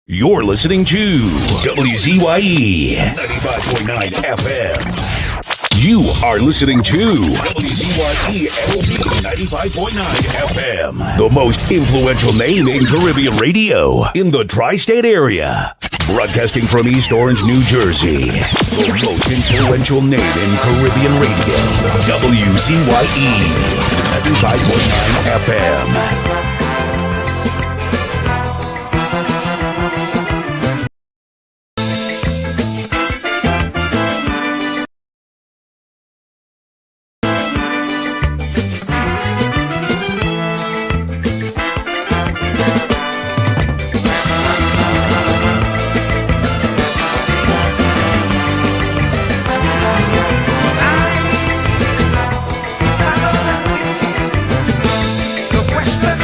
You're listening to WZYE 95.9 FM. You are listening to WZYE 95.9 FM. The most influential name in Caribbean radio in the tri-state area. Broadcasting from East Orange, New Jersey. The most influential name in Caribbean radio. WZYE 95.9 FM. Question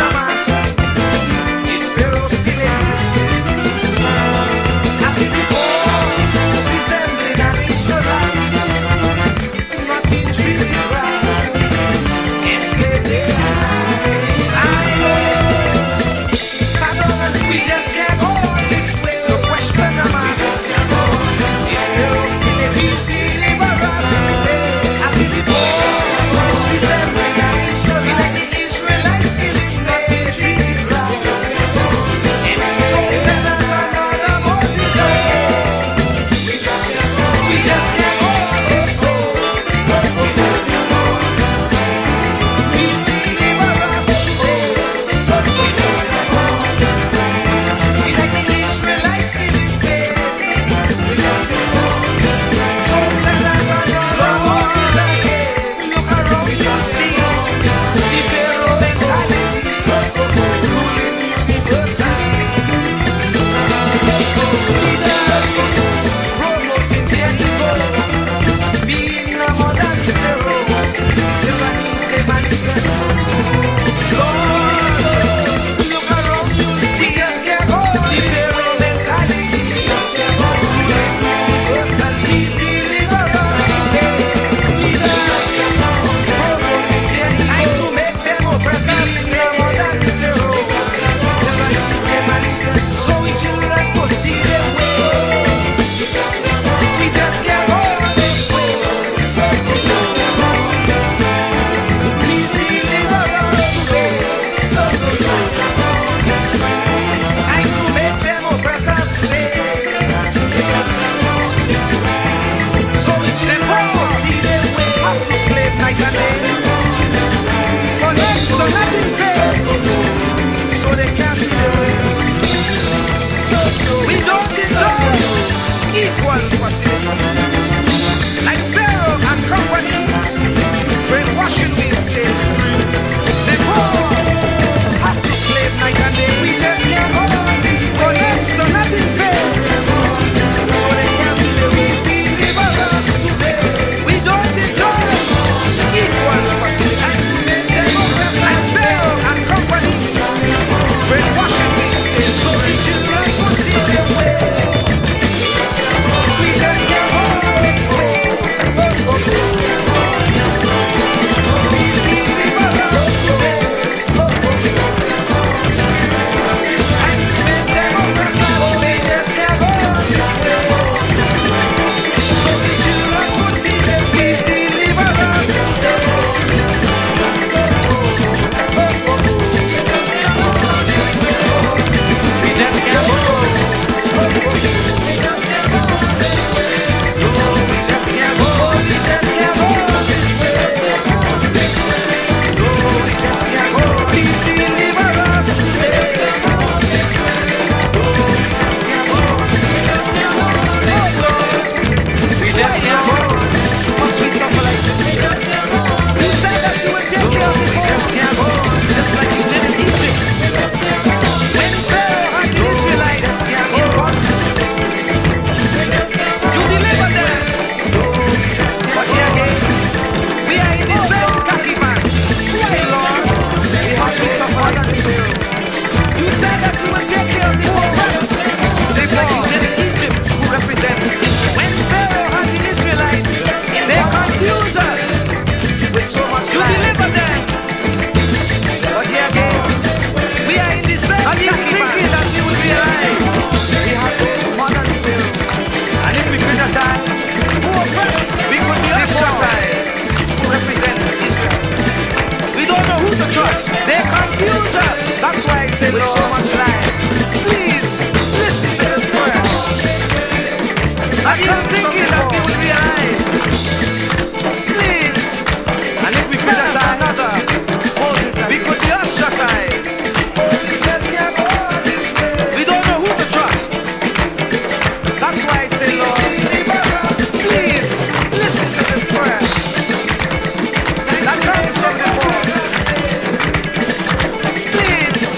confuse us. That's why I say with so much life. Please, listen to this prayer. I keep thinking that we will realize. Please. And if we could just another, we could be ostracized. We don't know who to trust. That's why I say, Lord, please listen to this prayer. That comes from the Lord. Please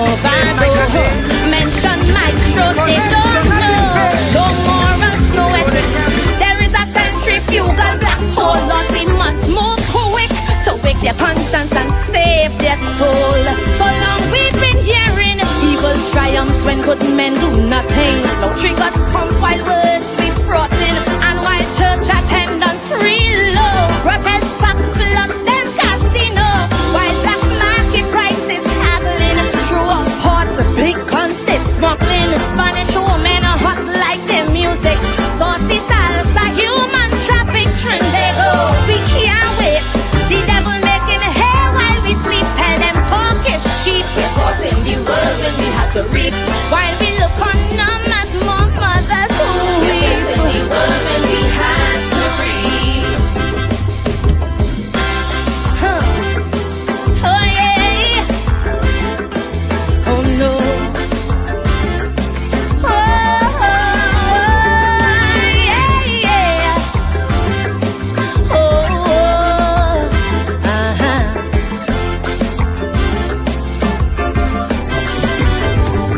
troubadour. Mention maestro, they don't know. No morals, no ethics. There is a centrifugal black hole, Lord, we must move quick to wake their conscience and save their soul. So long we've been hearing evil triumphs when good men do nothing. No triggers pump while words be frotting, and while church attendance real low. Protest back plus them casino, while black market prices haggling. Through a port, big guns they smuggling. Spanish women are hot like their music. Saucy salsa, human traffic trend they go. We can't wait. The devil making hay while we sleep. Tell them talk is cheap. We're caught in the world when we have to reap. While we look on them as more mothers who weep. We're caught in the world when we have to reap. Huh. Oh yeah. Oh no. Oh yeah, yeah. Oh,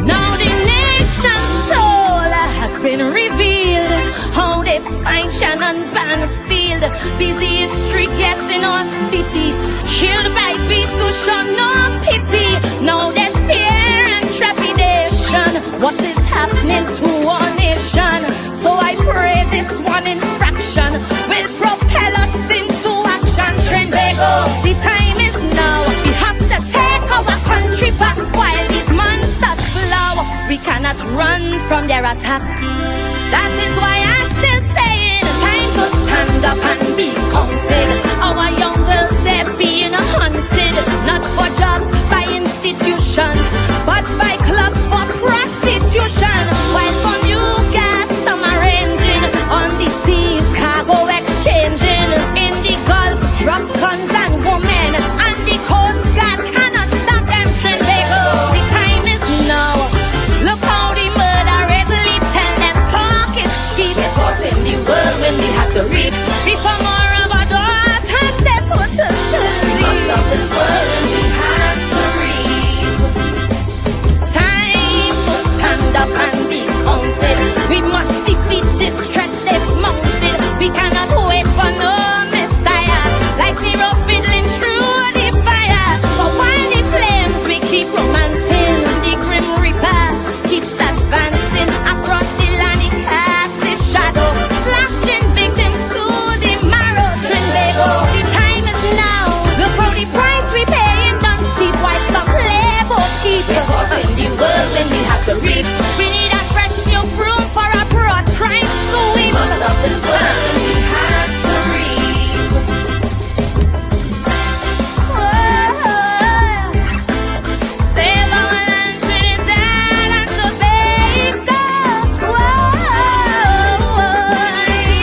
Now the nation's soul has been revealed. How they find Shannon Banfield. Busy street, yes, in our city. Killed by beasts who show no pity. Now there's fear and trepidation. What is happening to our nation? So I pray this one infraction will propel us into action. Trend they go. The time is now. We have to take our country back while these monsters flow. We cannot run from their attack. That is why I'm still saying time to stand up and be counted. Our young girls, they're being hunted. Not for jobs by institutions, but by clubs for prostitution. While for new gas, some arranging on the seas, cargo exchanging. In the Gulf, drugs, guns and women. And the Coast Guard cannot stop them trend they go. The time is now. Look how the murder rate leap. Tell them talk is cheap. We're caught in the world when we have to reap. Before more of our daughters, they put us to sleep. We must stop this world when we have to reap. Time to stand up and be counted. We must defeat this threat they've mounted. We cannot wait for no messiah. Like zero fiddling through the fire. But while the flames we keep romancing, the grim reaper keeps advancing across the land. He casts his shadow, slashing victims to the marrow. Trend they go. The time is now. Look how the price we paying don't steep. While some labor keep. We're caught in the world when we have to reap. We need a fresh new broom for a broad crime sweep. We must stop this world when we have to reap. Save our land, Trinidad and Tobago.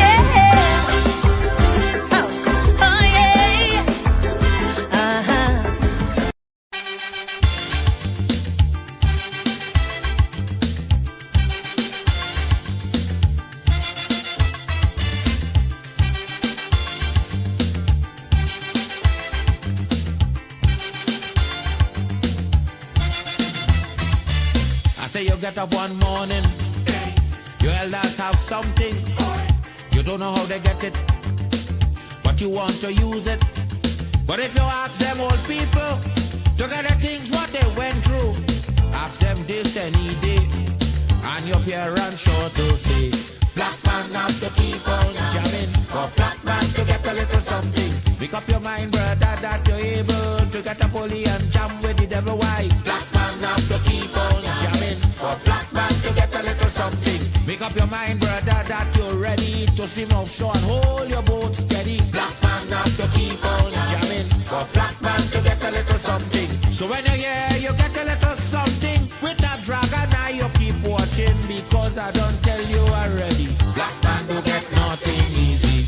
Yeah. Oh yeah. I say you get up one morning, your elders have something. You don't know how they get it, but you want to use it. But if you ask them old people to get the things what they went through, ask them this any day, and your parents sure to say, black man have to keep on jamming, for black man to get a little something. Make up your mind, brother, that you're able to get a pulley and jam with the devil. Why? Black man have to keep on jamming, for black man to get a little something. Make up your mind, brother, that you're ready to swim offshore and hold your boat steady. Black man have to keep on jamming, for black man to get a little something. So when you're here, you get a little something. With a dragon eye, you keep watching, because I don't tell you already. Black man do get nothing easy.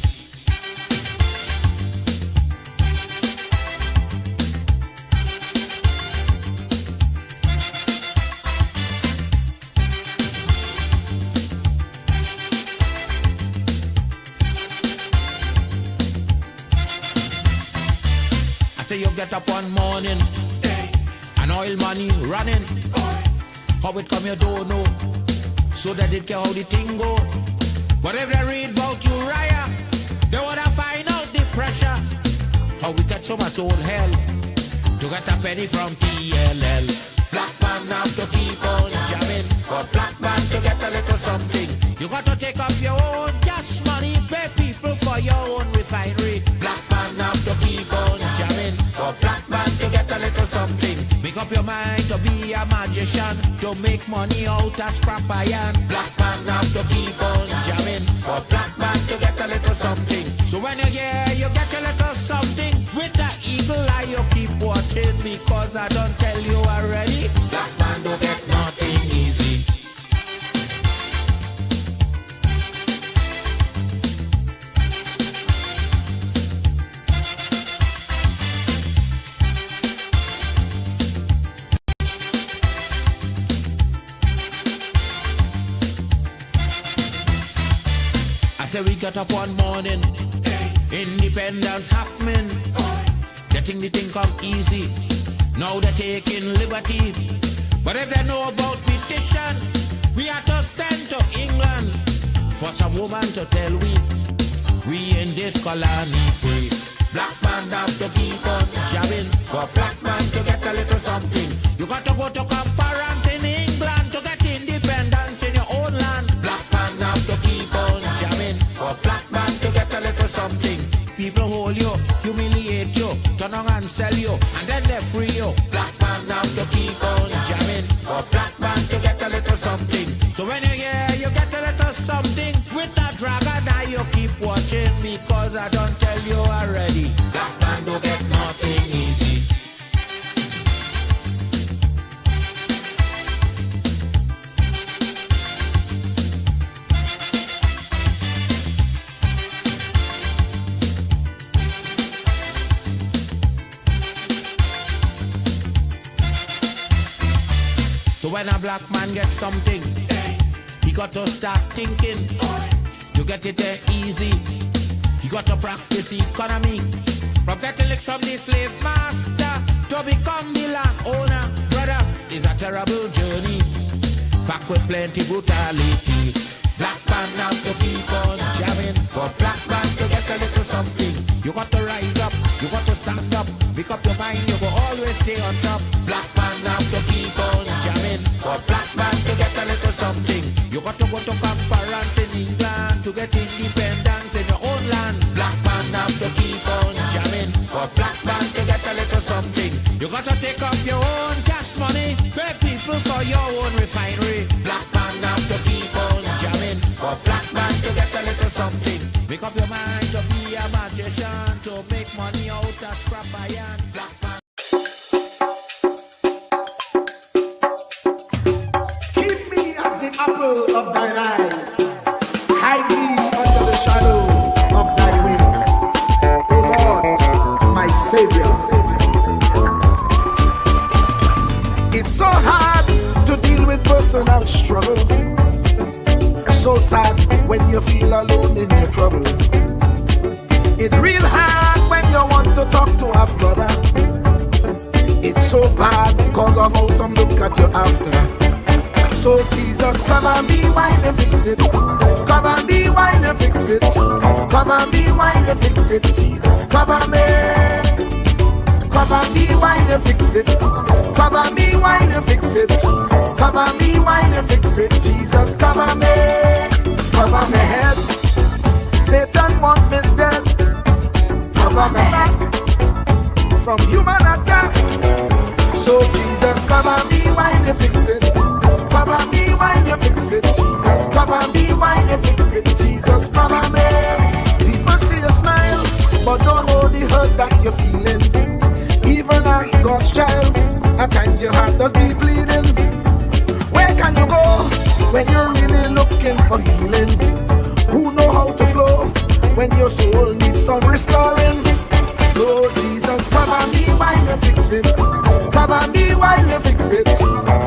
I say you get up one morning, and and oil money running. How it come you don't know, so they did care how the thing go. But if they read about Uriah, they wanna find out the pressure. How we get so much old hell to get a penny from TLL. Black man have to keep on jamming, for black man to get a little something. You got to take up your own cash money, pay people for your own refinery. Black man have to keep on jamming, for black man to get a little something. Make up your mind to be a magician, to make money out of scrap iron. Black man have to keep on jamming, for black man to get a little something. So when you hear you get a little something, with that eagle eye you keep watching, because I don't tell you already, black man don't get nothing easy. So we got up one morning, independence happening, getting the thing come easy. Now they're taking liberty, but if they know about petition, we are to send to England for some woman to tell we in this colony free. Black man have to keep on jabbing, for black man to get a little something. You got to go to conference in England to get independence in your own land. Black man have to keep on jamming, for black man to get a little something. People hold you, humiliate you, turn on and sell you, and then they free you. Black man have to keep on jamming, for black man to get a little something. So when you hear you get a little something, with that dragon eye you keep watching, because I don't tell you already, black man don't get nothing easy. So when a black man gets something, he got to start thinking to get it easy. He got to practice economy, from getting licks from the slave master to become the land owner. Brother, it's a terrible journey, back with plenty brutality. Black man have to keep on jamming, for black man to get a little something. You got to rise up, you got to stand up, make up your mind, you will always stay on top. Black man have to keep on jamming, for black man to get a little something. You got to go to conference in England to get independence in your own land. Black man have to keep on jamming, for black man to get a little something. You got to take up your own cash money, pay people for your own refinery. Black man have to keep on jamming, for black man to get a little something. Make up your mind to be a magician, to make money out of scrap iron. Black man. Keep me as the apple of thine eye. Hide me under the shadow of thy wing. O Lord, my Savior. It's so hard to deal with personal struggle. So sad when you feel alone in your trouble. It's real hard when you want to talk to a brother. It's so bad because of how some look at you after. So Jesus, cover me while you fix it. Cover me while you fix it. Cover me while you fix it. Jesus, cover me. Cover me while you fix it. Cover me while you fix it. Cover me while you fix it. Jesus, cover me. Cover my head. Satan want me dead. Cover my back from human attack. So Jesus, cover me while you fix it. Cover me while you fix it. Jesus, cover me while you fix it. Jesus, cover me. People see you smile, but don't know the hurt that you're feeling. Even as God's child, at times your heart does be bleeding. Where can you go when you're really looking for healing? Who know how to flow when your soul needs some restoring? Lord Jesus, cover me while you fix it. Cover me while you fix it.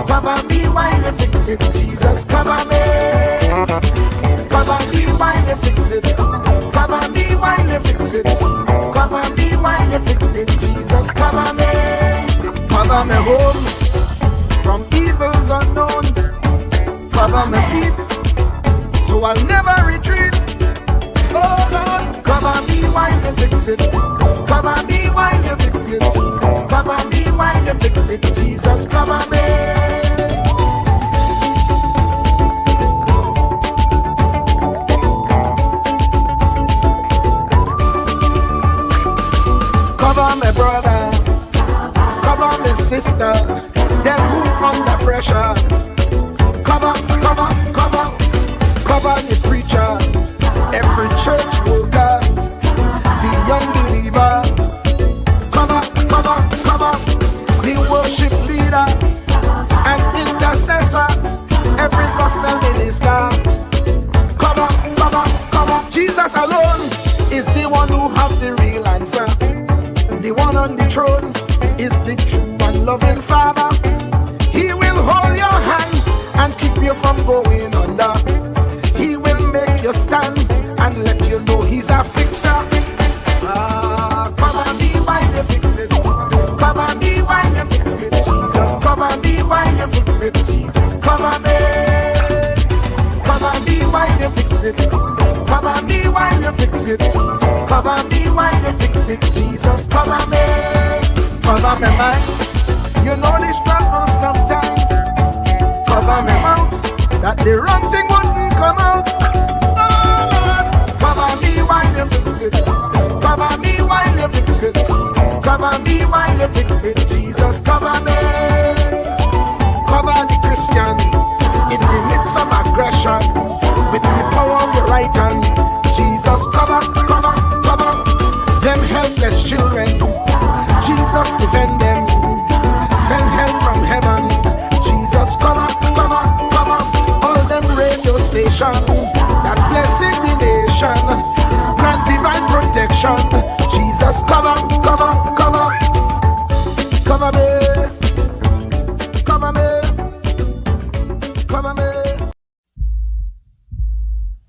Cover me while you fix it. Jesus, cover me. Cover me while you fix it. Cover me while you fix it. Cover me while you fix it. Jesus, cover me. Cover Cover me home from evils unknown. Cover me feet so I'll never retreat. Oh Lord, cover me while you fix it. Cover me while you fix it. Cover me while you fix it. Jesus, cover me. Cover me brother, cover me sister, them who under pressure. Cover the preacher, every church worker, the young believer. Cover the worship leader and intercessor, every gospel minister. Cover. Jesus alone is the one who has the real answer. The one on the throne is the true and loving Father. He will hold your hand and keep you from going under. He will make you stand and let you know he's a fixer. Cover me while you fix it. Cover me while you fix it. Jesus, cover me while you fix it. Jesus, cover me. Cover me while you fix it. Cover me while you fix it. Cover me while you fix it. Jesus, cover me. Cover me mind. You know the struggle sometimes. Cover me mouth, that the wrong thing wouldn't come out. Oh Lord, cover me while you fix it. Cover me while you fix it. Cover me while you fix it. Jesus, cover me. Cover the Christian in the midst of aggression with the power of your right hand. Jesus, cover them helpless children. Jesus, defend them. Send help from heaven. Jesus, cover all them radio stations that blessing the nation. Grant divine protection. Jesus, cover me.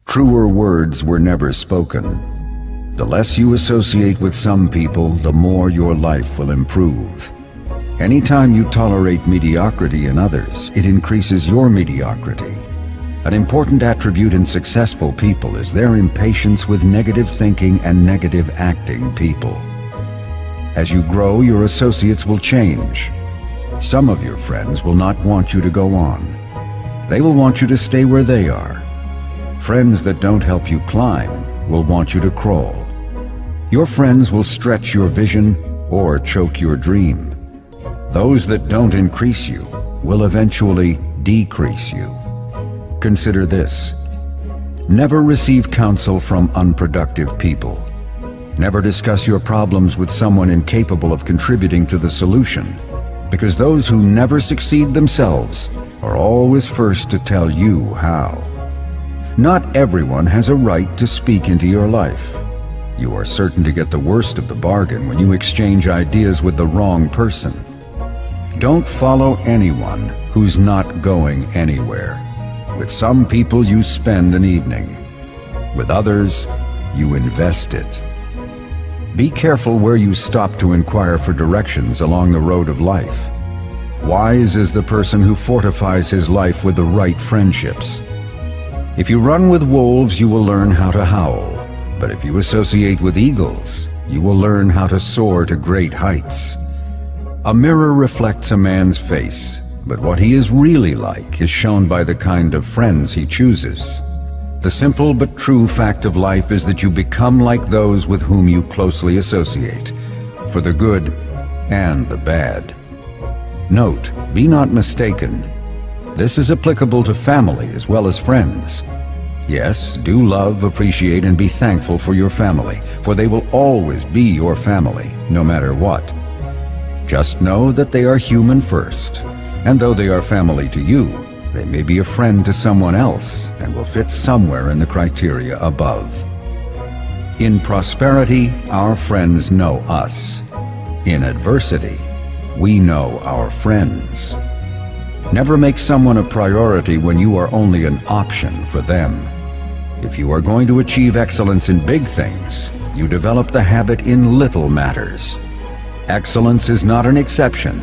Truer words were never spoken. The less you associate with some people, the more your life will improve. Anytime you tolerate mediocrity in others, it increases your mediocrity. An important attribute in successful people is their impatience with negative thinking and negative acting people. As you grow, your associates will change. Some of your friends will not want you to go on. They will want you to stay where they are. Friends that don't help you climb will want you to crawl. Your friends will stretch your vision or choke your dream. Those that don't increase you will eventually decrease you. Consider this. Never receive counsel from unproductive people. Never discuss your problems with someone incapable of contributing to the solution, because those who never succeed themselves are always first to tell you how. Not everyone has a right to speak into your life. You are certain to get the worst of the bargain when you exchange ideas with the wrong person. Don't follow anyone who's not going anywhere. With some people you spend an evening. With others, you invest it. Be careful where you stop to inquire for directions along the road of life. Wise is the person who fortifies his life with the right friendships. If you run with wolves, you will learn how to howl. But if you associate with eagles, you will learn how to soar to great heights. A mirror reflects a man's face, but what he is really like is shown by the kind of friends he chooses. The simple but true fact of life is that you become like those with whom you closely associate, for the good and the bad. Note, be not mistaken. This is applicable to family as well as friends. Yes, do love, appreciate, and be thankful for your family, for they will always be your family, no matter what. Just know that they are human first, and though they are family to you, they may be a friend to someone else and will fit somewhere in the criteria above. In prosperity, our friends know us. In adversity, we know our friends. Never make someone a priority when you are only an option for them. If you are going to achieve excellence in big things, you develop the habit in little matters. Excellence is not an exception.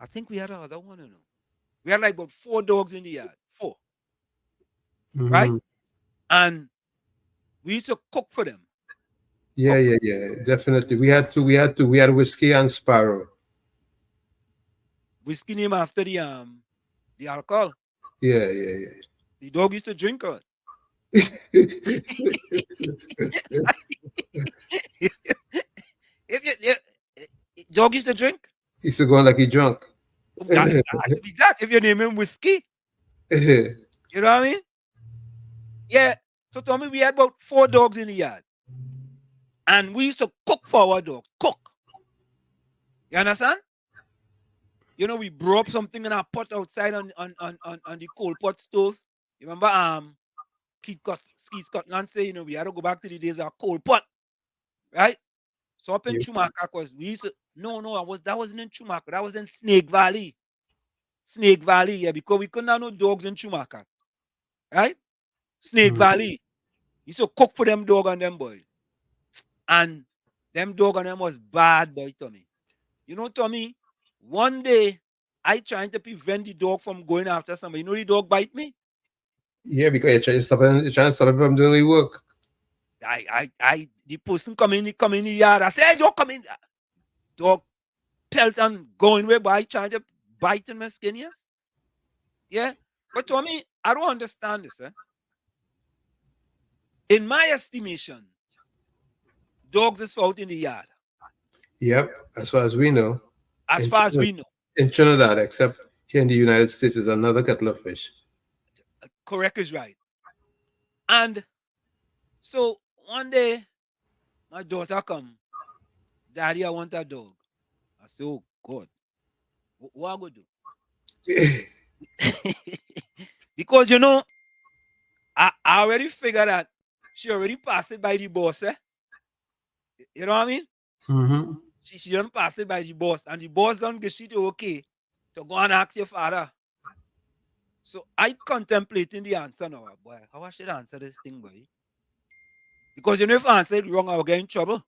I think we had another one, you know. We had like about 4 dogs in the yard. 4. Right? Mhm. And we used to cook for them. Yeah, Cook. yeah. Definitely. We had Whiskey and Sparrow. Whiskey name after the alcohol. Yeah, yeah, The dog used to drink it. yeah. If dog used to drink, Used to go like he drunk. that has to be that. If you name him Whiskey, you know what I mean? Yeah. So Tommy, we had about 4 dogs in the yard. And we used to cook for our dogs. Cook. You understand? You know, we brew up something in our pot outside on the coal pot stove. You remember Keith Scotland say, you know, we had to go back to the days of coal pot. Right? So up in Yeah. Chumaka, because we used to that wasn't in Chumaka, that was in Snake Valley. Snake Valley, yeah, because we couldn't have no dogs in Chumaka. Right? Snake Valley. You used to cook for them dog and them boys. And them dog and them was bad boy, Tommy. You know, Tommy, one day I trying to prevent the dog from going after somebody. You know the dog bite me? Yeah, because you're trying to stop him from doing the work. The person come in the yard. I say, hey, dog, come in. Dog pelt and going away, but I trying to bite in my skin, yes? Yeah. But Tommy, I don't understand this, eh? In my estimation, dogs is out in the yard. Yep, as far as we know. As far as we know. In Trinidad, except here in the United States, is another kettle of fish. Correct is right. And so one day, my daughter come, Daddy, I want a dog. I said, oh God, what I go do? Because you know, I already figured that she already passed it by the boss, eh? You know what I mean? Mm-hmm. She done passed it by the boss, and the boss done get she to okay to go and ask your father. So I contemplating the answer now, boy. How I should answer this thing, boy? Because you know if I answer it wrong, I'll get in trouble.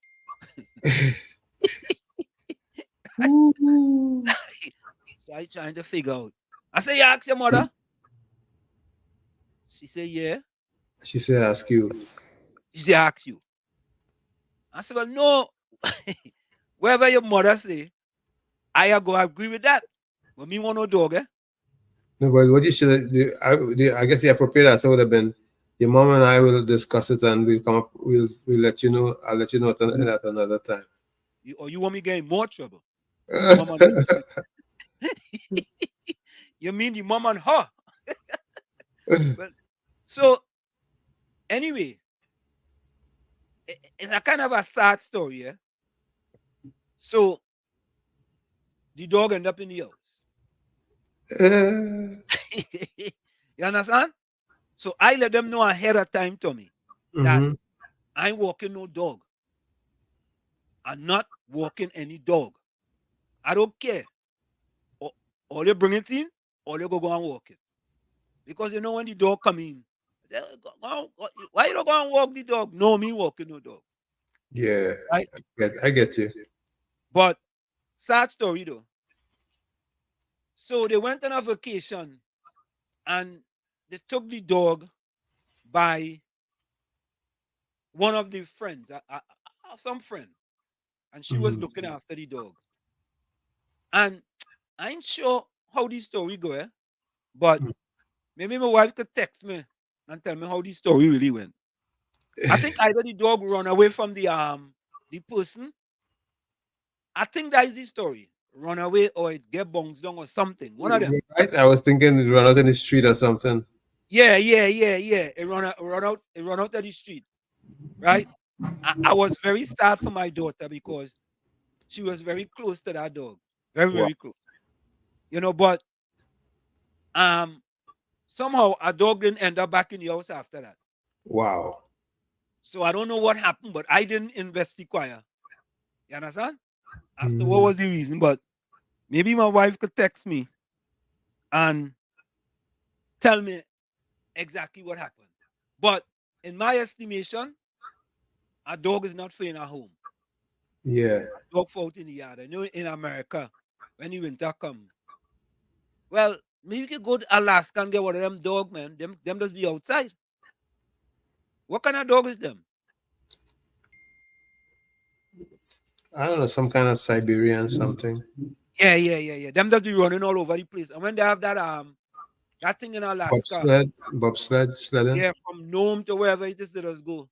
So I trying to figure out. I say, you ask your mother? She said, yeah. She said, ask you. She said, ask you. I said, well, no. Whatever your mother say, I go agree with that. But me want no dog, eh? No, but what you should I guess the appropriate answer would have been, your mom and I will discuss it and we'll come up, we'll let you know. I'll let you know at another time. Or you want me getting more trouble? You mean the mom and her? But, so, anyway, it's a kind of a sad story, yeah? So, the dog ended up in the house. You understand? So, I let them know ahead of time, Tommy, that I ain't walking no dog. I'm not walking any dog. I don't care. Or you bring it in, or you go and walk it. Because you know when the dog come in, why you don't go and walk the dog? No, me walking no dog. Yeah, right? I get you. But sad story though. So they went on a vacation and they took the dog by one of the friends, some friend, and she was looking after the dog. And I ain't sure how this story go, eh? But maybe my wife could text me and tell me how this story really went. I think either the dog run away from the person. I think that is the story. Run away or it get bounced down or something. One of them. Right? I was thinking it run out in the street or something. Yeah. It run out of the street. Right? I was very sad for my daughter because she was very close to that dog. Very close. You know, but somehow a dog didn't end up back in the house after that. Wow. So I don't know what happened, but I didn't investigate. You understand? As to what was the reason, but maybe my wife could text me and tell me exactly what happened. But in my estimation, a dog is not fair in a home. Yeah. A dog out in the yard. I know in America, when the winter come, Well, maybe you could go to Alaska and get one of them dog, man. Them just be outside. What kind of dog is them? I don't know, some kind of Siberian something. Yeah. Them just be running all over the place. And when they have that thing in Alaska, Bobsled, sledding. yeah, from Nome to wherever it is, they just go.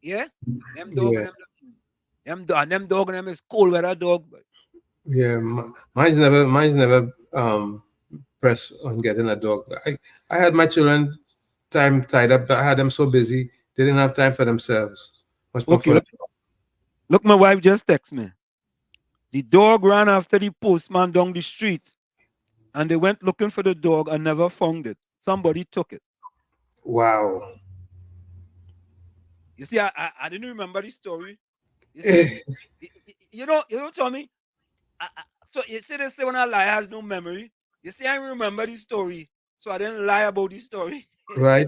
Yeah, them dog Yeah. and them dog and them is cold weather dog. But Yeah, mine's never pressed on getting a dog. I had my children time tied up. I had them so busy they didn't have time for themselves. Much more okay, for look, my wife just text me. The dog ran after the postman down the street, and they went looking for the dog and never found it. Somebody took it. wow. You see, I didn't remember the story. You see, you know, Tommy. So you see, they say when a liar has no memory. You see, I remember the story, so I didn't lie about the story. Right.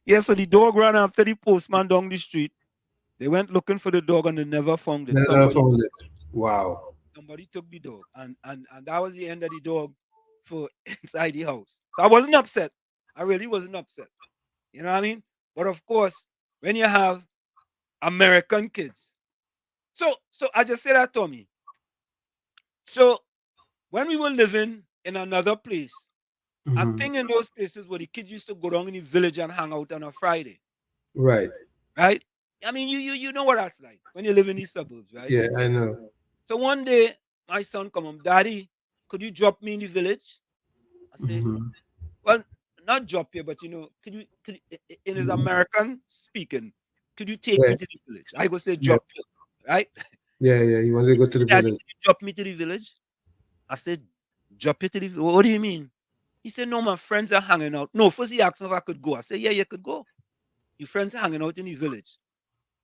Yeah, so the dog ran after the postman down the street. They went looking for the dog and they never found it. Never found it. Wow. Somebody took the dog, and that was the end of the dog for inside the house. So I wasn't upset. I really wasn't upset. You know what I mean? But of course, when you have American kids, so I just said that, Tommy. So when we were living in another place, I think in those places where the kids used to go down in the village and hang out on a Friday. Right. Right? I mean, you know what that's like when you live in these suburbs, right? Yeah, I know. So one day, my son come home, Daddy, could you drop me in the village? I say, well, not drop you, but could you in his American speaking, could you take me to the village? I go say drop you, right? Yeah. You want to go to the Daddy, village? could you drop me to the village? I said, drop you to the village. What do you mean? He said, no, my friends are hanging out. No, first he asked me if I could go. I said, yeah, you could go. Your friends are hanging out in the village.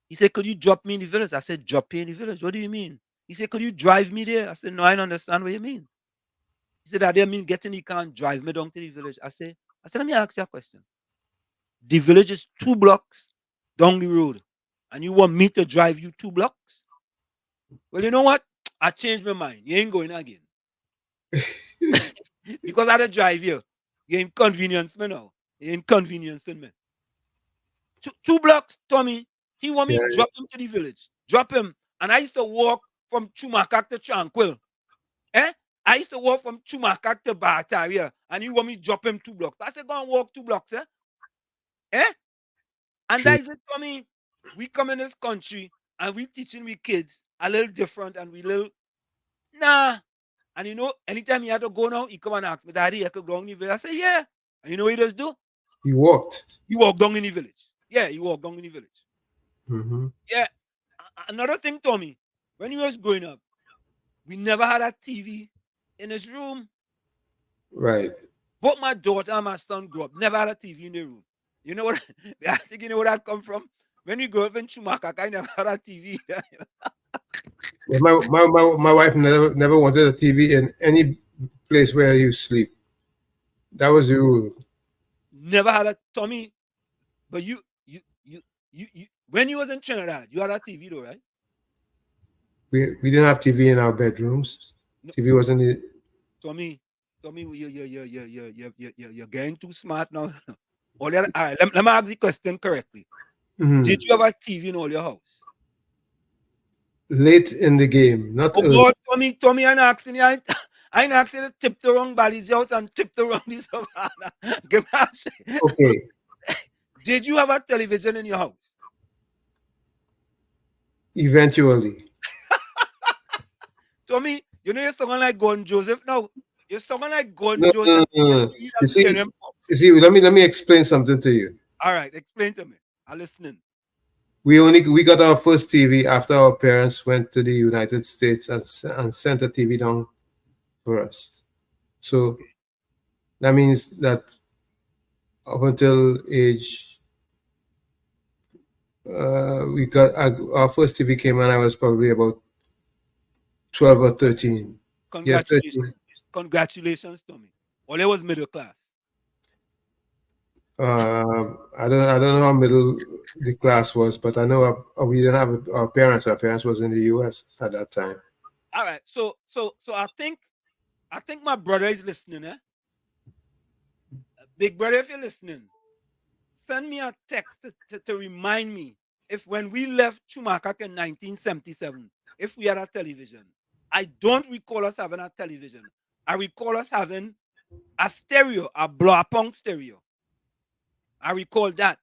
He said, could you drop me in the village? I said, drop you in the village. What do you mean? He said, could you drive me there? I said, no, I don't understand what you mean. He said, I didn't mean getting you can't drive me down to the village. I said, let me ask you a question. The village is 2 blocks down the road, and you want me to drive you 2 blocks? Well, you know what? I changed my mind. You ain't going again. Because I had to drive you. You inconvenience me now. You inconveniencing me. 2 blocks, Tommy. He want me to drop him to the village. Drop him. And I used to walk from Chumakak to Tranquil. I used to walk from Chumakak to Bataria. And he want me to drop him 2 blocks. I said, go and walk 2 blocks, And that is it, Tommy. We come in this country and we teaching we kids a little different and we little, nah. And anytime he had to go now, he come and ask me, Daddy, I could go down in the village. I say, yeah. And you know what he does do? He walked. He walked down in the village. Yeah, he walked down in the village. Yeah. Another thing, Tommy, when he was growing up, we never had a TV in his room. Right. Both my daughter and my son grew up, never had a TV in their room. You know what? I think you know where that come from? When we grew up in Chumakak, I never had a TV. My wife never wanted a TV in any place where you sleep. That was the rule. Never had a Tommy, but you when you was in Trinidad, you had a TV though, right? We didn't have TV in our bedrooms. No. TV wasn't it. Tommy, you're getting too smart now. All right, let me ask the question correctly. Did you have a TV in all your house? Late in the game, not early. God, Tommy, I'm asking you. I ain't asking you to tip the wrong bodies out and tip the wrong this savannah. Okay. Did you have a television in your house? Eventually. Tommy, you're someone like Gordon Joseph now. You're someone like Gordon Joseph. No. You see, let me explain something to you. All right, explain to me. I'm listening. We got our first TV after our parents went to the United States and sent a TV down for us. So that means that up until age, we got our first TV came when I was probably about 12 or 13. Congratulations. Yeah, 13. Congratulations, Tommy. Ole was middle class. I don't know how middle the class was, but I know we didn't have our parents. Our parents was in the U.S. at that time. All right. So I think I think my brother is listening, eh? Big brother, if you're listening, send me a text to remind me if when we left Chumakak in 1977, if we had a television. I don't recall us having a television. I recall us having a stereo, a blow-pong stereo. I recall that.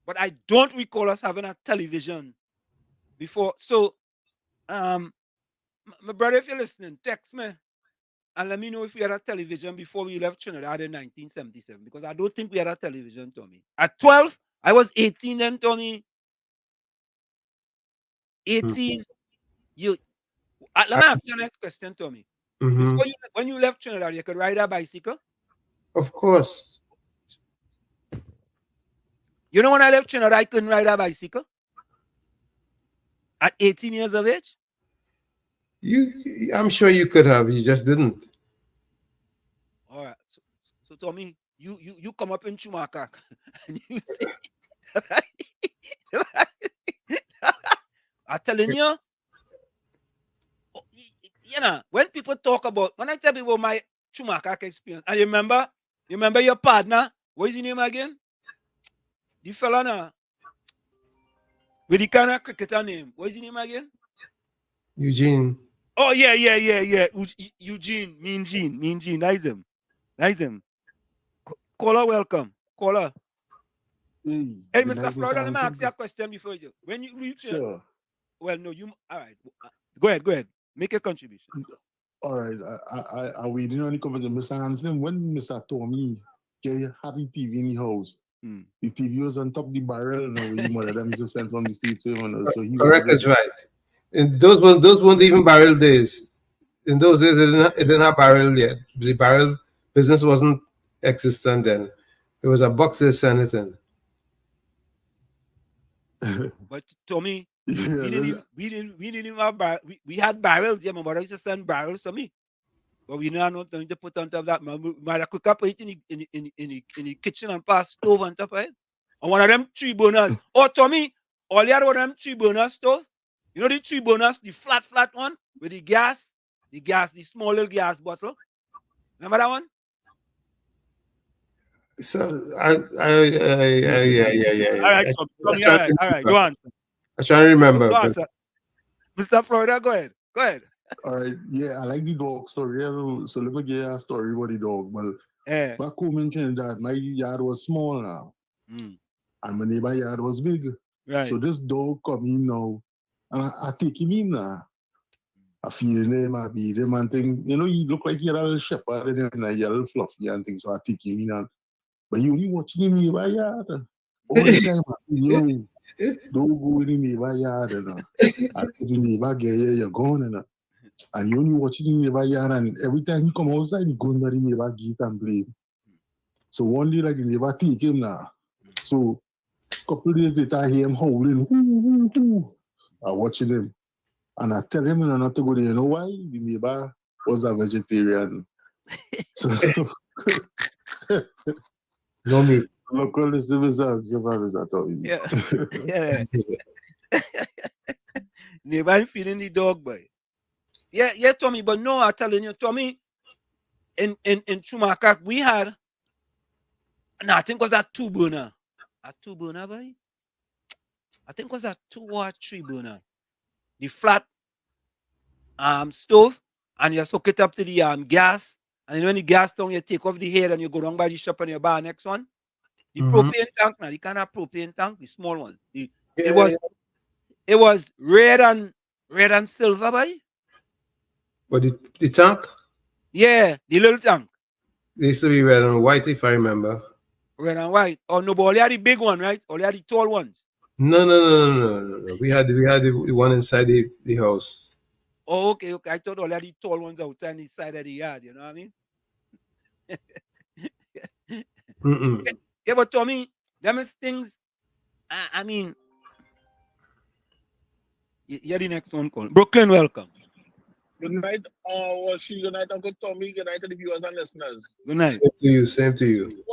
But I don't recall us having a television before. So, my brother, if you're listening, text me and let me know if we had a television before we left Trinidad in 1977. Because I don't think we had a television, Tommy. At 12, I was 18 then, Tommy. 18. Let me ask you the next question, Tommy. Before when you left Trinidad, you could ride a bicycle? Of course. You know, when I left Trinidad, I couldn't ride a bicycle at 18 years of age. I'm sure you could have. You just didn't. All right. So Tommy, you come up in Chumakak and you say, I'm telling you, you know, when people talk about, when I tell people my Chumakak experience, and you remember your partner, what is his name again? The fella now, with the kind of cricketer name, what is his name again? Eugene. Oh, yeah. Eugene, Mean Gene. Nice him. Caller, welcome. Caller. Hey, Mr. Florida, let me ask you a question before you. When you reach Sure. Well, no, you. All right. Go ahead. Make a contribution. All right. I waiting on the conversation. Mr. Hansen, when Mr. Tommy had the TV in the house, the TV was on top of the barrel, and we mother them just sent from the States. So he Correct, that's right. And those weren't even barrel days. In those days, it didn't have barrel yet. The barrel business wasn't existent then. It was a box they sent it in. But Tommy, we didn't even have barrels. We had barrels. Yeah, my mother used to send barrels to me. But we now not going to put on top of that. My cook up it in the kitchen and pass stove on top of it. And one of them 3 burners. Oh, Tommy, all you had one of them 3 burner stove. You know the 3 burners, the flat one with the small little gas bottle. Remember that one? So yeah. All right, Tommy, all right. Go answer. I'm trying to remember. Go answer. Mr. Florida, go ahead. All right, yeah, I like the dog story. So let me get a story about the dog. Well, back home in Trinidad, my yard was small now, and my neighbor yard was big. Right. So this dog come in now, and I take him in now. I feed him, I feed him, and thing. You know, he look like he had a little shepherd and a yellow fluffy and things. So I take him in, but you only watching him in my yard all the time. I say, yo, don't go in the neighbor yard. I put the neighbor get here, you're gone. And you only watch it in the neighbor yard, and every time he come outside, he go in the neighbor gate and play. So one day, like the neighbor take him now. So a couple of days later, I hear him howling. Hoo. I watching him, and I tell him not to go there. You know why? The neighbor was a vegetarian. So no meat. Local distributors, yeah. Neighbor feeding the dog, boy. Yeah, Tommy, but no, I'm telling you, Tommy, in Chumakak, we had, I think it was a 2 burner. A 2 burner, boy? I think it was a 2 or 3 burner. The flat stove, and you hook it up to the gas, and when the gas down, you take off the head and you go down by the shop and you buy the next one. The propane tank, now, the kind of propane tank, the small one. It was red and silver, boy. But the tank? Yeah, the little tank. They used to be red and white, if I remember. Red and white. Oh no, but only had the big one, right? Only had the tall ones. No. We had the one inside the house. Oh, okay. I thought only had the tall ones outside the side of the yard. You know what I mean? Yeah, but Tommy, them is things. I mean, yeah, the next one call. Brooklyn, welcome. Good night, good night, Uncle Tommy. Good night to the viewers and listeners. Good night. Same to you.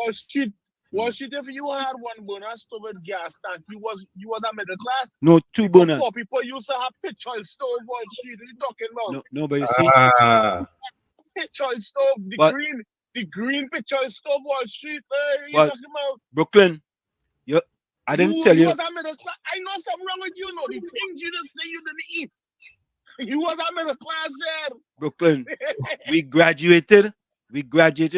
Was shit if you had one burner stove with gas tank, you was a middle class? No, 2 burners. People used to have pitch oil stove or shit. You talking about? No, but you see, pitch oil stove, But- the green pitch oil stove Wall Street. You But- talking about? Brooklyn, I didn't tell you. was a middle class. I know something wrong with you. The things you just say you didn't eat. You was a middle class there. Brooklyn, we graduated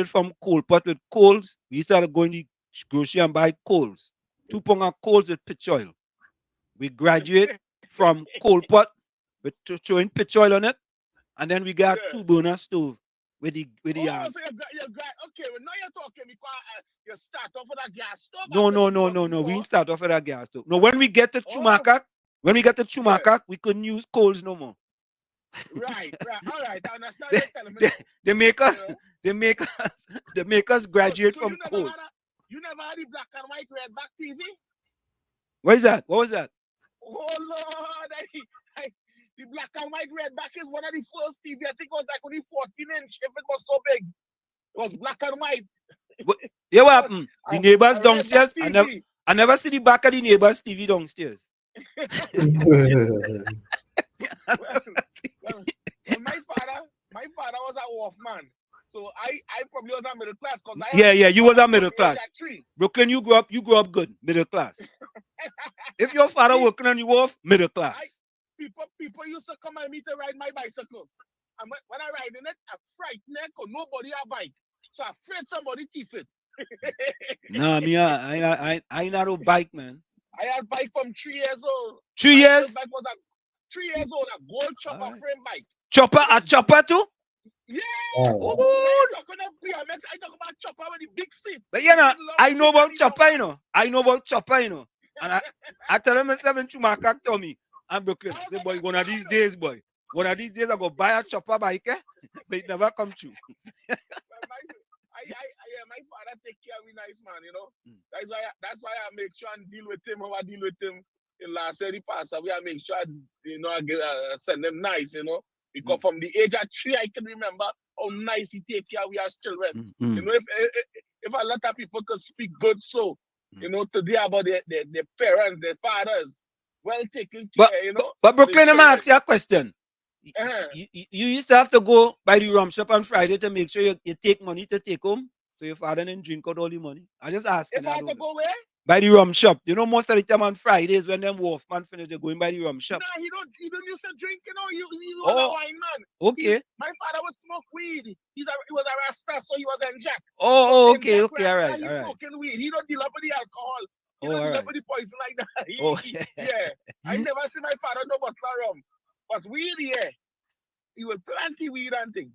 from coal pot with coals. We started going to the grocery and buy coals. 2 pound of coals with pitch oil. We graduate from coal pot with throwing pitch oil on it. And then we got 2 burner stove with the So okay, well, now you're talking because you start off with a gas stove. No. We didn't start off with a gas stove. No, when we get to Chumakak, we couldn't use coals no more. Right. All right. I understand you're telling me. They make us graduate from coals. You never had the black and white red back TV? What is that? What was that? Oh Lord, the black and white red back is one of the first TV. I think it was like only 14-inch. If it was so big, it was black and white. Yeah, what happened? The neighbors downstairs. I never see the back of the neighbors' TV downstairs. My father was a wharf man, so I probably was a middle class because you was a middle class. Brooklyn, you grew up good, middle class. If your father working on the wharf, middle class. People used to come at me to ride my bicycle, and when I ride in it, I frightened because nobody had a bike, so I afraid somebody thief it. Nah, me, I not a bike, man. I had a bike from 3 years old. 3 years? My bike was 3 years old, a gold chopper frame bike. A chopper too? Yeah. Oh. I talk about chopper with the big seat. But I know about chopper, you know. And I tell him myself in Chumakak told me, I'm Brooklyn. I say, boy, one of these days I go buy a chopper bike, but it never come true. My father take care of me nice, man, you know. That's why I make sure and deal with him how I deal with him in last year past. I make sure I send them nice, you know. Because from the age of 3, I can remember how nice he take care of us children. You know, if a lot of people could speak good, so you know, today about their parents, their fathers, well taken care, you know. But Brooklyn, let me ask you a question. You used to have to go by the rum shop on Friday to make sure you take money to take home, so your father didn't drink out all the money. I just ask. If I have to go where? By the rum shop. You know, most of the time on Fridays when them Wolfman finish, they're going by the rum shop. No, he don't used to drink, you know. He was a wine man. Okay. My father would smoke weed. He was a Rasta, so he was in Jack. Oh, okay, Rasta, all right. He's smoking weed. He don't deal up with the alcohol. He don't deal up with the poison like that. Yeah. I never see my father no bottle of rum. But weed, yeah. He will plenty weed and things.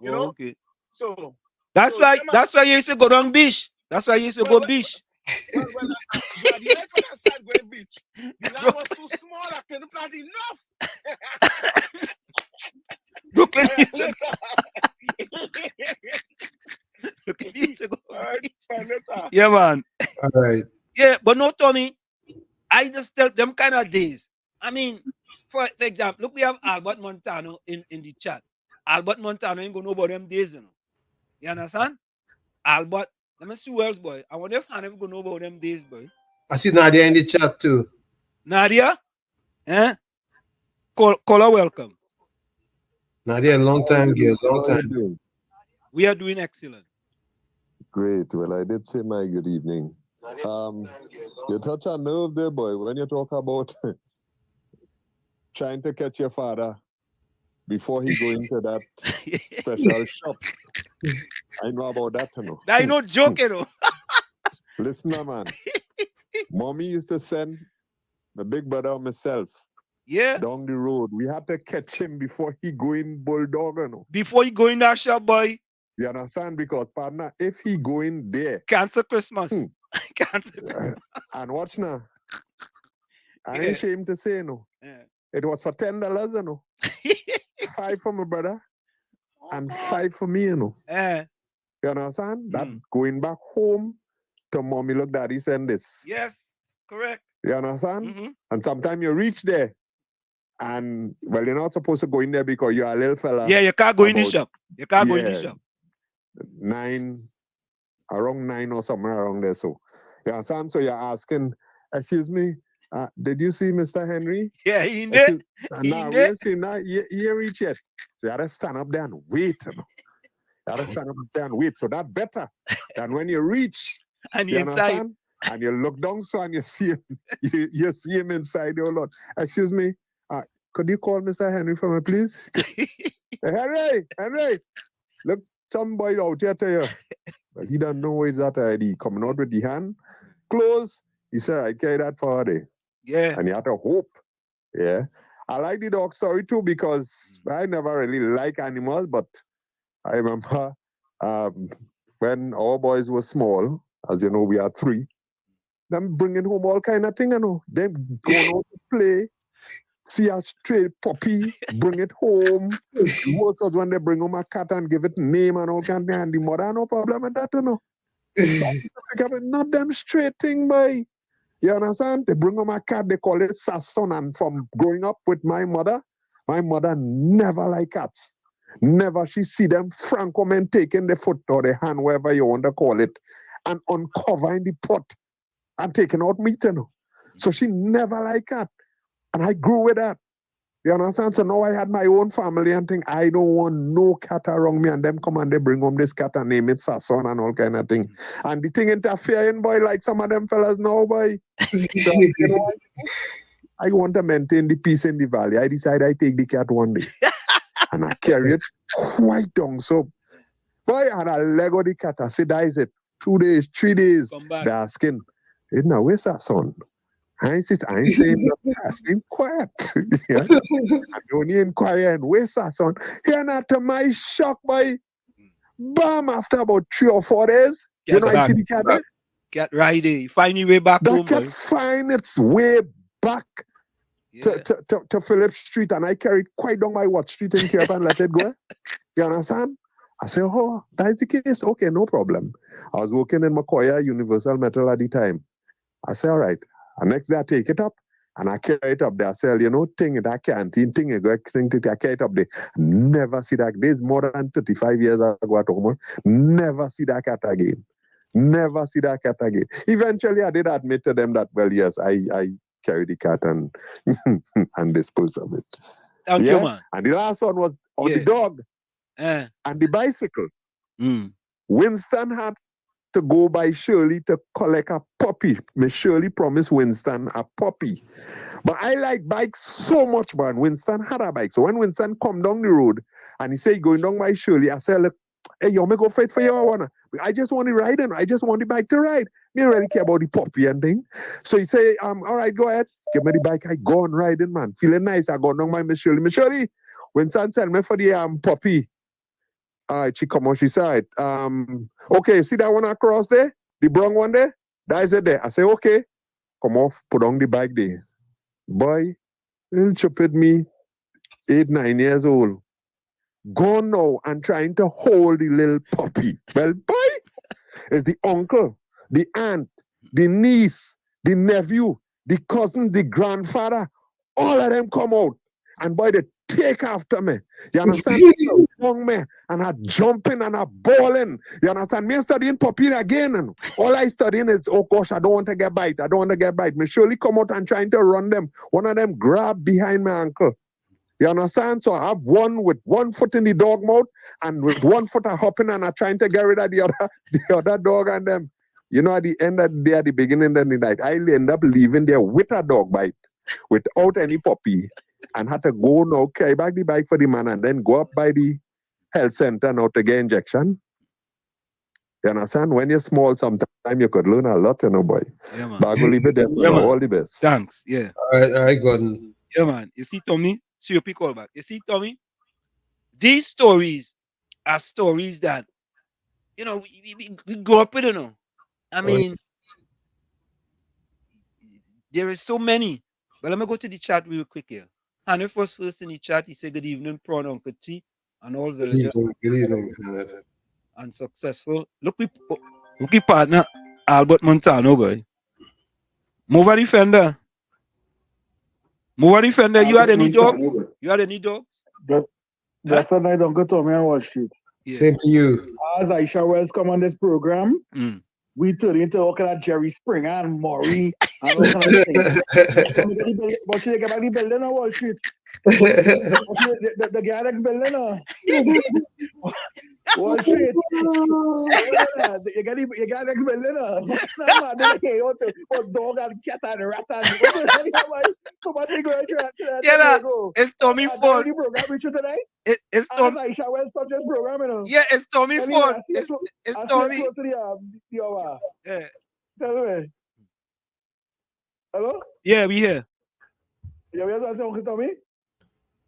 You know? Okay. So that's why you used to go down beach. That's why you used to go beach. Well, you ain't gonna start going beach. The land was too small, I couldn't plant enough. Brooklyn Yeah, man. All right. Yeah, but no, Tommy, I just tell them kind of days. I mean, for example, look, we have Albert Montano in the chat. Albert Montano ain't gonna know about them days, you know. You understand? Albert, let me see who else, boy. I wonder if Hannah gonna know about them days, boy. I see Nadia in the chat too. Nadia? Call her welcome. Nadia, long time, girl, long time. We are doing excellent. Great. Well, I did say my good evening. You touch a nerve there, boy, when you talk about trying to catch your father before he go into that special shop. I know about that, you know. I know joke, you know. Listen, man. Mommy used to send the big brother and myself down the road. We had to catch him before he go in Bulldog, you know. Before he go in that shop, boy. You understand? Because, partner, if he go in there... Cancel Christmas. Cancel Christmas. And watch now. I ain't ashamed to say, no. It was for $10, you know. 5 for my brother and 5 for me, you know. You understand? That going back home to mommy, look, daddy send this. Yes, correct. You understand? And sometimes you reach there and, well, you're not supposed to go in there because you're a little fella. Yeah, you can't go in the shop. You can't go in the shop. Around 9 or somewhere around there. So, you understand? So you're asking, excuse me, did you see Mr. Henry? Yeah, he in there. Nah, we ain't seen that. You reach yet. So you gotta stand up there and wait. You know? You gotta stand up there and wait. So that's better than when you reach. And you inside. Understand? And you look down so and you see him. You see him inside your Lord. Excuse me. Could you call Mr. Henry for me, please? Henry! Look, some boy out here tell you. But he don't know where that ID. Coming out with the hand close. He said, I carry that for a day. Yeah. And he had to hope. Yeah. I like the dog story too because I never really like animals, but I remember when our boys were small, as you know, we are 3, them bringing home all kind of things, you know. Them going out to play, see a stray puppy, bring it home. Most of when they bring home a cat and give it name and all kind of thing, and the mother no problem with that, you know. Not them straight thing, boy. You understand? They bring home a cat, they call it Sasson, and from growing up with my mother never like cats. Never. She see them franco men taking the foot or the hand, wherever you want to call it, and uncovering the pot and taking out meat, you know. So she never like cat. And I grew with that. You understand? So now I had my own family and think I don't want no cat around me, and them come and they bring home this cat and name it Sasson and all kind of thing. And the thing interfering, boy, like some of them fellas now, boy. So, you know, I want to maintain the peace in the valley. I decide I take the cat one day. And I carry it quite down. So, boy, and I leg of the cat. I said, that is it. 2 days, 3 days. They're asking, hey, now, where's Sasson? I ain't saying nothing. I stay quiet. Yeah? I'm only inquiring, where's Sasson? Here now, to my shock, boy. Bam, after about 3 or 4 days, you know, I see the cat there. Get right there. Find your way back home, cat find its way back to Phillips Street, and I carried quite down my Watch Street in Cape and let it go. You understand? I said, oh, that's the case. Okay, no problem. I was working in Macoya Universal Metal at the time. I said, all right. And next day I take it up and I carry it up there. I say, you know, thing in that canteen, thing I carry it up there. Never see that. This more than 35 years ago at home. Never see that cat again. Never see that cat again. Eventually I did admit to them that, well, yes, I carry the cat and and dispose of it. Thank you, man. And the last one was on the dog and the bicycle. Winston had to go by Shirley to collect a puppy. Miss Shirley promised Winston a puppy. But I like bikes so much, man. Winston had a bike. So when Winston come down the road and he say, going down by Shirley, I say, look, hey, you want me go fight for you or wanna? I just want to ride and I just want the bike to ride. Me don't really care about the puppy and thing. So he say, all right, go ahead. Give me the bike. I go on riding, man. Feeling nice. I go down by Miss Shirley. Miss Shirley, Winston send me for the puppy. All right, she come on, she said, okay, see that one across there? The brown one there? That is it there. I say, okay. Come off, put on the bike there. Boy, little stupid me, 8, 9 years old. Gone now and trying to hold the little puppy. Well, boy, it's the uncle, the aunt, the niece, the nephew, the cousin, the grandfather. All of them come out. And boy, they take after me. You understand? Young me and I jumping and I bawling. You understand? Me studying puppy again. And all I studying is, oh gosh, I don't want to get bite. I don't want to get bite. Me surely come out and trying to run them. One of them grab behind my ankle. You understand? So I have one with one foot in the dog mouth and with one foot I hopping and I trying to get rid of the other dog and them. You know, at the end of the day, at the beginning of the night, I end up leaving there with a dog bite, without any puppy. And had to go now, carry back the bike for the man and then go up by the health center now to get injection. You understand? When you're small, sometimes you could learn a lot, you know, boy. Yeah, man. But I go leave it there. All the best. Thanks. Yeah. All right, Gordon. Yeah, man. You see, Tommy? See your call back. You see, Tommy? These stories are stories that, you know, we grow up with, you know. I mean, there is so many. But let me go to the chat real quick here. Hanif was first in the chat. He said, good evening, prawn Uncle T, and all villagers. Good evening, Hanif. And successful. Look, we partner, Albert Montano, boy. Mova Defender. Mova Defender, you had any dogs? You had any dogs? That's what I don't go to me on Wall Street. Yeah. Same to you. As Aisha Wells come on this program, we turn into all kind of Jerry Springer and Maury and all kind of things. But she get back the building on Wall Street. The guy that building Wall Street. You got next building. What dog and cat and rat and it's Tommy Ford. It's Tommy. Aisha well subject program, you know. Yeah, it's Tommy Ford. It's Tommy. Yeah. Tell me. Hello? Yeah, we here. Yeah, we have Uncle Tommy?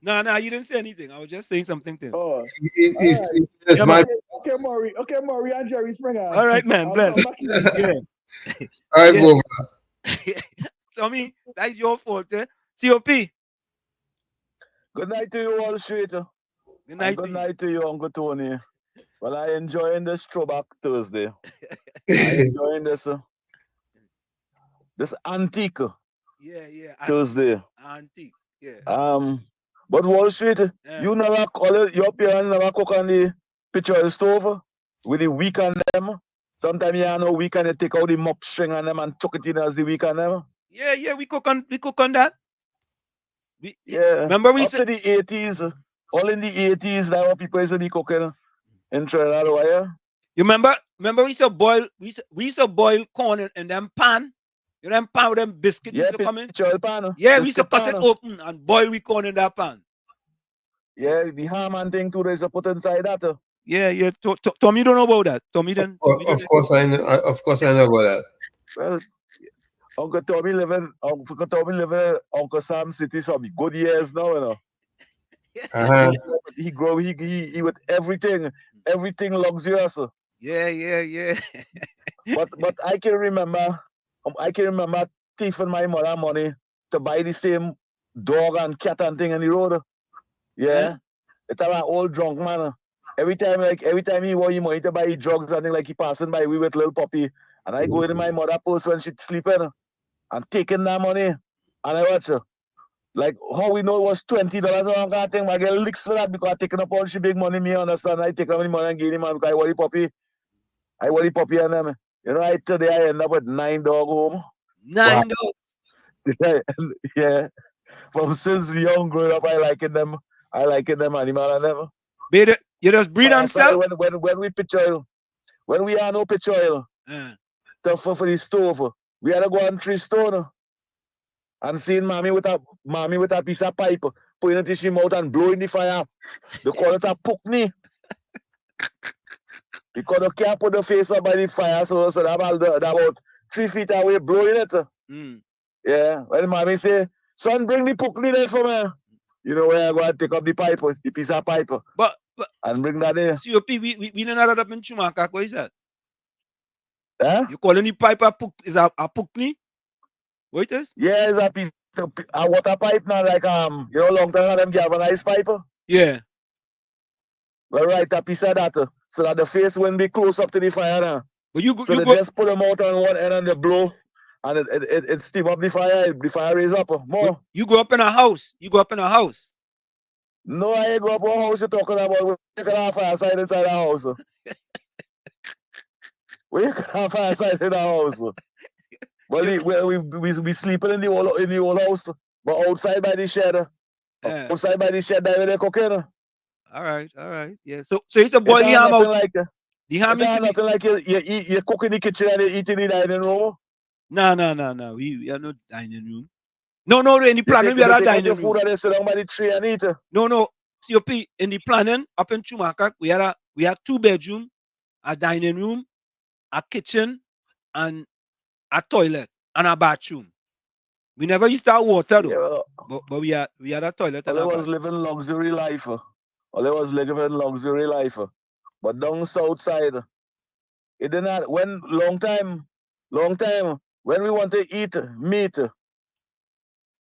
No, you didn't say anything. I was just saying something to him. Oh. It's my... Okay, Maury and Jerry Springer. All right, man. Bless. Yeah. All right, Boba. Tommy, that's your fault, eh? COP. Good night to you, Wall Street. Good night. Good night to you, Uncle Tony. Well, I enjoying this throwback Thursday. I enjoying this antique. Yeah. Thursday. Antique. Yeah. But Wall Street, you never call it, your parents never cook on the picture stove with the wick on them. Sometimes you have no wick and you take out the mop string on them and chuck it in as the wick on them. Yeah, we cook on that. Remember we said the 80s, all in the 80s, that what people used to be cooking in Trinidad, yeah? You remember we used to boil corn in them pan. You know them pan with them biscuits used to come in? Pan. Yeah, we used to cut it open and boil we corn in that pan. Yeah, the ham and thing too, they used to put inside that. Yeah. Tom, you don't know about that. Tom, you don't. Of course I know about that. Well, Uncle Tommy live in Uncle Sam City for me good years now, you know. He with everything luxurious. Yeah. but I can remember thieving my mother money to buy the same dog and cat and thing on the road. Yeah. It's an old drunk man. Every time he want money to buy drugs and thing, like he passing by we with little puppy. And I go into my mother post when she's sleeping and taking that money. And I watch her. Like how we know it was $20 or that thing, I get licks for that because I taking up all she big money, me understand. I take up the money and give him because I want the puppy and them. You know, today I end up with 9 dogs home. 9 dogs? Yeah. From since young growing up, I liking them animal and them. But you just breed and sell? When we pitch oil, when we have no pitch oil, for the stove, we had to go on 3 stone and seeing mommy with a piece of pipe, putting it in she mouth and blowing the fire. They call it a pukni. Because you can't put the face up by the fire, so they're about 3 feet away blowing it. Yeah. When mommy say, son, bring the pukni there for me. You know where I go and take up the pipe, the piece of pipe. But and bring that there. COP, we don't have that up in Chumaka. What is that? You calling the pipe a pukni? What it is? Yeah, it's a piece a water pipe now, like long time them galvanized pipe. Yeah. Well, right, a piece of that, so that the face won't be close up to the fire now. But they just put them out on one end and they blow, and it steam up the fire raise up more. You go up in a house? No, I ain't go up one house you're talking about. We're taking our fire side inside the house. We're taking our fire side in the house. Well, we sleeping in the old house, but outside by the shed. Outside by the shed, there they're cooking. All right. Yeah. So it's a boiling ham out. The ham is nothing like you cook in the kitchen and you eat in the dining room. No. We are not dining room. No. In the planning, we are not dining room. Food and they sit down by the tree and eat. No. COP, in the planning, up in Chumaka, we have 2 bedrooms, a dining room, a kitchen, and a toilet, and a bathroom. We never used to have water, though. Yeah, but we had a toilet. All I was living luxury life. But down south side, it did not. When long time, when we want to eat meat,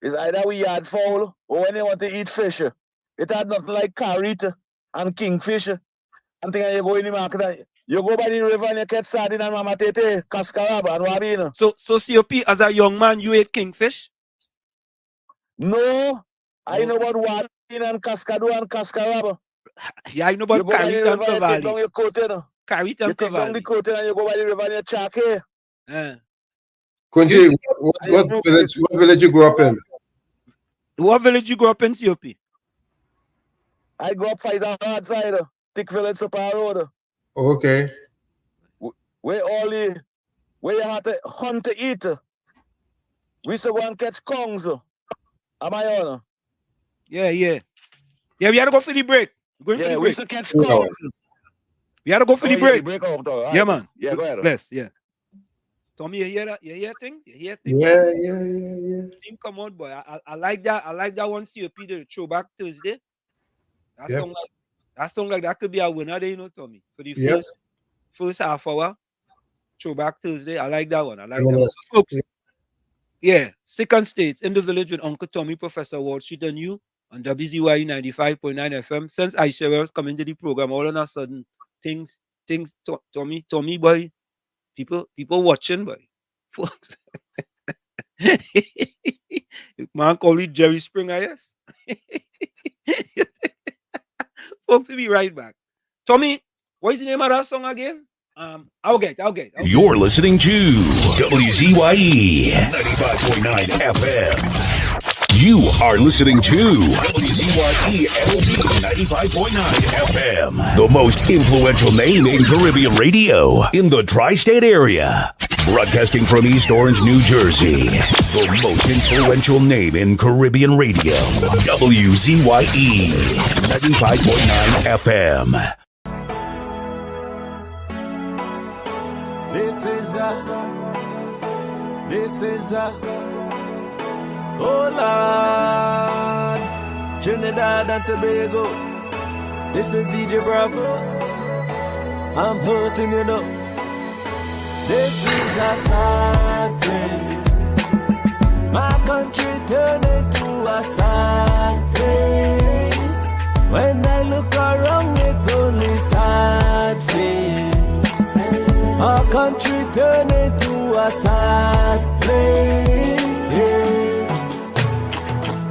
it's either we had fowl or when they want to eat fish. It had nothing like carrot and kingfish. And thing you go in the market, you go by the river and you catch sardine and mama tete, cascarab and wabin. So COP, as a young man, you ate kingfish? No. I know about wabin and cascado and cascarab. Yeah, I know about carrot and cavalli. You take down your coating. Carrot and cavalli. You take down the coating and you go by the river and you check here. Kunji, what village you grew up in? What village you grew up in, COP? I grew up 5 hard side. Thick Village Super Road. Okay. Where you have to hunt to eat. We used to go and catch kongs. Am I on? Yeah. Yeah, we had to go for the break. Going for the break. We used to catch kongs. We had to go for the break. Yeah, man. Yeah, go ahead. Bless, yeah. Tommy, you hear that? You hear things? Yeah. Team come out, boy. I like that. I like that one COP, the Throwback Thursday. That song like that could be a winner there, Tommy. For the first half hour. Throwback Thursday. I like that one. Folks. Yeah. Second States in the Village with Uncle Tommy, Professor Wall Street and you on WZYE 95.9 FM. Since Aisha was coming to the program, all of a sudden, things, Tommy, boy, people watching, boy. Folks. Man call it Jerry Springer, yes. Folks, we'll be right back. Tommy, what is the name of that song again? I'll get. You're listening to WZYE 95.9 FM. You are listening to WZYE 95.9 FM, the most influential name in Caribbean radio in the tri-state area. Broadcasting from East Orange, New Jersey, the most influential name in Caribbean radio. WZYE 95.9 FM. This is oh Lord, Trinidad and Tobago. This is DJ Bravo. I'm hurting you know. This is a sad place. My country turned into a sad place. When I look around, it's only sad face. Our country turned into a sad place.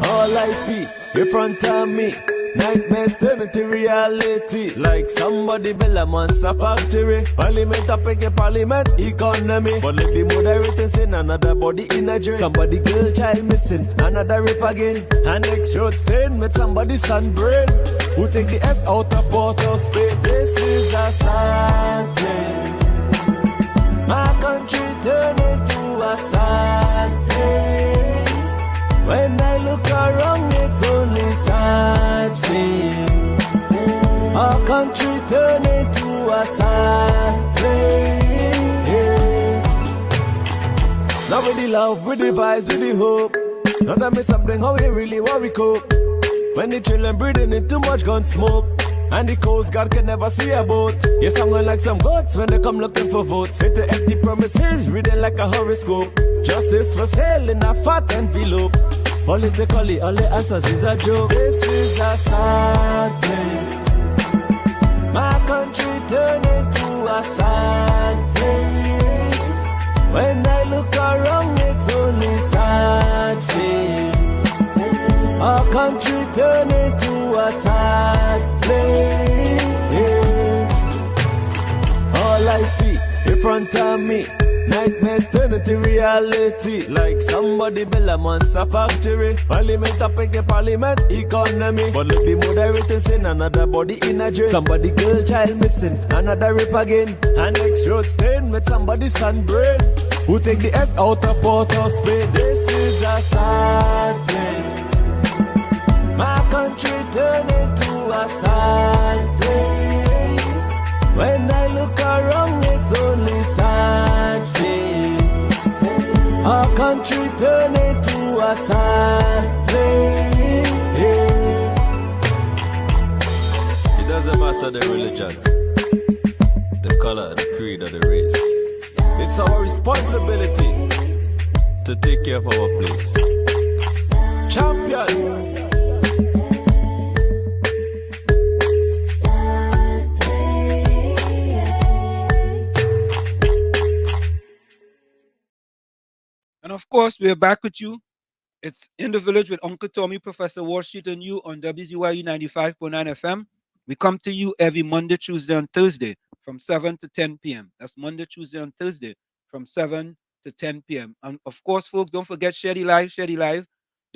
All I see in front of me, nightmares turn into reality. Like somebody build a monster factory. Parliament up against parliament economy. But let the moderators in another body in a dream. Somebody girl child missing, another rape again. And next road stain with somebody's sunburn. Who take the S out of Port of Spain. This is a sad place. My country turned into a sad place. When I look around, it's only sad face. Our country turned into a sad place. Now with the love, with the vibes, with the hope. Now tell me something, how we really want we cope. When the children breathing in too much gun smoke. And the Coast Guard can never see a boat. Yes, I'm like some goats when they come looking for votes. Hit the empty promises, reading like a horoscope. Justice for sale in a fat envelope. Politically, all the answers is a joke. This is a sad place. My country turned into a sad place. When I look around, it's only sad face. Our country turned into a sad place. All I see in front of me, nightmares turn into reality. Like somebody build a monster factory. Parliament up against parliament economy. But let the moderators in another body in a dream. Somebody girl child missing, another rape again. And next road stain with somebody's sunburn. Who take the S out of Port of Spain. This is a sad place. My country turned into a sad place. When I look around, it's only sad face. Our country turned into a sad place. It doesn't matter the religion, the color, the creed, or the race. It's our responsibility to take care of our place. Champion. And of course, we're back with you. It's In the Village with Uncle Tommy, Professor Wall Street and you on WZYE 95.9 FM. We come to you every Monday, Tuesday, and Thursday from 7 to 10 p.m. That's Monday, Tuesday, and Thursday from 7 to 10 p.m. And of course, folks, don't forget Share the Live,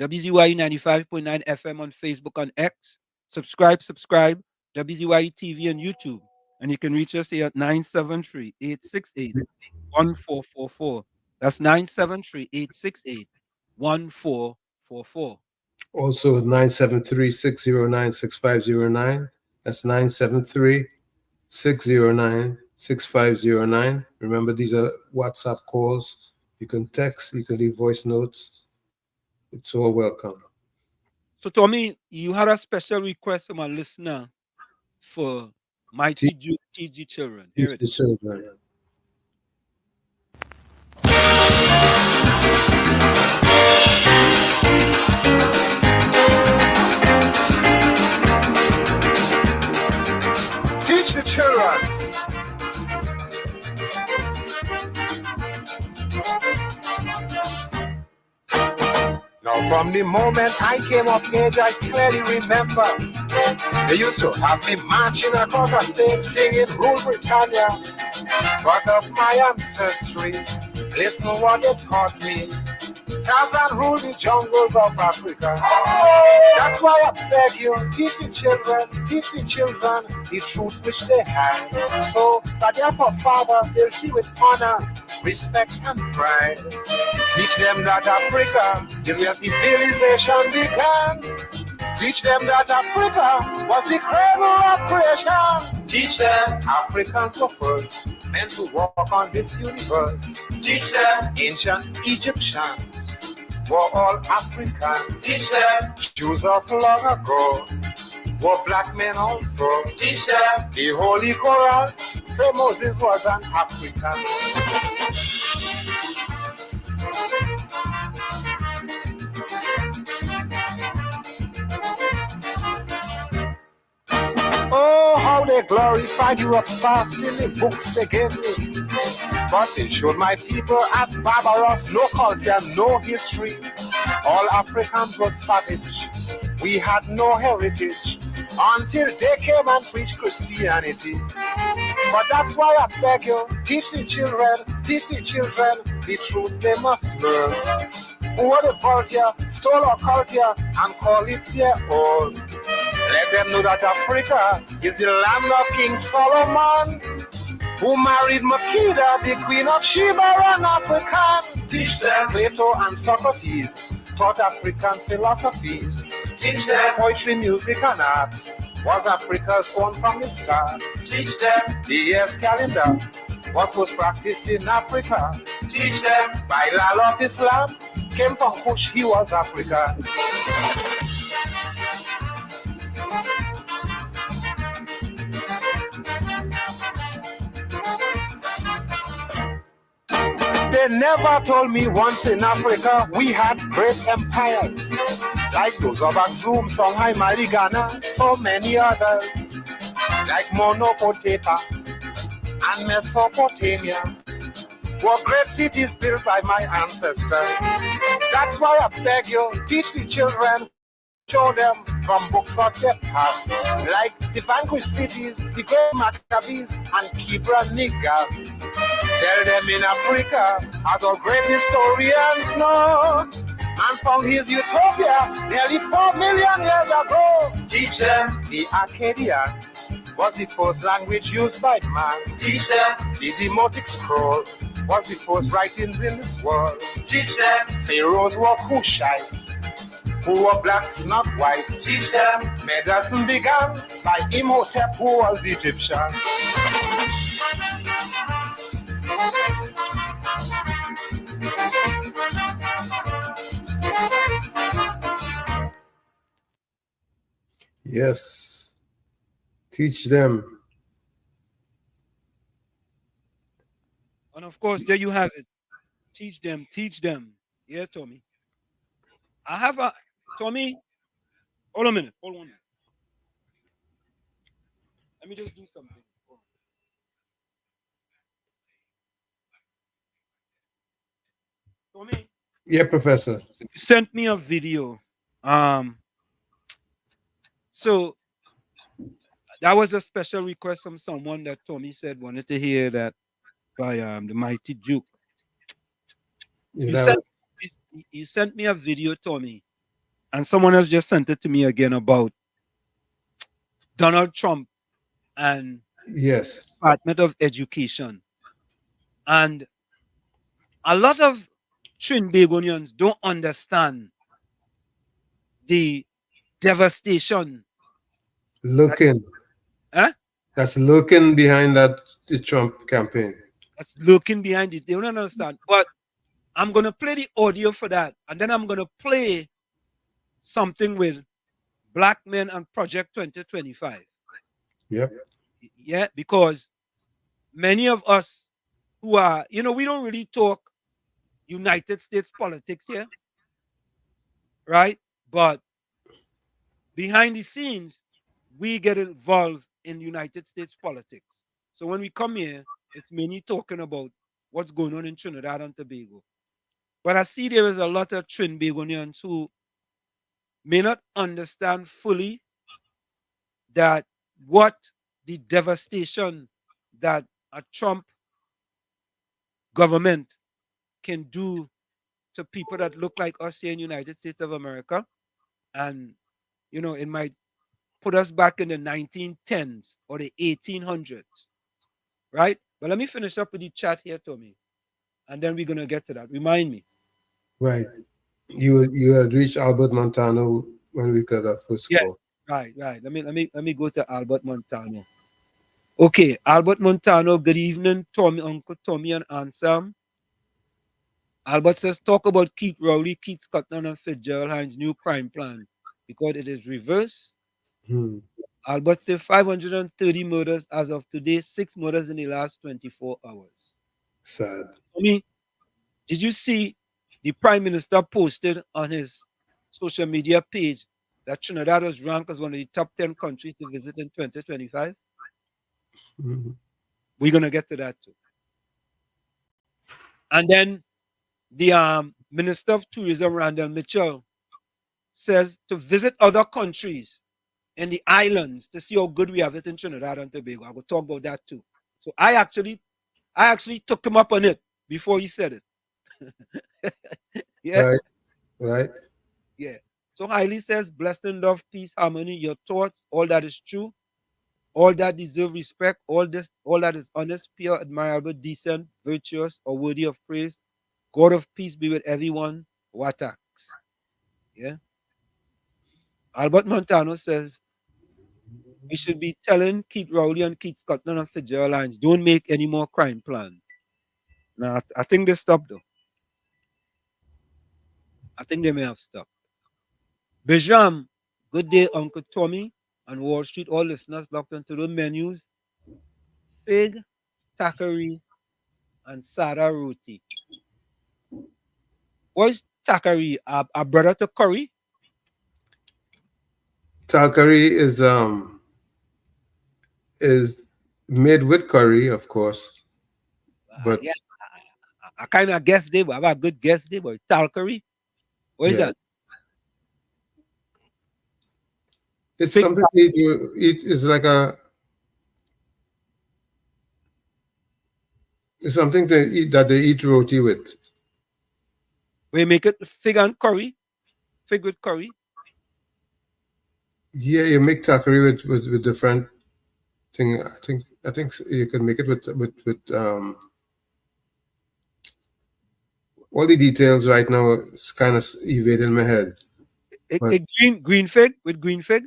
WZYE 95.9 FM on Facebook and X. Subscribe. WZYE TV and YouTube. And you can reach us here at 973-868-1444. That's 973-868-1444. Also 973-609-6509. That's 973-609-6509. Remember, these are WhatsApp calls. You can text, you can leave voice notes. It's all welcome. So, Tommy, you had a special request from a listener for Mighty Duke TG Children. Here it is. Children. Teach the children. Now, from the moment I came of age, I clearly remember they used to have me marching across the stage singing Rule Britannia. But of my ancestry, listen what they taught me. Tarzan ruled the jungles of Africa. That's why I beg you, teach the children the truth which they have, so that their forefathers they'll see with honor, respect, and pride. Teach them that Africa is where civilization began. Teach them that Africa was the cradle of creation. Teach them Africans were first meant to walk on this universe. Teach them ancient Egyptians were all African. Teach them Jews of long ago were black men also. Teach them the Holy Quran say Moses was an African. Oh, how they glorified you up fast in the books they gave me. But they showed my people as barbarous, no culture, no history. All Africans were savage. We had no heritage until they came and preached Christianity. But that's why I beg you, teach the children the truth they must learn. Who are the vulture, stole our culture and call it their own. Let them know that Africa is the land of King Solomon, who married Makeda, the queen of Sheba, an African. Teach them Plato and Socrates taught African philosophies. Teach them poetry, music, and art was Africa's own from the start. Teach them the year's calendar, what was practiced in Africa. Teach them Bilal of Islam came from Kush, he was African. They never told me once in Africa we had great empires, like those of Axum, Songhai, Mali, Ghana, so many others, like Monopotepa and Mesopotamia, were great cities built by my ancestors. That's why I beg you, teach the children, show them from books of their past, like the vanquished cities, the great Maccabees and Kibra Niggas. Tell them in Africa, as our great historians know, man found his utopia nearly 4 million years ago. Teach them the Akkadian was the first language used by man. Teach them the Demotic Scroll was the first writings in this world. Teach them pharaohs were Cushites, who were blacks, not whites. Teach them medicine began by Imhotep, who was Egyptian. Yes. Teach them. And of course, there you have it. Teach them, teach them. Yeah, Tommy. I have a Tommy. Hold a minute. Hold on. Let me just do something. Tommy. Yeah, Professor. You sent me a video. So that was a special request from someone that Tommy said wanted to hear that by the Mighty Duke. Yeah, You sent me a video, Tommy, and someone else just sent it to me again about Donald Trump and Yes. Department of Education. And a lot of Trinbagonians don't understand the devastation. Looking. Huh? That's looking behind that the Trump campaign. That's looking behind it. They don't understand. But I'm going to play the audio for that. And then I'm going to play something with Black Men and Project 2025. Yep. Yeah, because many of us who are, we don't really talk United States politics here, right? But behind the scenes, we get involved in United States politics. So when we come here, it's mainly talking about what's going on in Trinidad and Tobago. But I see there is a lot of Trinbagonians who may not understand fully that what the devastation that a Trump government can do to people that look like us here in the United States of America. And, it might put us back in the 1910s or the 1800s, right? But let me finish up with the chat here, Tommy, and then we're going to get to that. Remind me. Right. You had reached Albert Montano when we got our first call. Right. Let me go to Albert Montano. Okay, Albert Montano. Good evening, Tommy, Uncle Tommy, and Ansam. Albert says, talk about Keith Rowley, Keith Scotland, and Fitzgerald Hines' new crime plan because it is reverse. Albert says 530 murders as of today, 6 murders in the last 24 hours. Sad. Tommy, did you see the Prime Minister posted on his social media page that Trinidad was ranked as one of the top 10 countries to visit in 2025? We're going to get to that too. And then the Minister of Tourism, Randall Mitchell, says to visit other countries in the islands to see how good we have it in Trinidad and Tobago. I will talk about that too. So I actually took him up on it before he said it. Yeah. Right. Yeah. So Hailey says, blessed in love, peace, harmony, your thoughts, all that is true, all that deserve respect, all that is honest, pure, admirable, decent, virtuous, or worthy of praise. God of peace be with everyone. Watax. Yeah. Albert Montano says, we should be telling Keith Rowley and Keith Scotland and Fitzgerald Hines, don't make any more crime plans. Now, I think they stopped though. I think they may have stopped. Bijam, good day, Uncle Tommy and Wall Street. All listeners locked into the menus. Fig, Takari, and Sada Roti. What's Takari? A brother to curry? Takari is made with curry, of course. But yeah, I kind of guessed it, but I have a good guess there, but Takari? What is that? It's something you eat. It's like it's something to eat that they eat roti with. We make it fig and curry, fig with curry. Yeah, you make takari with different thing. I think you can make it with all the details right now. It's kind of evading my head. Green fig with green fig.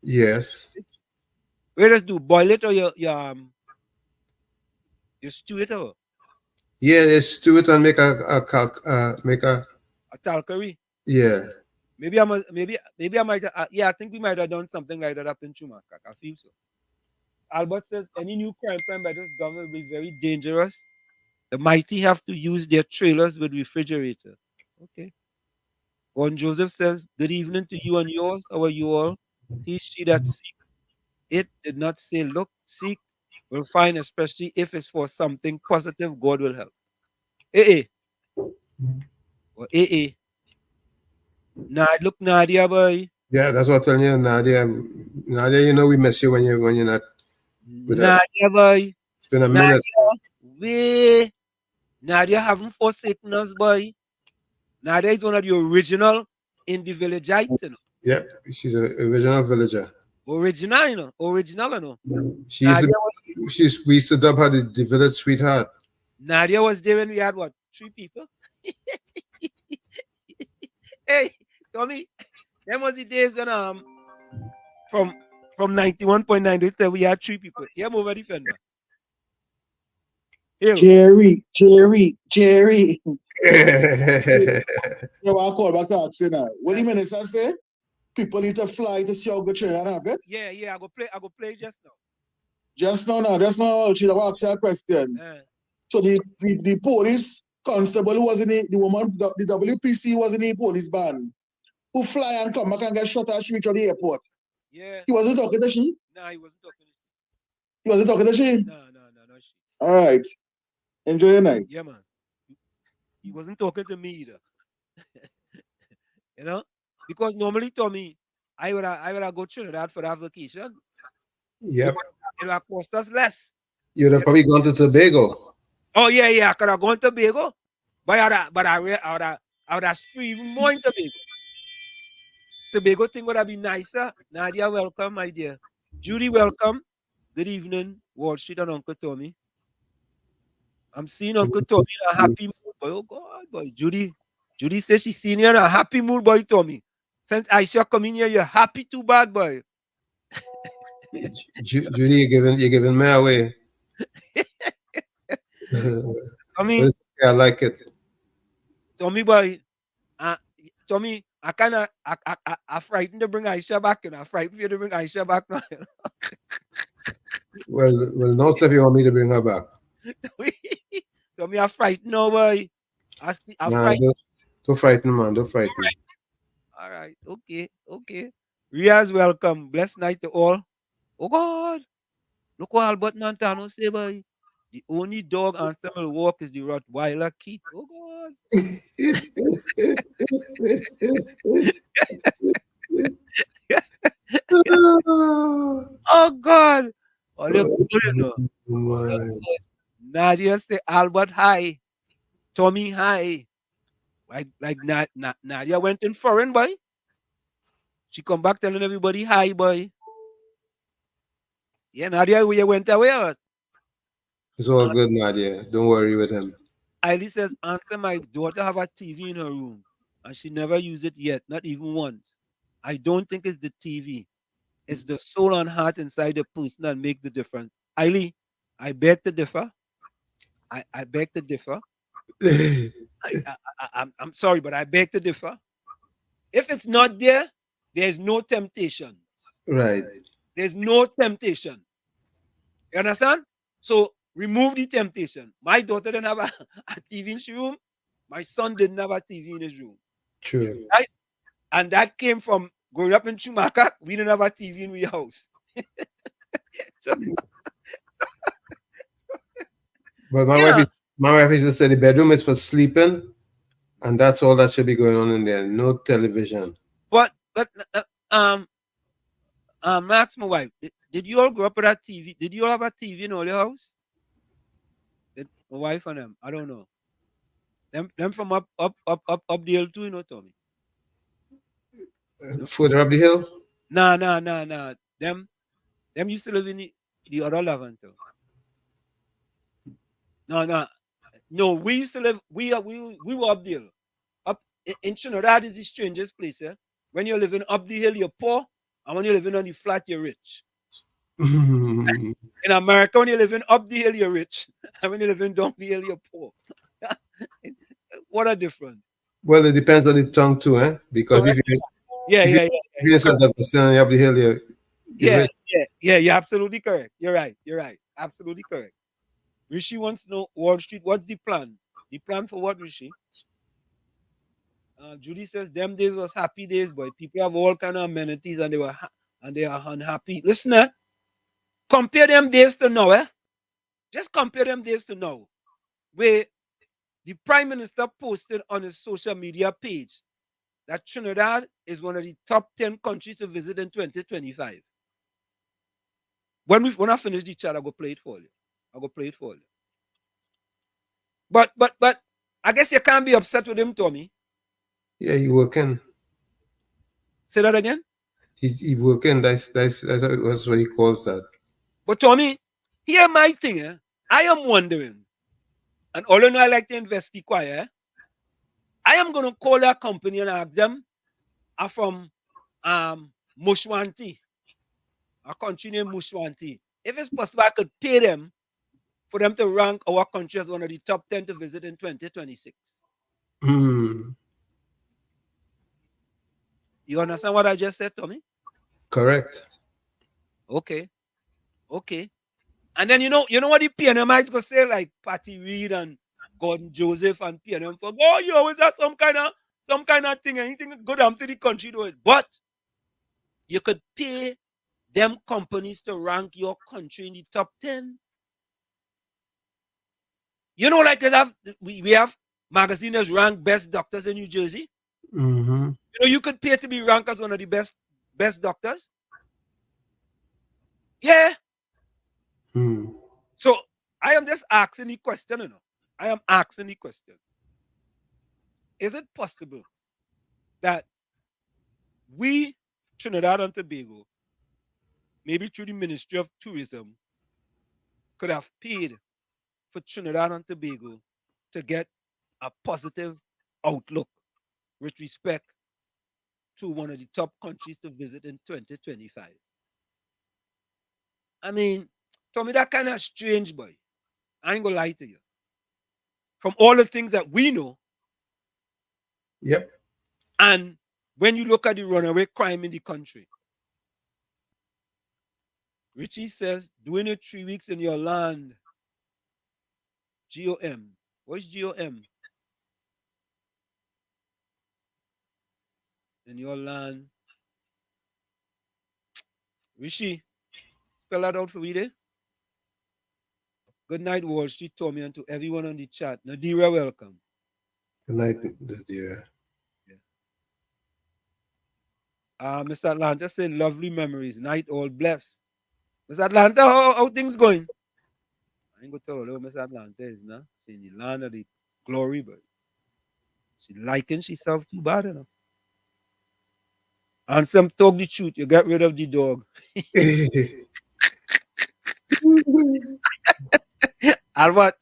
Yes. Where does do boil it or you stew it or? Yeah, they stew it and make a tal curry. Yeah. Maybe I might. Yeah, I think we might have done something like that up in Chumakak. I feel so. Albert says any new crime plan by this government will be very dangerous. The mighty have to use their trailers with refrigerator. Okay. Juan Joseph says, good evening to you and yours. How are you all? He, she that seek it did not say, look, seek, will find, especially if it's for something positive, God will help. Or look, Nadia, boy. Yeah, that's what I'm telling you, Nadia. Nadia, you know we miss you when you're not with us. Nadia, boy. It's been a minute. Nadia haven't forsaken us, boy. Nadia is one of the original in the village, you know. Yep, she's an original villager. Original, you know. Original, you know. We used to dub her the village sweetheart. Nadia was there when we had what? 3 people? Hey, Tommy, them was the days when from 91.9 they said we had 3 people. Yeah, over defender. Jerry. Yeah, I'll call back to ask you now. What do you minister say? People need to fly to see how good Trinidad have it? Yeah, I go play just now. Just now, she's about to ask a question. So the police constable who was in the woman, the WPC was in the police band, who fly and come back and get shot as she reach the airport. Yeah. He wasn't talking to she? Nah, he wasn't talking to she. He wasn't talking to she? No, she. All right. Enjoy your night. Yeah, man. He wasn't talking to me either. You know? Because normally, Tommy, I would have go to Trinidad for that vacation. Yep. It would have cost us less. You'd have probably gone to Tobago. Oh, yeah. I could have gone to Tobago. But I would have even more in Tobago. Tobago thing would have been nicer. Nadia, welcome, my dear. Judy, welcome. Good evening, Wall Street and Uncle Tommy. I'm seeing Uncle Tommy in a happy mood, boy. Oh, God, boy. Judy says she's seen you in a happy mood, boy, Tommy. Since Aisha come in here, you're happy too bad, boy. Judy, you're giving me away. Tommy, I like it. Tommy, boy. Tommy, I kind of I frightened to bring Aisha back, and I frightened for you to bring Aisha back now. You know? Well, no step you want me to bring her back. Tommy, I'm frightened now, boy. I'm frightened. Don't frighten, man. Don't frighten. All right. Okay. Riaz, welcome. Blessed night to all. Oh, God. Look what Albert Montano say, boy. The only dog Anthem will walk is the Rottweiler Keith. Oh, God. Oh, God. Oh, look good, you know. Nadia say Albert hi. Tommy hi. Like Nadia went in foreign, boy. She come back telling everybody hi, boy. Yeah, Nadia, we went away. It's all good, Nadia. Don't worry with him. Eileen says, answer, my daughter have a TV in her room and she never used it yet, not even once. I don't think it's the TV. It's the soul and heart inside the person that makes the difference. Eileen, I beg to differ. I beg to differ. I'm sorry, but I beg to differ. If it's not there, there's no temptation. Right. There's no temptation. You understand? So remove the temptation. My daughter didn't have a TV in his room. My son didn't have a TV in his room. True. Right? And that came from growing up in Chumaka. We didn't have a TV in our house. But my wife used to say the bedroom is for sleeping, and that's all that should be going on in there. No television. But Max, my wife, did you all grow up with a TV? Did you all have a TV in all your house? My wife and them, I don't know. Them from up the hill too, you know, Tommy. Further up the hill? Nah. Them used to live in the other Levanto. No. We used to live. We were up the hill. Up in Trinidad is the strangest place. Yeah? When you're living up the hill, you're poor, and when you're living on the flat, you're rich. In America, when you're living up the hill, you're rich, and when you're living down the hill, you're poor. What a difference. Well, it depends on the tongue too, eh? Because if you're set up standing up the hill, you're rich. You're absolutely correct. You're right. Absolutely correct. Rishi wants to know, Wall Street, what's the plan? The plan for what, Rishi? Judy says, them days was happy days, boy. People have all kind of amenities and they are unhappy. Listen, compare them days to now, eh? Just compare them days to now. Where the Prime Minister posted on his social media page that Trinidad is one of the top 10 countries to visit in 2025. When I finish the chat, I'll go play it for you. But I guess you can't be upset with him, Tommy. Yeah, you working. Say that again? He working. That's what he calls that. But Tommy, here my thing. I am wondering, and all I know I like to invest the choir. I am going to call that company and ask them, are from Mushwanti, a country named Mushwanti. If it's possible, I could pay them for them to rank our country as one of the top 10 to visit in 2026. You understand what I just said, Tommy? Correct. Okay. And then you know what the PNMites gonna say, like Patty Reed and Gordon Joseph and PNM for, oh, you always have some kind of thing, anything good happen to the country do it. But you could pay them companies to rank your country in the top 10. You know, like we have magazines rank best doctors in New Jersey. Mm-hmm. You know, you could pay to be ranked as one of the best doctors. Yeah. So I am just asking the question, I am asking the question. Is it possible that we, Trinidad and Tobago, maybe through the Ministry of Tourism, could have paid for Trinidad and Tobago to get a positive outlook with respect to one of the top countries to visit in 2025? I mean, Tommy, that kind of strange, boy. I ain't gonna lie to you. From all the things that we know. Yep. And when you look at the runaway crime in the country, Richie says, doing it 3 weeks in your land. GOM. What's GOM? In your land. Richie, spell that out for me there. Good night, Wall Street, Tommy, and to everyone on the chat. Nadira, welcome. Good night, Nadira. Mr. Atlanta said, lovely memories. Night all blessed. Mr. Atlanta, how things going? I ain't gonna tell her Mr. Atlanta is now. She in the land of the glory, but she liking herself too bad enough. And some talk the truth, you get rid of the dog. Albert.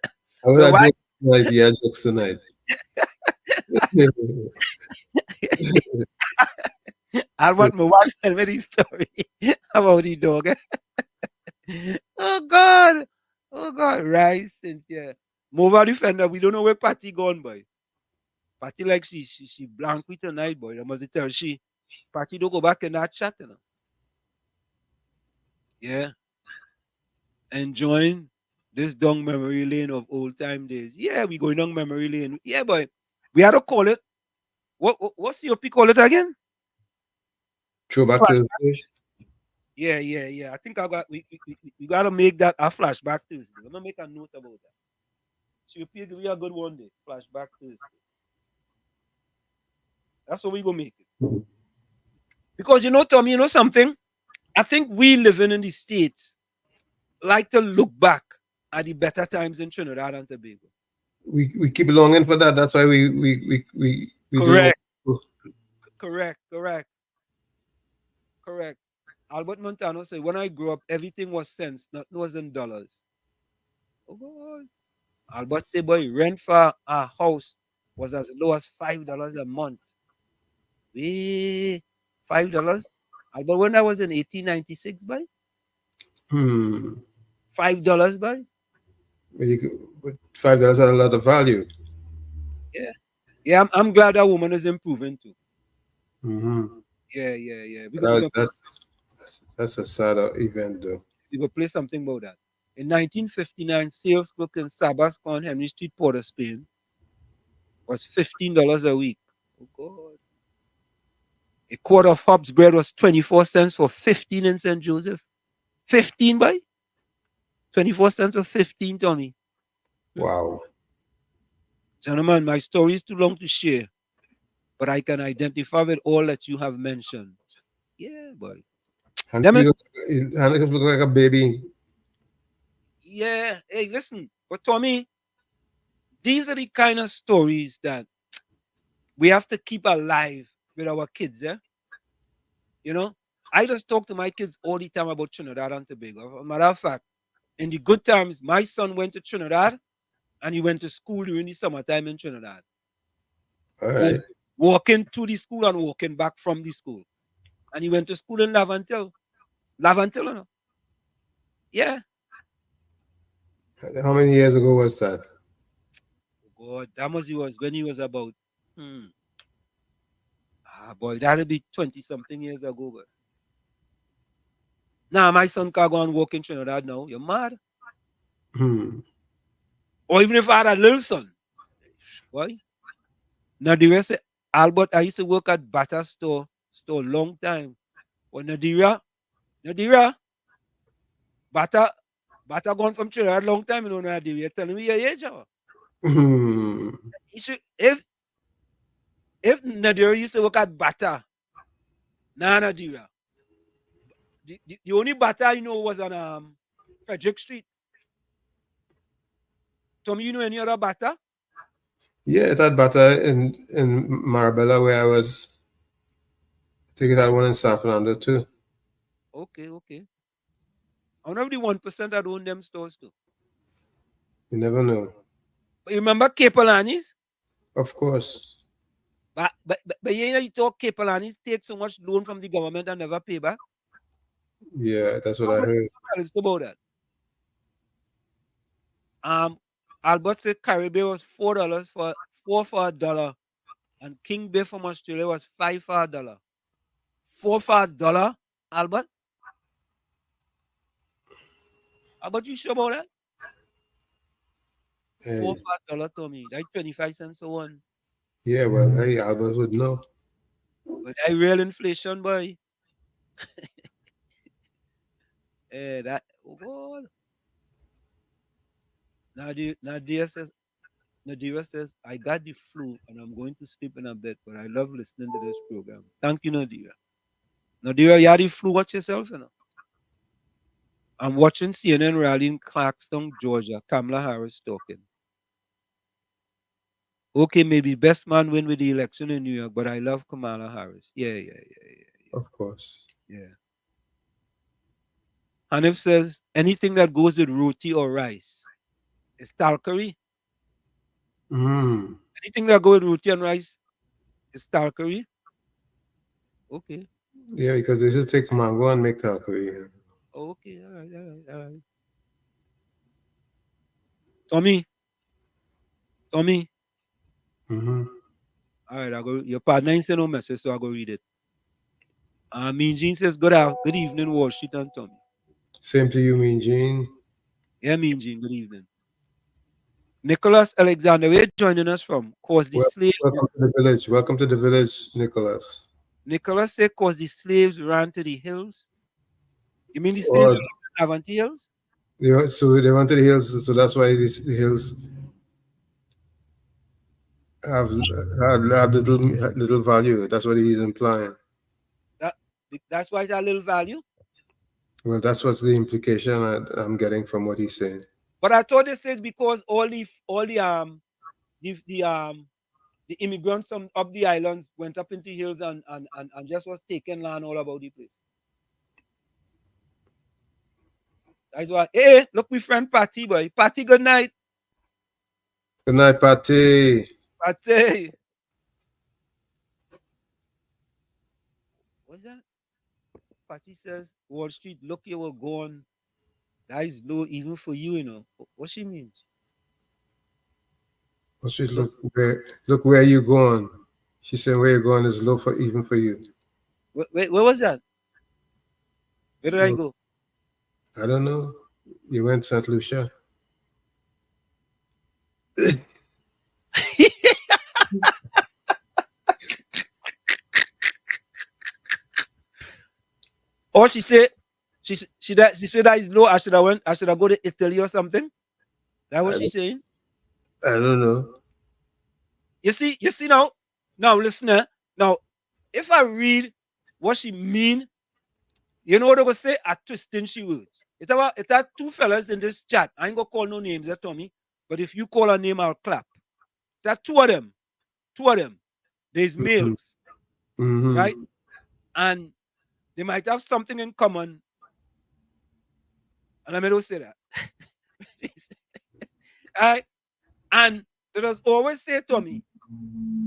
I would have jokes tonight. Yeah, jokes tonight. Albert, my wife tell me this story about the dog. Oh God, right, Cynthia. Mobile defender, we don't know where Patty gone, boy. Patty like she blank with tonight, boy. I must tell she Patty don't go back in that chat, Yeah. Enjoying this down memory lane of old time days. Yeah, we going down memory lane. Yeah, boy. We had to call it. What's the COP call it again? Throwback Thursdays. Yeah. I think we gotta make that a flashback Tuesday. I'm gonna make a note about that. COP give you a good one day. Flashback Tuesday. That's what we gonna make it. Because Tommy, you know something? I think we living in the States like to look back at the better times in Trinidad and Tobago. We keep longing for that. That's why we Correct. Albert Montano said, when I grew up, everything was cents, nothing was in dollars. Oh God. Albert said, boy, rent for a house was as low as $5 a month. $5? Albert, when I was in 1896, boy? $5, boy? $5 has a lot of value. Yeah, I'm glad that woman is improving too. Mm-hmm. Yeah. That's a sad event, though. We go play something about that. In 1959, sales clerk in Sabas on Henry Street, Port of Spain, was $15 a week. Oh God. A quart of Hobbs bread was 24 cents for 15 in St. Joseph. 15, boy? 24 cents for 15, Tommy. Wow. Gentlemen, my story is too long to share, but I can identify with all that you have mentioned. Yeah, boy. And he look like a baby. Yeah. Hey, listen, but Tommy, these are the kind of stories that we have to keep alive with our kids, yeah? You know? I just talk to my kids all the time about Trinidad and Tobago. As a matter of fact, in the good times, my son went to Trinidad and he went to school during the summertime in Trinidad. All right. Walking to the school and walking back from the school. And he went to school in Lavantil. Lavantil, you know? Yeah. How many years ago was that? God, that was when he was about boy, that'll be 20-something years ago. But now my son can't go and walk in Trinidad now. You're mad. Or even if I had a little son, boy. Now the rest, Albert, I used to work at Bata store long time. But Nadira, Bata gone from Trinidad long time, you know, Nadira. You're telling me your age, if Nadira used to work at Bata, Nadira. The only Bata I know was on Frederick Street. Tommy, you know any other Bata? Yeah, it had Bata in Marbella where I was. I think it had one in San Fernando too. Okay. I wonder if the 1% that own them stores too. You never know. But you remember Capelani's? Of course. But you know, you talk Capelani's take so much loan from the government and never pay back. Yeah, that's what I heard. About that. Albert said Caribbean was $4 for $4 and King Bay from Australia was $5 for $1. $4 for $1, Albert? Albert, you sure about that? Hey. $4 for $1, Tommy. Like 25 cents or one. Yeah, well, hey, Albert would know. But that real inflation, boy. That, oh God. Nadira says, I got the flu and I'm going to sleep in a bed, but I love listening to this program. Thank you, Nadira. Nadira, you had the flu, watch yourself, you know. I'm watching CNN rally in Clarkston, Georgia. Kamala Harris talking. Okay, maybe best man win with the election in New York, but I love Kamala Harris. Yeah. Of course. Yeah. Hanif says, anything that goes with roti or rice is talcary. Anything that goes with roti and rice is talcary. Okay. Yeah, because they should take mango and make talcary. Okay, all right. Tommy. All right, I go. Your partner ain't sent no message, so I go read it. Mean Jean says, good evening, Wall Street and Tommy. Same to you, Mean Jean. Yeah, Mean Jean, good evening. Nicholas Alexander, where you joining us from? Cause the slaves. Welcome to the village. Welcome to the village, Nicholas. Nicholas said, cause the slaves ran to the hills. You mean the slaves ran to the hills? So they went to the hills, so that's why the hills have little value. That's what he's implying. That's why it's a little value? Well, that's what's the implication I'm getting from what he's saying. But I thought they said because all the immigrants from up the islands went up into hills and just was taking land all about the place. That's why. Hey, look, we friend Patty, boy. Patty, good night. Good night, Patty. Patty. What's that? Patty says, Wall Street, look, you were gone. That is low even for you, you know. What she means? Wall Street, look where you going. She said where you're going is low even for you. Where was that? Where did I go? I don't know. You went to St. Lucia. Or she said that is low. I should have go to Italy or something. That what she's saying? I don't know. You see now listener. Now, if I read what she mean, you know what I go say? I twisting she words. It's that two fellas in this chat. I ain't gonna call no names, Tommy. But if you call a name, I'll clap. That two of them. There's males, right? And They might have something in common. And I don't say that. And they just always say to me,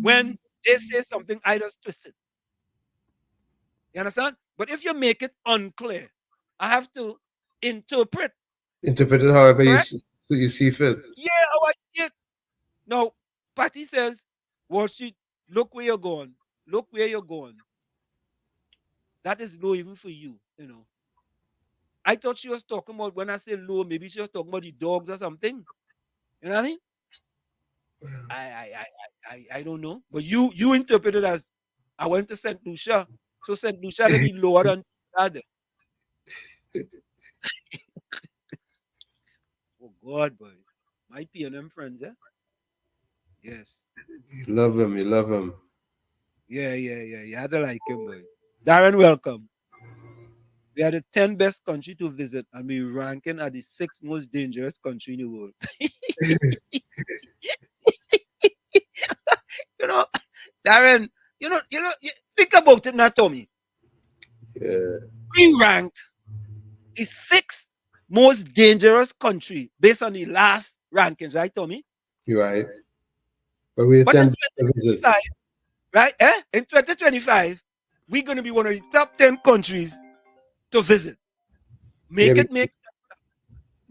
when they say something, I just twist it. You understand? But if you make it unclear, I have to interpret. Interpret it however you see fit. Yeah, how I see it. Now, Patty says, well, look where you're going. Look where you're going. That is low even for you, you know. I thought she was talking about, when I say low, maybe she was talking about the dogs or something. You know what I mean? I don't know. But you interpret it as, I went to St. Lucia. So St. Lucia to be lower than other. Oh God, boy. My P&M friends, eh? Yes. You love him, you love him. Yeah. You had to like him, boy. Darren, welcome. We are the 10 best country to visit, and we ranking at the 6th most dangerous country in the world. You know, Darren, you think about it now, Tommy. Yeah. We ranked the 6th most dangerous country based on the last rankings, right, Tommy? You're right. But we attend to visit. Right? In 2025, we're going to be one of the top 10 countries to visit. Make sense.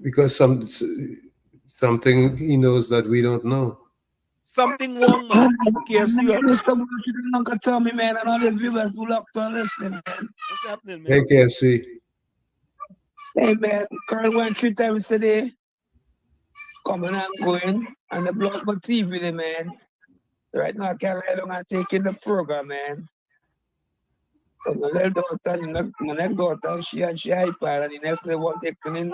Because something he knows that we don't know. Something wrong, man. KFC. Mr. Bullshit, Uncle Tommy, man, and all the viewers who locked on listening, man. What's happening, man? Hey, KFC. Hey, man, Carl went 3 times today. Coming and going. And the blog for TV, man. So right now, I can't lie down and take in the program, man. So my little daughter, she iPad, and the next day, what taking in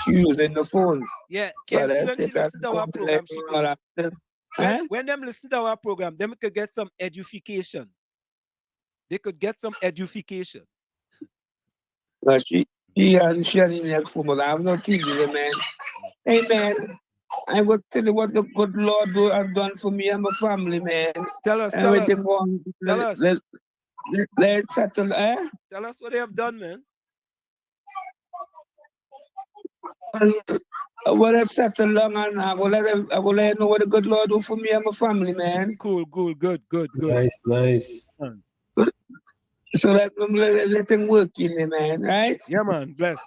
she using the phone. Yeah, KFC, when she listen to our program, when them listen to our program, them could get some edification. They could get some edification. But she and the next phone, but I have no TV, man. Hey, man, I will tell you what the good Lord has done for me and my family, man. Tell us. Let's settle, Tell us what they have done, man. Well, I've settled long, and I will let you know what the good Lord do for me and my family, man. Cool, good. Nice. So let him work in me, man, right? Yeah, man, bless.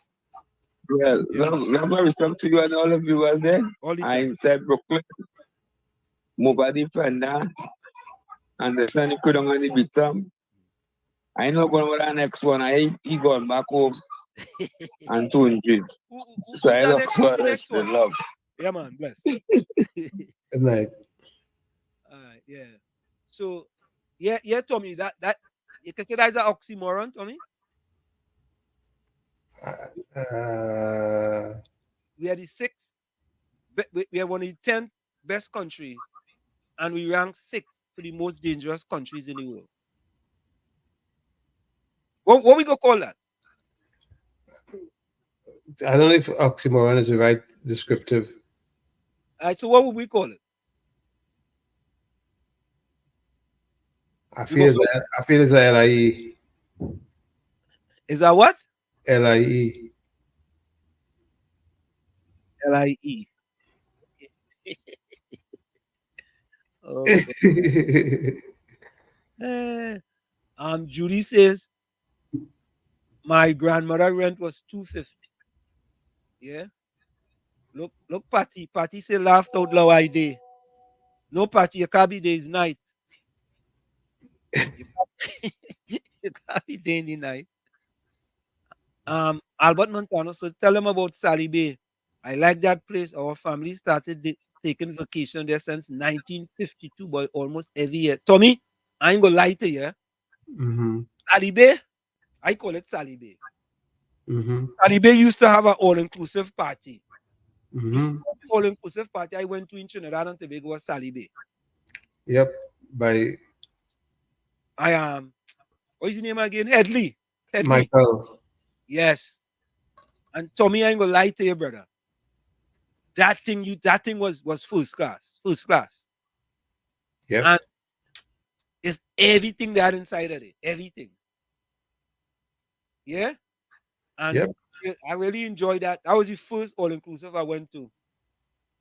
Well, long respect to you and all of you out there. I inside Brooklyn. Mobile defender. And the son could on the beat. I know going with the next one. He gone back home. And 200. So I look for rest the love. Yeah, man, bless. Good night. Yeah. So, yeah, Tommy, that you can say that is an oxymoron, Tommy. We are the 6th. We are one of the 10 best countries, and we rank 6th for the most dangerous countries in the world. What we gonna call that? I don't know if oxymoron is the right descriptive. All right, so what would we call it? I feel it's a LIE. Is that what? LIE. LIE. Judy says my grandmother rent was $250. Yeah. Look, Patty. Patty say laughed out loud idea. No, Patty, you can't be there is night. You can't be there in the night. Albert Montano, so tell them about Sally Bay. I like that place. Our family started taking vacation there since 1952, boy, almost every year. Tommy, I ain't gonna lie to you. Mm-hmm. Sally Bay, I call it Sally Bay. Mm-hmm. Sally Bay used to have an all-inclusive party. Mm-hmm. All-inclusive party I went to in Trinidad and Tobago was Sally Bay. Yep. What's his name again? Headley. Michael. Yes. And Tommy, I ain't gonna lie to you, brother. That thing was first class. Yep. And it's everything that inside of it. Everything. Yeah. And Yep. I really enjoyed that. That was the first all-inclusive I went to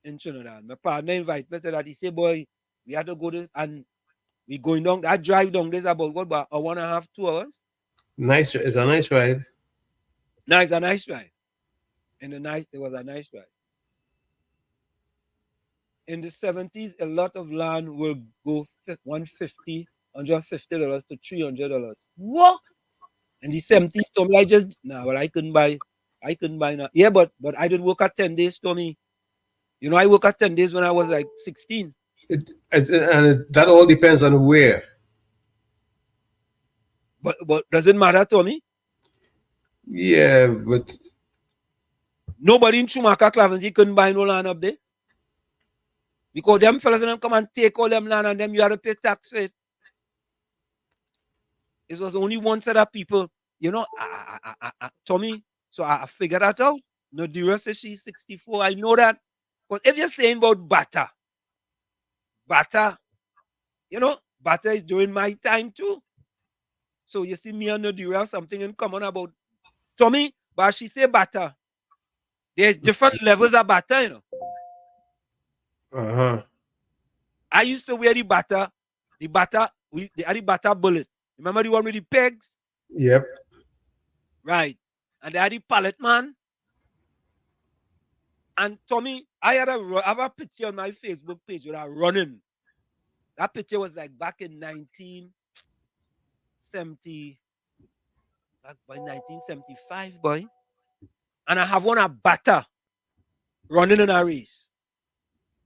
in Trinidad. My partner invited me to that. He said, boy, we had to go this, and we going down. That drive down this about what, about 1.5, 2 hours? Nice. It's a nice ride. No, it's a nice ride. It was a nice ride. In the 70s, a lot of land will go $150 to $300. What? In the 70s, Tommy, I couldn't buy now. Yeah, but I didn't work at 10 days, Tommy. You know, I work at 10 days when I was like 16. That all depends on where. But doesn't matter, Tommy. Yeah, but nobody in Schumacher Clavensy couldn't buy no land up there. Because them fellas and them come and take all them land and them you have to pay tax for it. It was only one set of people. You know, Tommy, so I figured that out. Nadira says she's 64. I know that. But if you're saying about Bata, you know, Bata is during my time too. So you see me and Nadira have something in common about Tommy, but she say Bata. There's different levels of Bata, you know. Uh-huh. I used to wear the Bata bullet. Remember the one with the pegs? Yep. Right. And they had the pallet man. And Tommy, I have a picture on my Facebook page with her running. That picture was like back in 1970, back by 1975, boy. And I have one a Bata running in a race.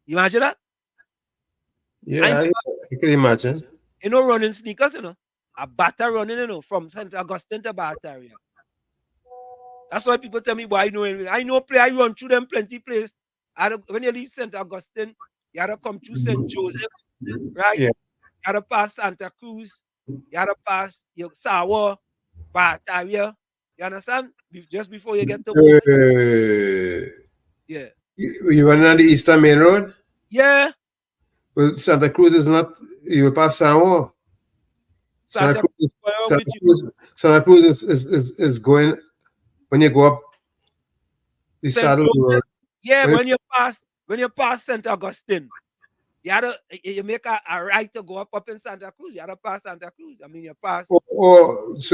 You imagine that? Yeah, I can imagine. You know, running sneakers, you know. A Bata running, you know, from St. Augustine to Bata area. That's why people tell me, boy, I know play, I run through them plenty place. When you leave St. Augustine, you have to come through St. Joseph, right? Yeah. You have to pass Santa Cruz. You have to pass your Sawa, Bata area. You understand? Just before you get to yeah. You running on the Eastern Main Road? Yeah. Well, Santa Cruz is not, you will pass San Juan. Santa Cruz is going, when you go up the saddle road. Yeah, when you pass St. Augustine, you make a right to go up in Santa Cruz. You have to pass Santa Cruz. I mean, you pass. So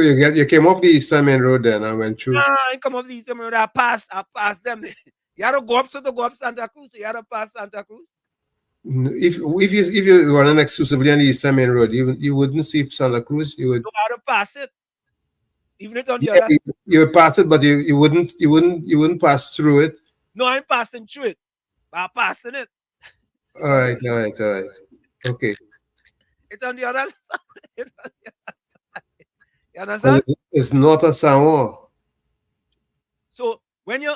you came off the Eastern Main Road then and went through. Nah, I come off the Eastern Main Road. I passed them. You have to go up Santa Cruz. So you have to pass Santa Cruz. If you running exclusively on the Eastern Main Road, you wouldn't see Santa Cruz. You would. You have to pass it. Even it on the other. You would pass it, but you wouldn't pass through it. No, I'm passing through it. I'm passing it. All right. Okay. It's on the other side. You understand? It's not a San Juan. So when you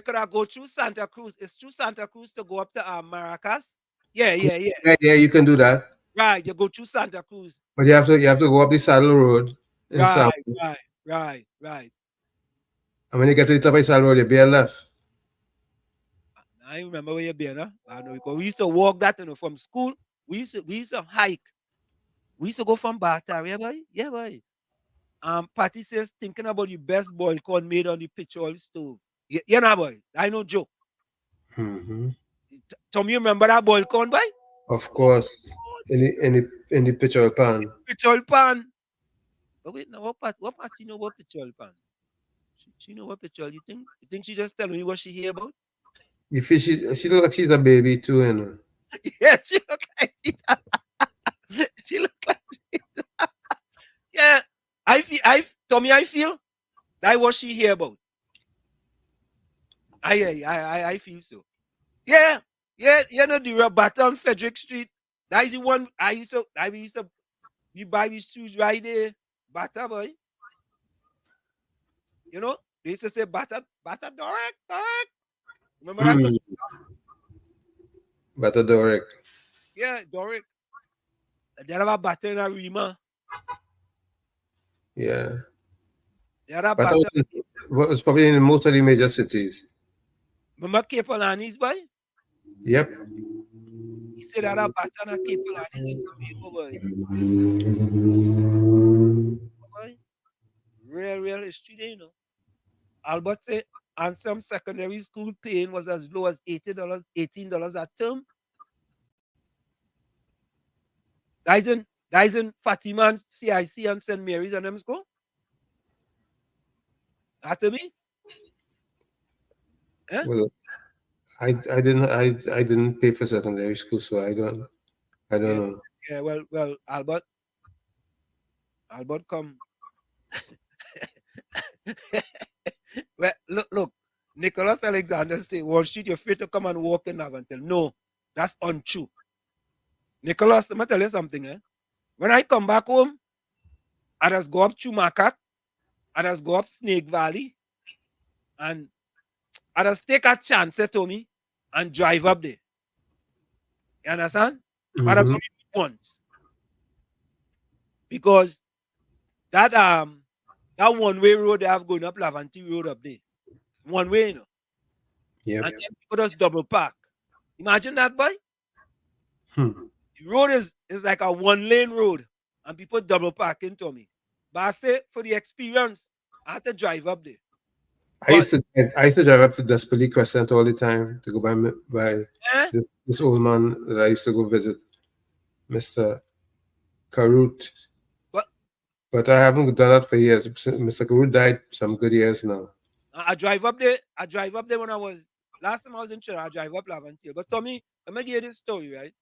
could have go through Santa Cruz, it's through Santa Cruz to go up to Maracas. Yeah. Yeah, you can do that. Right, you go through Santa Cruz. But you have to go up the saddle road. Right. And when you get to the top of the saddle road, you bear left. I remember where you been, huh? I know because we used to walk that, you know, from school. We used to hike. We used to go from Bata, yeah, boy. Patty says thinking about the best boiled corn made on the petrol stove. Yeah, nah, boy. I no joke. Mm-hmm. Tom, you remember that boiled corn, boy? Of course. In the petrol pan. Petrol pan. But wait, now what Patty know about petrol pan? She know what petrol. You think she just telling me what she hear about? You feel she look like she's a baby too, you know. Yeah, she look like she look like yeah. Tommy, I feel that what she hear about. I feel so. Yeah, you know the Rabat on Frederick Street. That is the one I used to we buy these shoes right there. Bata boy. You know, they used to say Bata Dorek. Remember that? Bata Dorek. Yeah, Dorek. They have a Bata in a Rima. Yeah. They have a Bata Bata. was probably in most of the major cities. Remember Cape Olanis, boy? Yep. He said that a Bata and a Cape Olanis in Jamaica, boy. Real history there, you know. Albert said, and some secondary school paying was as low as $80, $18 a term. That isn't Fatima, CIC, and St. Mary's and them school. After me? Eh? Well, I didn't pay for secondary school, so I don't know. Yeah, well, Albert come. Well, look, Nicholas Alexander say, Wall Street, you're free to come and walk in Avantel. No, that's untrue. Nicholas, let me tell you something, eh? When I come back home, I just go up Chumakat, I just go up Snake Valley, and I just take a chance to me and drive up there. You understand? But that's only once. Because that one-way road they have going up Lavanti Road up there. One way, you know. Yeah. And then people just double park. Imagine that, boy. The road is like a one-lane road, and people double park into me. But I say for the experience, I have to drive up there. I used to drive up to Despoli Crescent all the time to go by this old man that I used to go visit, Mr. Karut. But I haven't done that for years. Mr. Karut died some good years now. I drive up there. When last time I was in China, I drive up Lavantier. But Tommy, let me give you this story, right?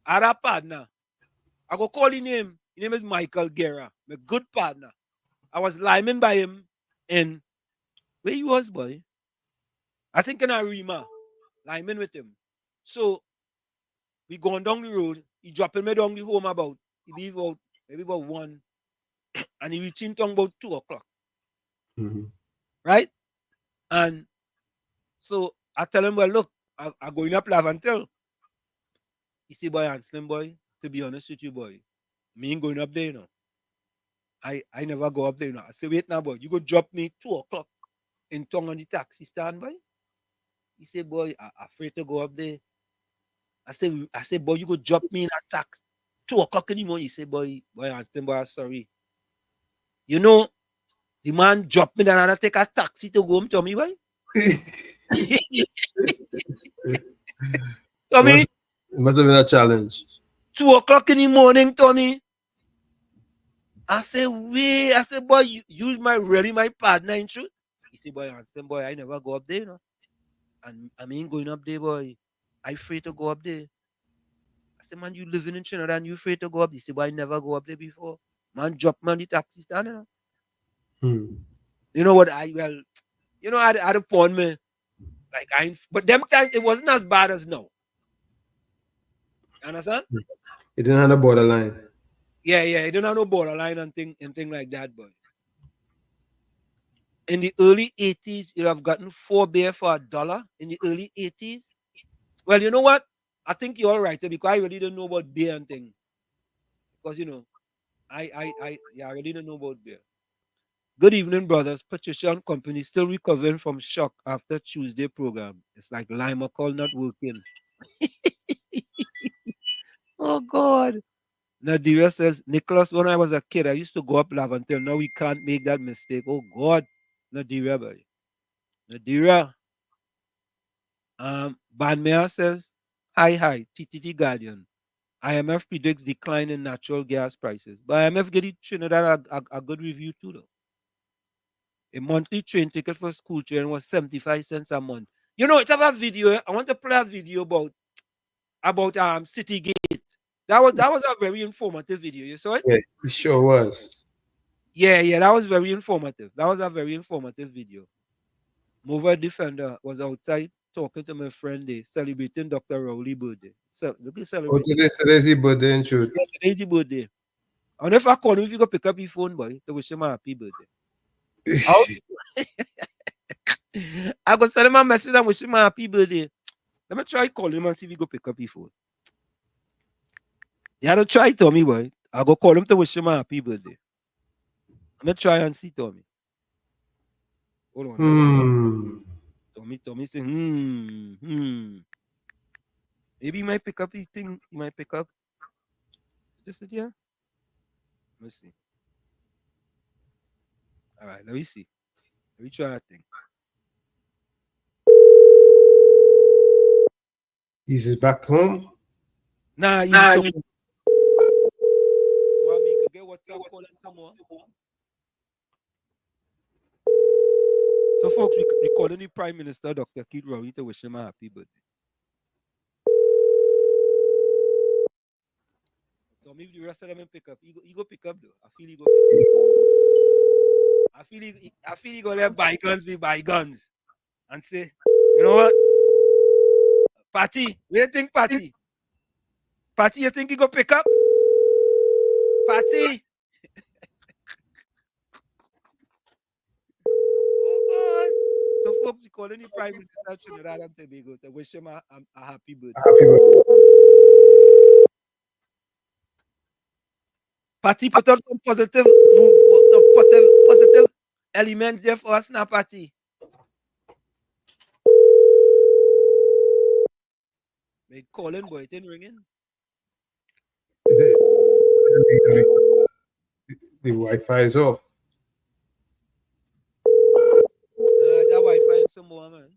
I had a partner. I go call his name. His name is Michael Guerra. My good partner. I was liming by him in where he was, boy. I think in Arima. Liming with him. So we going down the road. He dropping me down the home he leave out maybe about 1. And he reaching down about 2 o'clock. Right? And so I tell him, well, look, I'm going up Lavantel. He say, boy, and Slim boy, to be honest with you, boy, me ain't going up there, you know. I never go up there, you know. I say, wait now, boy, you go drop me 2 o'clock in town on the taxi stand, boy. He say, boy, I'm afraid to go up there. I say, boy, you go drop me in a taxi 2 o'clock in the morning. He say, boy, and Slim boy, sorry. You know, the man dropped me and I take a taxi to go home to me, boy. Tommy, It must have been a challenge. 2 o'clock in the morning, Tommy. I say, wait. I say, boy, you my partner in truth. He say, boy, boy, I never go up there, you know. And I mean going up there, boy. I afraid to go up there. I say, man, you living in Trinidad and you afraid to go up there. He say, boy, I never go up there before. Man, drop me on the taxi stand, you know. You know what? I had a pawn me. Like but them times it wasn't as bad as now. You understand? It didn't have a borderline. Yeah, it didn't have no borderline and thing like that, boy. In the early 80s, you'd have gotten 4 beer for $1 in the early 80s. Well, you know what? I think you're all right because I really don't know about beer and thing. Because, you know, I really don't know about beer. Good evening, brothers. Patricia and company still recovering from shock after Tuesday program. It's like Lima call not working. Oh, God. Nadira says, Nicholas, when I was a kid, I used to go up Lavantel. Now we can't make that mistake. Oh, God. Nadira, boy. Nadira. Banmea says, hi, TTT Guardian. IMF predicts decline in natural gas prices. But IMF getting Trinidad a good review too, though. A monthly train ticket for school children was 75 cents a month. You know, it's a video. I want to play a video about City Gate. That was a very informative video. You saw it? Yeah, it sure was. Yeah, that was very informative. That was a very informative video. Mover Defender was outside talking to my friend there, celebrating Dr. Rowley's birthday. So look at celebrating. Today's his birthday, ain't you? Yeah, today's his birthday. I wonder if I call him if you go pick up your phone, boy, to wish him a happy birthday. I go send him a message and wish him a happy birthday. Let me try call him and see if he go pick up your phone. You had to try, Tommy, boy. I go call him to wish him a happy birthday. Let me try and see Tommy. Hold on. Tommy say, Maybe he might pick up his thing. He might pick up. Just it here. Let me see. All right, let me see. Let me try that thing. He's back home. Nah, he's so me could get WhatsApp calling some more. So, folks, we calling the Prime Minister, Dr. Keith Rowley, to wish him a happy birthday. So maybe the rest of them pick up. He go pick up though. I feel he go pick up. I feel he go let bygones be bygones and say, you know what? Patty, what do you think, Patty? Patty, you think he go pick up? Patty. Oh God. So folks, we calling the Prime Minister of Trinidad and Tobago to wish him a happy birthday. Happy birthday. Patty, put out some positive move, some positive element there for us now, Patty. They calling, boy, it ain't ringing. The Wi-Fi is off. That Wi-Fi is some more, man.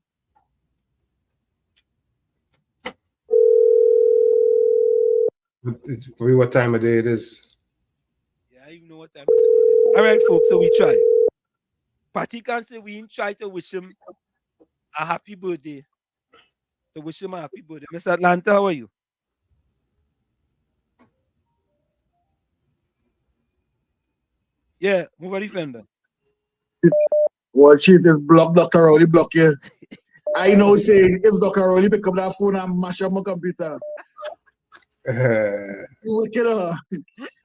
It's probably what time of day it is. Yeah, I even know what time it is. All right, folks, so we try. Patty can say we try to wish him a happy birthday. To wish him a happy birthday. Mr. Atlanta, how are you? Yeah, move on the fender. Watch it, this block Dr. Rowley block here. I know saying if Dr. Rowley pick up that phone and mash up my computer. Wicked,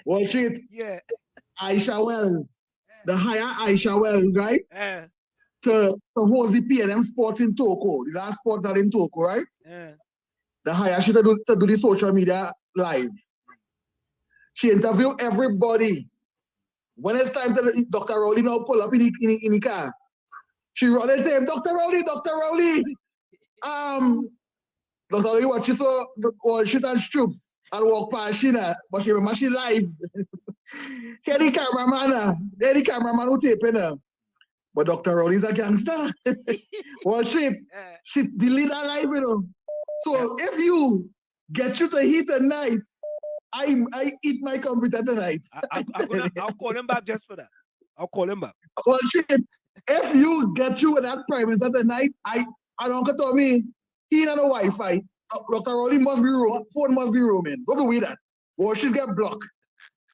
watch it. Yeah. Aisha Wells. The higher Aisha Wells, right? To host the PNM Sports in Toko. The last sport that in Toko, right? The higher she to do the social media live. She interview everybody. When it's time to Dr. Rowley now pull up in the car, she run and say, Dr. Rowley. Dr. Rowley watches shit and stroops and walk past Sheena, but she remember she live. Here the cameraman who taping her. But Dr. Rowley's a gangster. Watch it. She delete her live, you know. So if you get you to hit at night, I eat my computer tonight. I'll call him back just for that. I'll call him back. Well, if you get you with that Prime Minister tonight, and Uncle Tommy, he not a Wi-Fi. Dr. Rowley must be phone must be roaming. Go with that. Or she'll get blocked.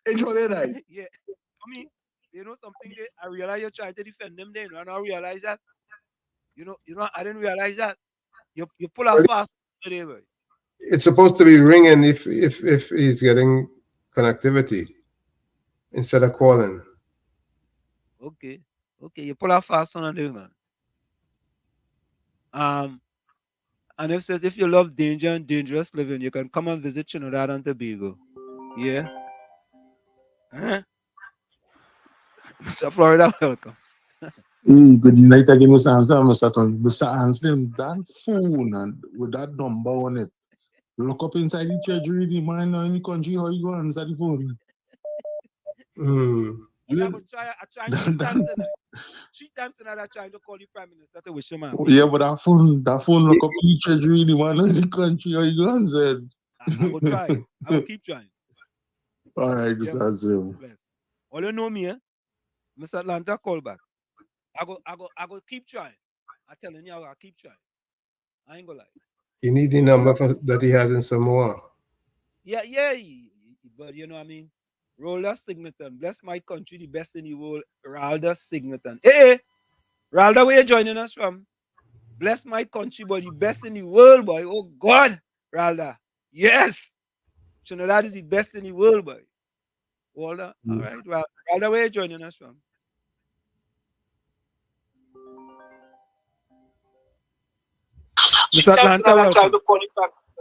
Enjoy the night. Yeah. I mean, you know something that I realize you're trying to defend them then, and I realize that. You know, I didn't realize that. You pull out fast today, boy. It's supposed to be ringing if he's getting connectivity instead of calling. Okay, you pull out fast on there, man. And it says if you love danger and dangerous living, you can come and visit Trinidad and Tobago. Yeah. Mr. Florida, welcome. Good night again, Mr. Anslem. That phone and with that number on it. Look up inside the treasury, the man in the country, how you go answer the phone. I try 3 times tonight. 3 times tonight I tried to call the Prime Minister to wish him happy. Yeah, but that phone look up in the treasury, the man in the country, how you go answer. I will try. I will keep trying. All right, Mr. Anslem. All you know me, Mr. Atlanta, call back. I go keep trying. I'm telling you, I'll keep trying. I ain't gonna lie. You need the number that he has in Samoa. Yeah, but you know what I mean? Roller Signaton, bless my country, the best in the world. Ralda Signaton. Hey, Ralda, where you joining us from? Bless my country, boy, the best in the world, boy. Oh God, Ralda. Yes. Trinidad is the best in the world, boy. Walda, all right. Ralda, where you joining us from? Mr. Atlanta, welcome.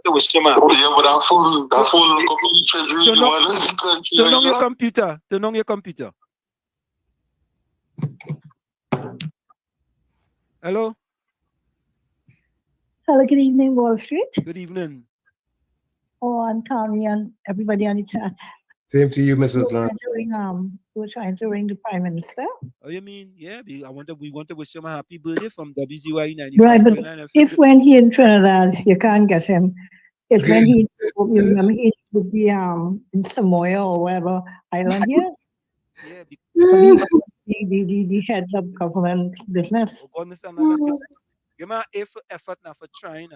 Yeah, but that phone look up in the treasury, the man in the country. Turn on your computer. Turn on your computer. Hello? Hello, good evening, Wall Street. Good evening. Oh, and Tommy and everybody on the chat. Same to you, Mrs. We Land. were trying to ring the Prime Minister. Oh, you mean, yeah, we want to wish him a happy birthday from WZYE 95.9 Right, but FM. if when he in Trinidad, you can't get him. It's when he, you remember, he's with the in Samoa or wherever island here. Yeah, the head of government business. Oh, God, Mr. Nana, give me effort now for trying.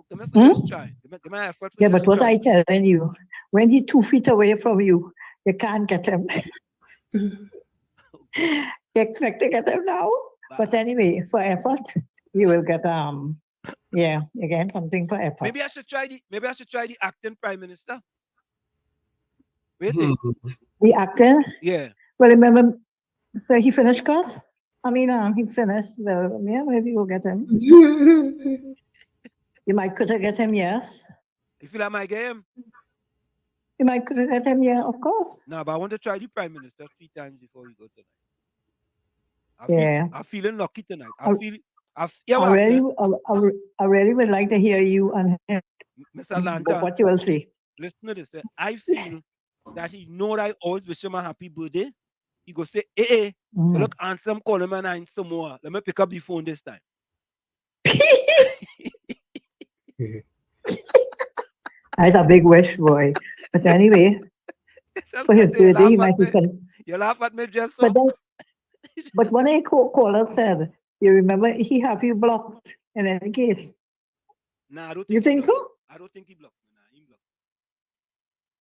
Give me for just trying. Give me effort for Yeah, just but what trying. I telling you, when he 2 feet away from you, you can't get him. You expect to get him now, but anyway, for effort, you will get yeah, again something for effort. Maybe I should try the acting Prime Minister. Wait, the actor. Yeah. Well, remember, so he finished class. I mean, he finished. Well, yeah, maybe you'll get him. You might could have get him, yes. You feel I might get him? You might could have get him, yeah, of course. No, but I want to try the Prime Minister 3 times before we go tonight. Yeah. I'm feeling lucky tonight. I really would like to hear you and him. Mr. Lanta, what you will say. Listen to this. I feel that he know that I always wish him a happy birthday. He go say, hey, you look handsome, call him and I'm some more. Let me pick up the phone this time. That's a big wish, boy. But anyway, for his birthday, he might be You laugh at me just so. But when a caller said, you remember he have you blocked in any case? Nah, I don't think you think so? I don't think he blocked me. Nah, he blocked.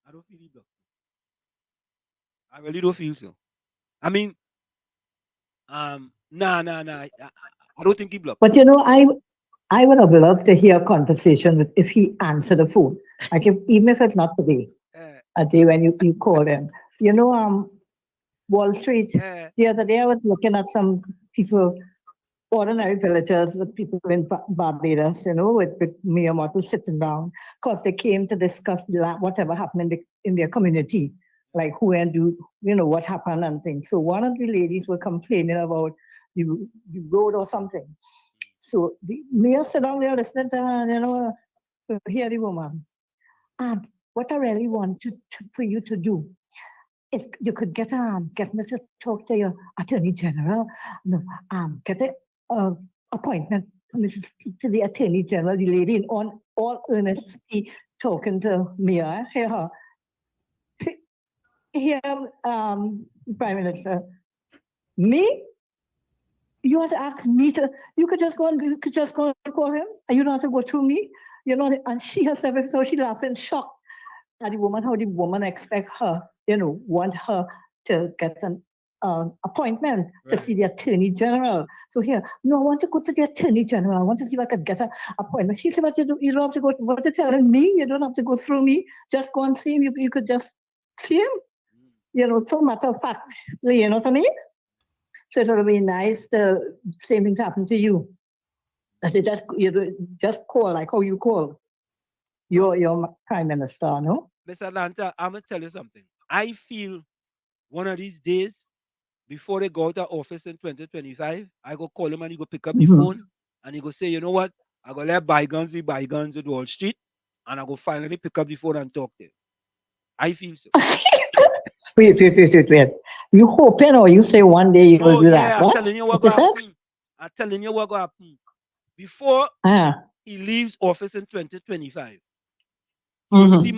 I don't feel he blocked. I really don't feel so. I mean, nah. I don't think he blocked. But you know, I would have loved to hear a conversation with if he answered the phone. Like even if it's not today, a day when you call him. You know, Wall Street. The other day I was looking at some people, ordinary villagers, the people in Barbados, you know, with mere mortals sitting down, because they came to discuss whatever happened in their community, like who and you know what happened and things. So one of the ladies were complaining about the road or something. So the mayor sit down there listening to her, you know. So here the woman, what I really want for you to do is you could get me to talk to your attorney general. No, get an appointment for me to speak to the attorney general. The lady in all earnestly talking to Mia. Here, Prime Minister, me. You have to ask me to. You could just go and call him, and you don't have to go through me. You know, and she herself, so she laughed in shock at the woman, how the woman expect her, you know, want her to get an appointment to see the attorney general. So here, no, I want to go to the attorney general. I want to see if I could get an appointment. She said, but you don't have to go. What you're telling me? You don't have to go through me. Just go and see him. You could just see him. You know, so matter of fact. So you know what I mean? So it would be nice. The same thing happened to you. That you just call like how you call. You're Prime Minister, no? Mr. Atlanta, I'm gonna tell you something. I feel one of these days, before they go out of office in 2025, I go call him and he go pick up the phone and he go say, you know what? I go let bygones be bygones at Wall Street, and I go finally pick up the phone and talk to him. I feel so. Wait. You hoping or you say one day you will do that? I'm telling you what will happen. I'm telling you what will happen. Before he leaves office in 2025, he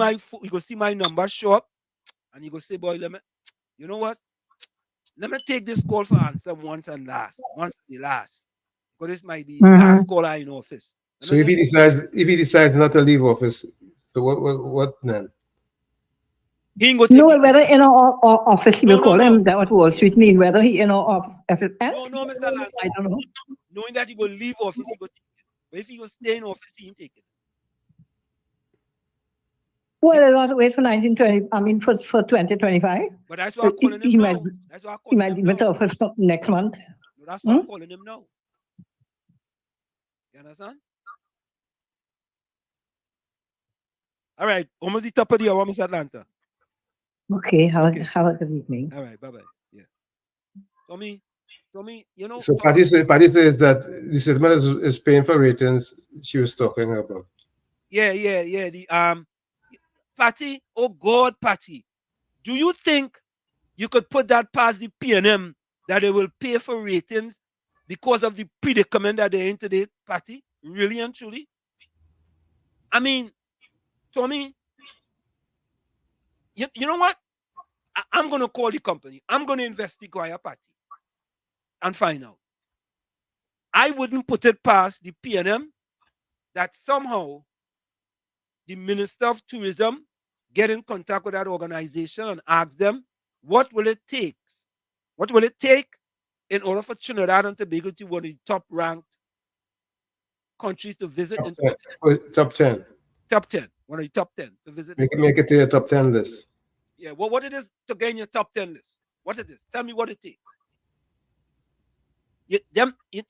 go see my number show up and he go say, boy, you know what? Let me take this call for answer once the last. Because this might be last call I in office. So if he decides not to leave office, so what then? No, whether in our office he will call him, that what Wall Street mean, whether he in our office. No, Mr. Lanta. I don't know. Knowing that he will leave office, he go take it. But if he will stay in office, he ain't take it. Well, I don't wait for 1920. I mean, for 2025. But that's why I'm calling him now. That's why I'm calling him now. He might office next month. That's why I'm calling him now. You understand? All right, almost the top of the hour, Mr. Atlanta. Okay, have a good evening. All right, bye-bye. Yeah. Tommy, you know. So Patty says that the segment is paying for ratings she was talking about. Yeah. The Patty, oh God, Patty. Do you think you could put that past the PNM that they will pay for ratings because of the predicament that they're in today, Patty? Really and truly? I mean, Tommy, you know what? I'm going to call the company. I'm going to investigate a party and find out. I wouldn't put it past the PNM that somehow the Minister of Tourism get in contact with that organization and ask them, what will it take? What will it take in order for Trinidad and Tobago to be one of the top-ranked countries to visit? Top 10. Top 10. One of the top 10 to visit. Make it to your top 10 list. Yeah, well, what it is to gain your top 10 list? What it is? Tell me what it takes. You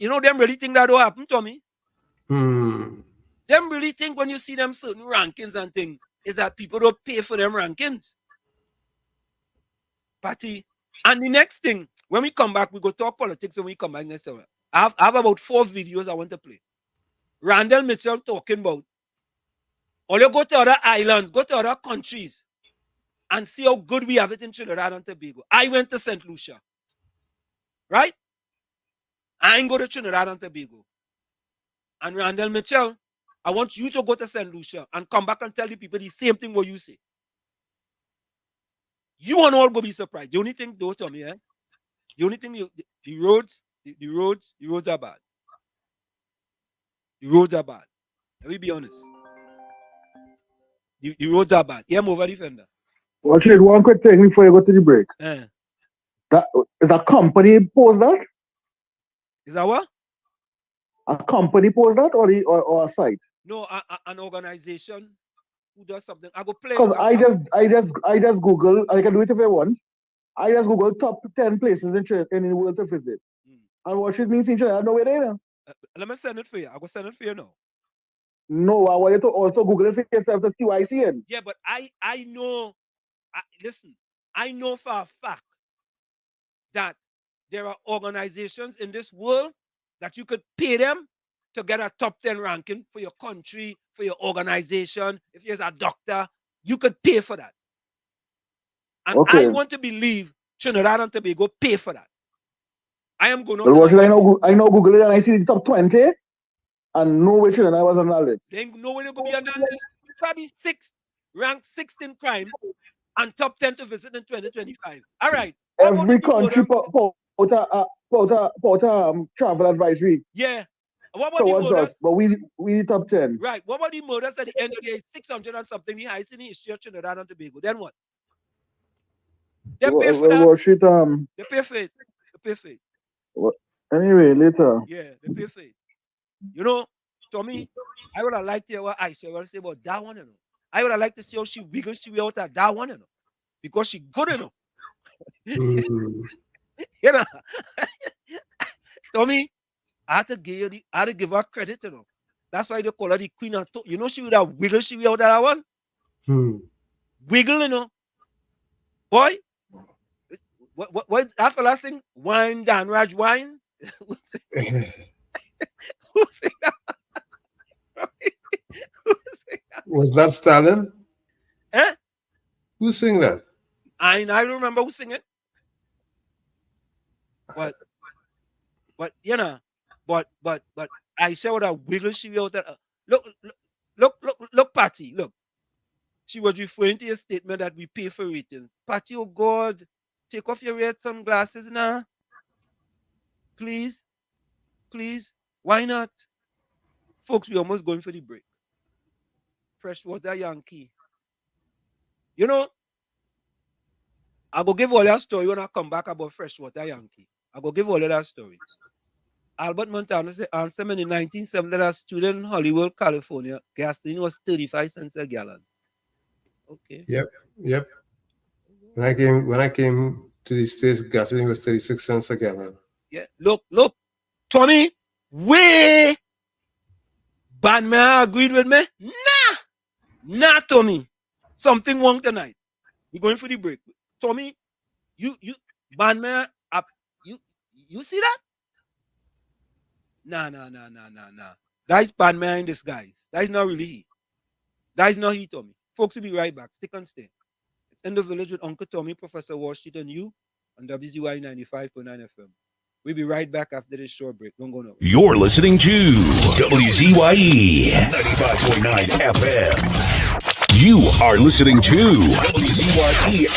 know them really think that will happen, Tommy? Them really think when you see them certain rankings and things, is that people don't pay for them rankings. Patty. And the next thing, when we come back, we go talk politics when we come back next hour. I have about 4 videos I want to play. Randall Mitchell talking about, or you go to other islands, go to other countries, and see how good we have it in Trinidad and Tobago. I went to St. Lucia. Right? I ain't go to Trinidad and Tobago. And Randall Mitchell, I want you to go to St. Lucia and come back and tell the people the same thing what you say. You and all will be surprised. The only thing, though, Tommy, the only thing, the roads are bad. The roads are bad. Let me be honest. The roads are bad. Yeah, I'm over the fender. Well, Shade, one quick thing before you go to the break. That is a company post that? Is that what? A company post that or a site? No, an organization who does something. I go play. Because I just Google. I can do it if I want. I just Google top 10 places in the world to visit. And what should mean in Trinidad? No way there. Let me send it for you. I go send it for you now. No, I want you to also Google it for yourself to see what I see in. Yeah, but I know. Listen, I know for a fact that there are organizations in this world that you could pay them to get a top 10 ranking for your country, for your organization. If you're a doctor, you could pay for that. And I want to believe Trinidad and Tobago pay for that. I am going to. Well, what should I know? I know Google it and I see the top 20 and no way Trinidad was on that list. Then no way to go be on that list. Probably ranked 6th in crime and top 10 to visit in 2025. All right. Every country put travel advisory. Yeah. What about the murders? But we top 10. Right. What about the murders at the end of the day? 600 and something, the highest in the history of Trinidad and Tobago. Then what? They pay for that. They pay for it. They pay for it. Anyway, later. Yeah, they pay for it. You know, Tommy, I would have liked to hear what Aisha would say about that one, you know. I would have liked to see how she wiggles she way out of that one, you know. Because she good, you know. You know. Tommy, I had to give her credit, you know. That's why they call her the queen of you know, she would have wiggled she way out of that one. Wiggle, you know. Boy, what that fella sing? Wine, Dan Raj wine? Who sing that? Was that Stalin? Eh? Who sing that? I don't remember who sing it. But you know, but I saw what a wiggle she out there. Look, Patty, look. She was referring to a statement that we pay for ratings. Patty, oh God, take off your red sunglasses now. Please. Why not? Folks, we're almost going for the break. Freshwater Yankee. You know, I go give all that story when I come back about Freshwater Yankee. I go give all of that story. Albert Montano said, answer me in 1970 that a student in Hollywood, California, gasoline was 35 cents a gallon. Okay. Yep. When I came to the States, gasoline was 36 cents a gallon. Yeah. Look, Tommy, Bandman agreed with me? Nah, Tommy. Something wrong tonight. We're going for the break. Tommy, you Bandman up. You see that? Nah. That is Bandman in disguise. That is not really he. That is not he, Tommy. Folks will be right back. Stick and stay. It's In the Village with Uncle Tommy, Professor Washington, and you on WZYE 95.9 FM. We'll be right back after this short break. Don't go nowhere. You're listening to WZYE 95.9 FM. You are listening to WZYE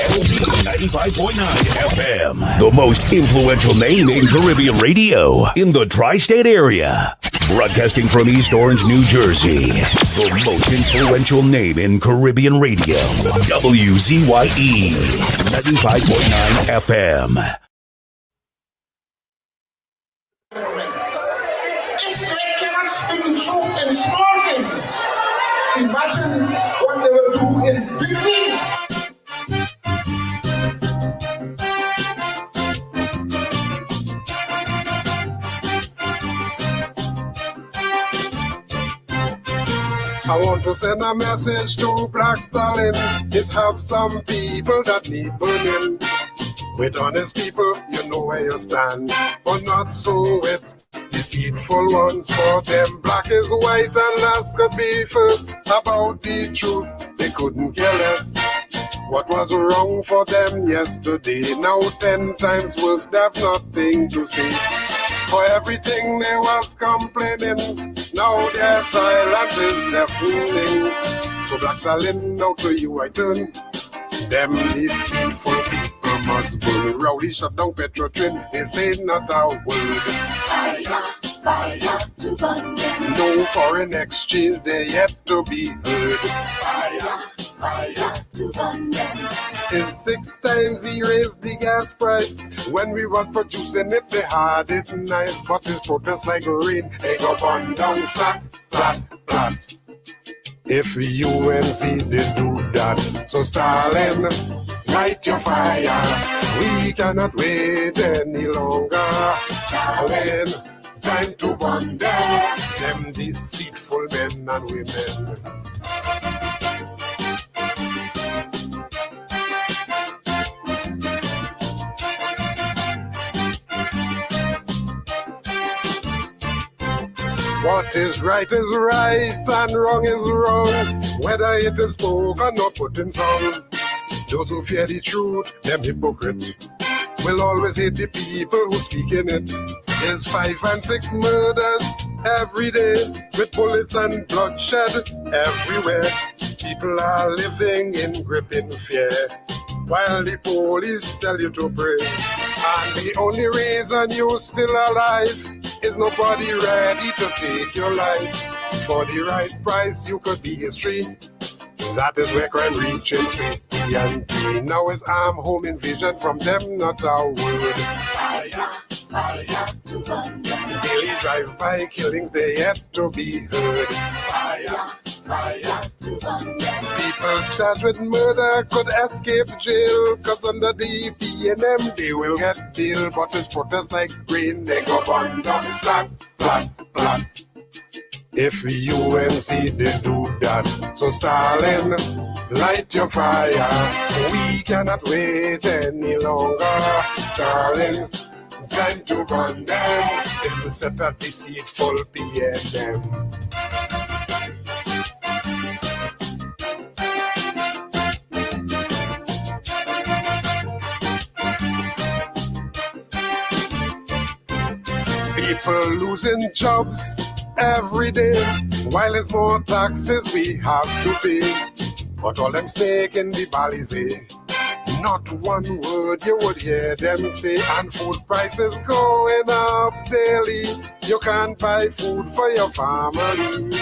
95.9 FM, the most influential name in Caribbean radio in the tri-state area. Broadcasting from East Orange, New Jersey, the most influential name in Caribbean radio, WZYE 95.9 FM. If they cannot speak the truth in small things, imagine what they will do in big things. I want to send a message to Black Stalin. It have some people that need burning. With honest people, you know where you stand, but not so with deceitful ones. For them, black is white and last could be first. About the truth, they couldn't care less. What was wrong for them yesterday, now 10 times worse, they've nothing to say. For everything they was complaining, now their silence is deafening. So Black Stalin, now to you I turn. Them deceitful people must burn. Rowdy shut down Petro train, they say not a word. Fire to burn them. No foreign exchange, they yet to be heard. Fire to burn them. In 6 times he raised the gas price. When we was producing it, they had it nice. But his protest like rain, they go burn down flat, flat, flat. If UNC did do that, so Stalin, light your fire. We cannot wait any longer. Stalin, time to burn them deceitful men and women. What is right and wrong is wrong, whether it is spoken or put in song. Those who fear the truth, them hypocrite, will always hate the people who speak in it. There's 5 and 6 murders every day, with bullets and bloodshed everywhere. People are living in gripping fear, while the police tell you to pray. And the only reason you're still alive is nobody ready to take your life. For the right price, you could be history. That is where crime reaches sweet and clean. Now it's arm home invasion from them, not a word. Fire to burn them. Daily drive-by killings, they yet to be heard. Fire to burn them. People charged with murder could escape jail, cause under the PNM they will get bail. But it's protest like rain, they go burn down flat, flat, flat. If UNC did do that, so Stalin, light your fire. We cannot wait any longer. Stalin, time to burn them. They will set a deceitful PNM. People losing jobs every day, while there's more taxes we have to pay. But all them snake in the Balizé, not one word you would hear them say. And food prices going up daily, you can't buy food for your family,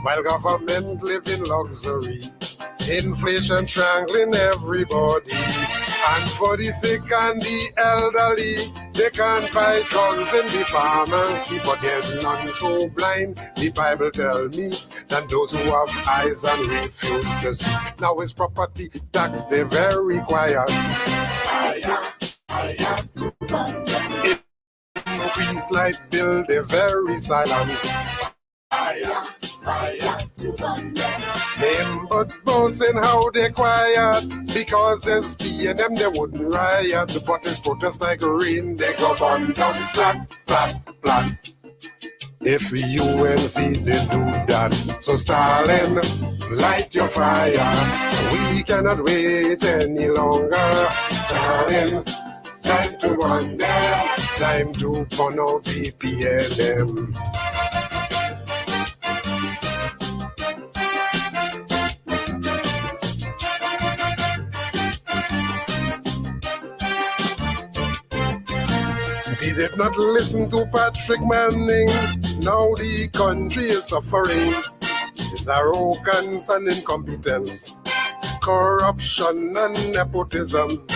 while government live in luxury. Inflation strangling everybody. And for the sick and the elderly, they can't buy drugs in the pharmacy. But there's none so blind, the Bible tell me, than those who have eyes and refuse to see. Now it's property tax, they're very quiet. Increase light bill, they're very silent. Them but boasting how they quiet, because SP and them they wouldn't riot. But it's protest like rain, they go burn down flat, flat, flat. If UNC they do that, so Stalin, light your fire. We cannot wait any longer. Stalin, time to run them, time to burn out the PLM. They did not listen to Patrick Manning. Now the country is suffering. It's arrogance and incompetence, corruption and nepotism.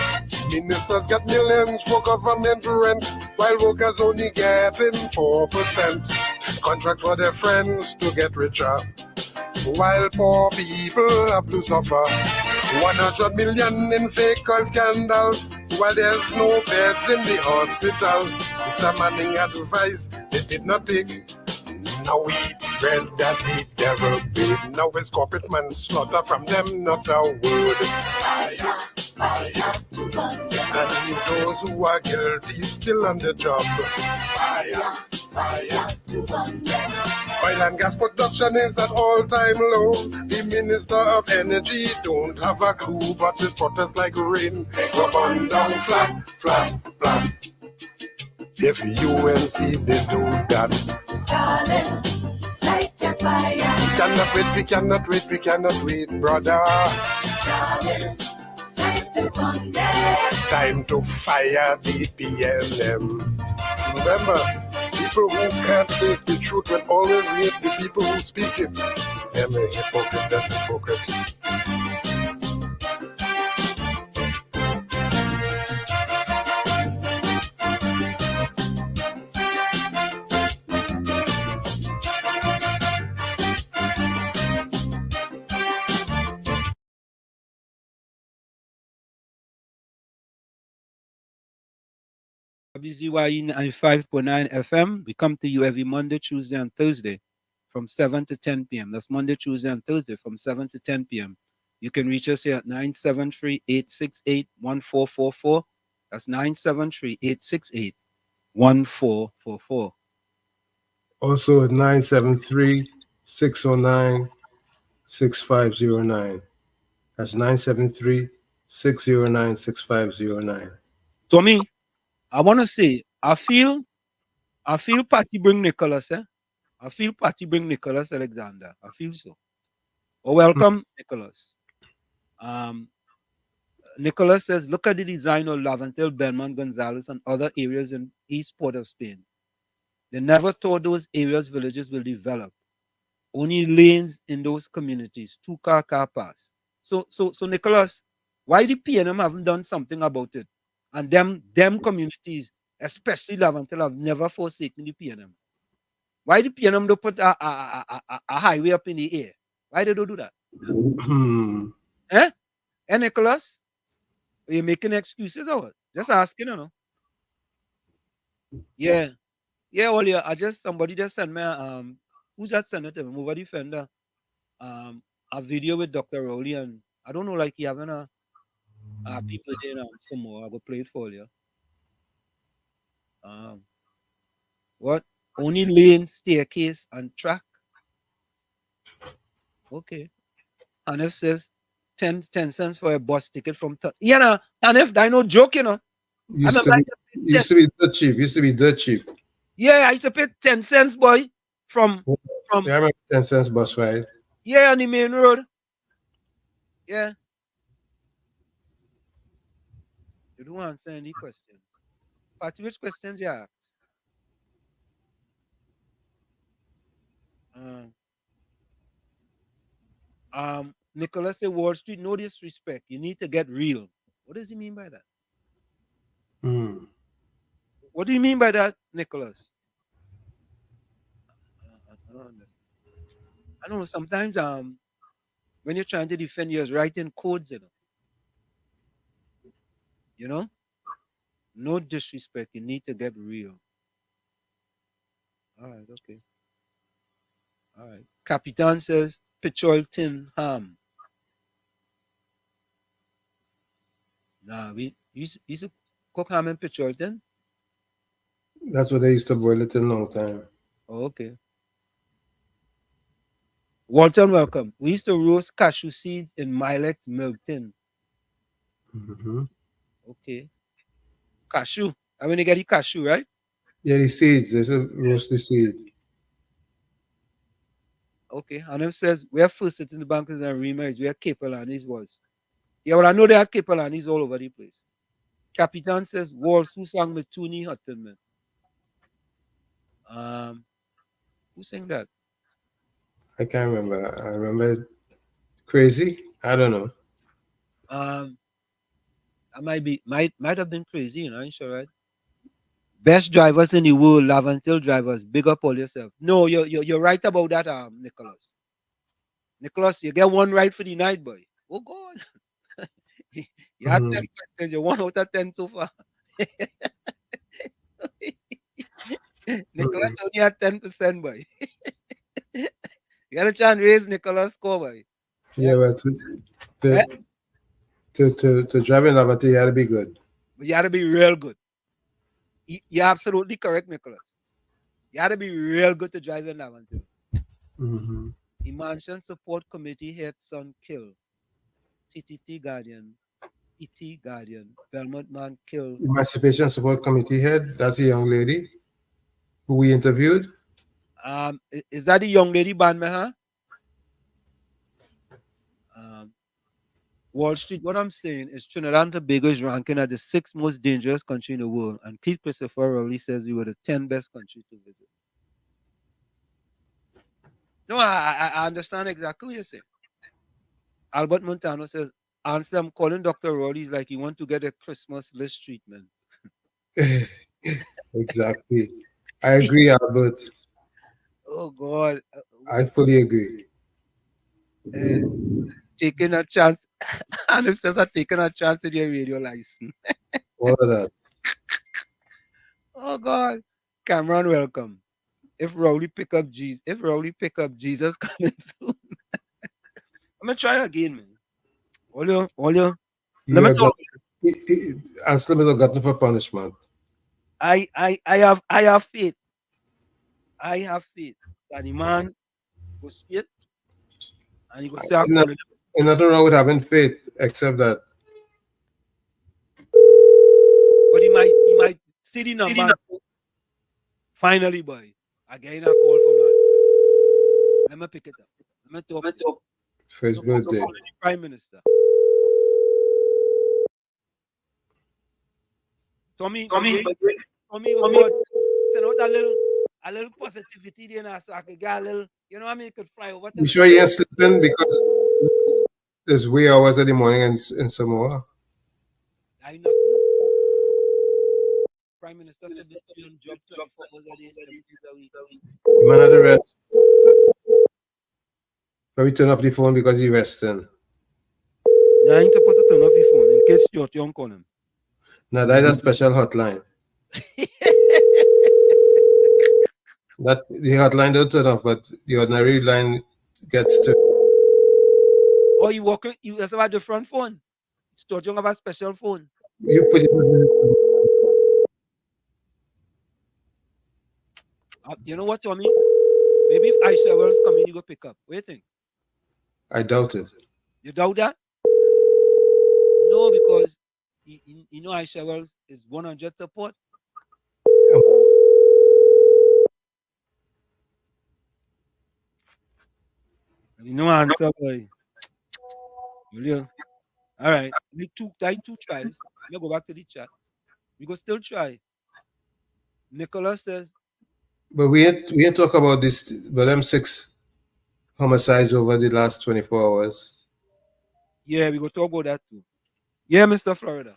Ministers get millions for government rent, while workers only getting 4%. Contract for their friends to get richer, while poor people have to suffer. 100 million in fake oil scandal, while there's no beds in the hospital. Mr. Manning advice they did not take. Now we eat bread that the devil made. Now it's corporate manslaughter from them, not a word. Fire, fire to London. And those who are guilty still on the job. Fire, fire to London. Oil and gas production is at all-time low. The Minister of Energy don't have a clue, but his protest like rain. Go on down flat, flat, flat. If UNC they do that, Stalin, light your fire. We cannot wait, we cannot wait, we cannot wait, brother. Stalin, time to burn them. Time to fire the PLM. Remember, people who can't face the truth will always hate the people who speak it. Them a hypocrite, that hypocrite. WZYE 95.9 FM. We come to you every Monday, Tuesday, and Thursday from 7 to 10 p.m. That's Monday, Tuesday, and Thursday from 7 to 10 p.m. You can reach us here at 973-868-1444. That's 973-868-1444. Also at 973-609-6509. That's 973-609-6509. Tommy, I want to say, I feel Patty bring Nicholas, eh? I feel Patty bring Nicholas Alexander. I feel so. Oh, welcome, Nicholas. Nicholas says, look at the design of Lavantil, Belmont, Gonzales, and other areas in East Port of Spain. They never thought those areas, villages will develop. Only lanes in those communities, 2-car pass. So Nicholas, why the PNM haven't done something about it? And them communities, especially Lavantil, have never forsaken the PNM. Why the PNM don't put a highway up in the air? Why they don't do that? Eh? Eh, Nicholas? Are you making excuses or what? Just asking, you know. Yeah. Yeah, well, yeah, somebody just sent me who's that senator? Over the fender. A video with Dr. Rowley, and I don't know, like he having a people there some more. I go play it for you. What? Only lane, staircase, and track. Okay. Hanif says 10 cents for a bus ticket from Hanif, I no joke, you know. Used to be dirt cheap. Used to be dirt cheap. Yeah, I used to pay 10 cents, boy, from Yeah, I remember 10 cents bus ride. Yeah, on the main road. Yeah. You don't answer any questions. Patty, which questions you ask? Nicholas said Wall Street, no disrespect. You need to get real. What does he mean by that? What do you mean by that, Nicholas? I don't know. Sometimes when you're trying to defend, you're writing codes, you know? No disrespect. You need to get real. All right, okay. All right. Capitan says petrol tin ham. Nah, we used to cook ham and petrol tin. That's what they used to boil it in a long time. Oh, okay. Walton, welcome. We used to roast cashew seeds in Milex milk tin. Mm-hmm. Okay. Cashew. I mean, you get the cashew, right? Yeah, the seeds. There's a roast the seed. Okay. And it says, where first sitting the bankers and Rima is where Capelanis was. Yeah, well, I know there are Capelanis all over the place. Capitan says, Walls, who sang with Tuni Hutton, man? Who sang that? I can't remember. I remember Crazy. I don't know. I might have been Crazy, you know, I'm sure, right? Best drivers in the world, Lavantil drivers. Big up all yourself. No, you're right about that, Nicholas. Nicholas, you get one right for the night, boy. Oh God. You had 10 questions, you're 1 out of 10 so far. Nicholas only had 10%, boy. You gotta try and raise Nicholas' score, boy. Yeah, but to drive in Lavati, you had to be good. But you had to be real good. You're absolutely correct, Nicholas. You had to be real good to drive in Laventille. Mm-hmm. Emanation Support Committee head son killed. TTT Guardian. ET Guardian. Belmont man killed. Emancipation Support Committee head. That's a young lady who we interviewed. Is that the young lady Banmeha? Wall Street, what I'm saying is Trinidad and Tobago is ranking as the 6th most dangerous country in the world. And Pete Christopher Rowley says we were the 10 best country to visit. No, I understand exactly what you're saying. Albert Montano says, answer, I'm calling Dr. Rowley's like you want to get a Christmas list treatment. Exactly. I agree, Albert. Oh, God. I fully agree. Taking a chance. And it says I'm taking a chance with your radio license. All of that. Oh, God. Cameron, welcome. If Rowley pick up Jesus coming soon. I'm going to try again, man. All you. Let me talk. Anselm is gotten for punishment. I have faith. I have faith that the man will see it and he will say, nothing wrong with having faith, except that. But he might see the number. Finally, boy, again a call from man. Let me pick it up. Let me talk. For his birthday. Prime Minister. Tommy, send out a little positivity there now so I could get a little, you know what I mean? It could fly over. You sure you ain't sleeping because there's wee hours in the morning in Samoa? I know. Prime Minister to be on job 24 hours a day, 7 days a week. The man had to rest. But we turn off the phone because he's resting. Yeah, I ain't supposed to turn off your phone in case you're young on him. Now that is a special hotline. That the hotline don't turn off, but the ordinary line gets to. Oh, you have a different phone. Still you have a special phone. You put it. You know what, Tommy? Maybe if Aisha Wells come in, you go pick up. What do you think? I doubt it. You doubt that? No, because you know Aisha Wells is 100 support. You know answer, boy. All right. We two tries. Let me go back to the chat. We go still try. Nicholas says. But we ain't talk about this, but them 6 homicides over the last 24 hours. Yeah, we go talk about that too. Yeah, Mr. Florida.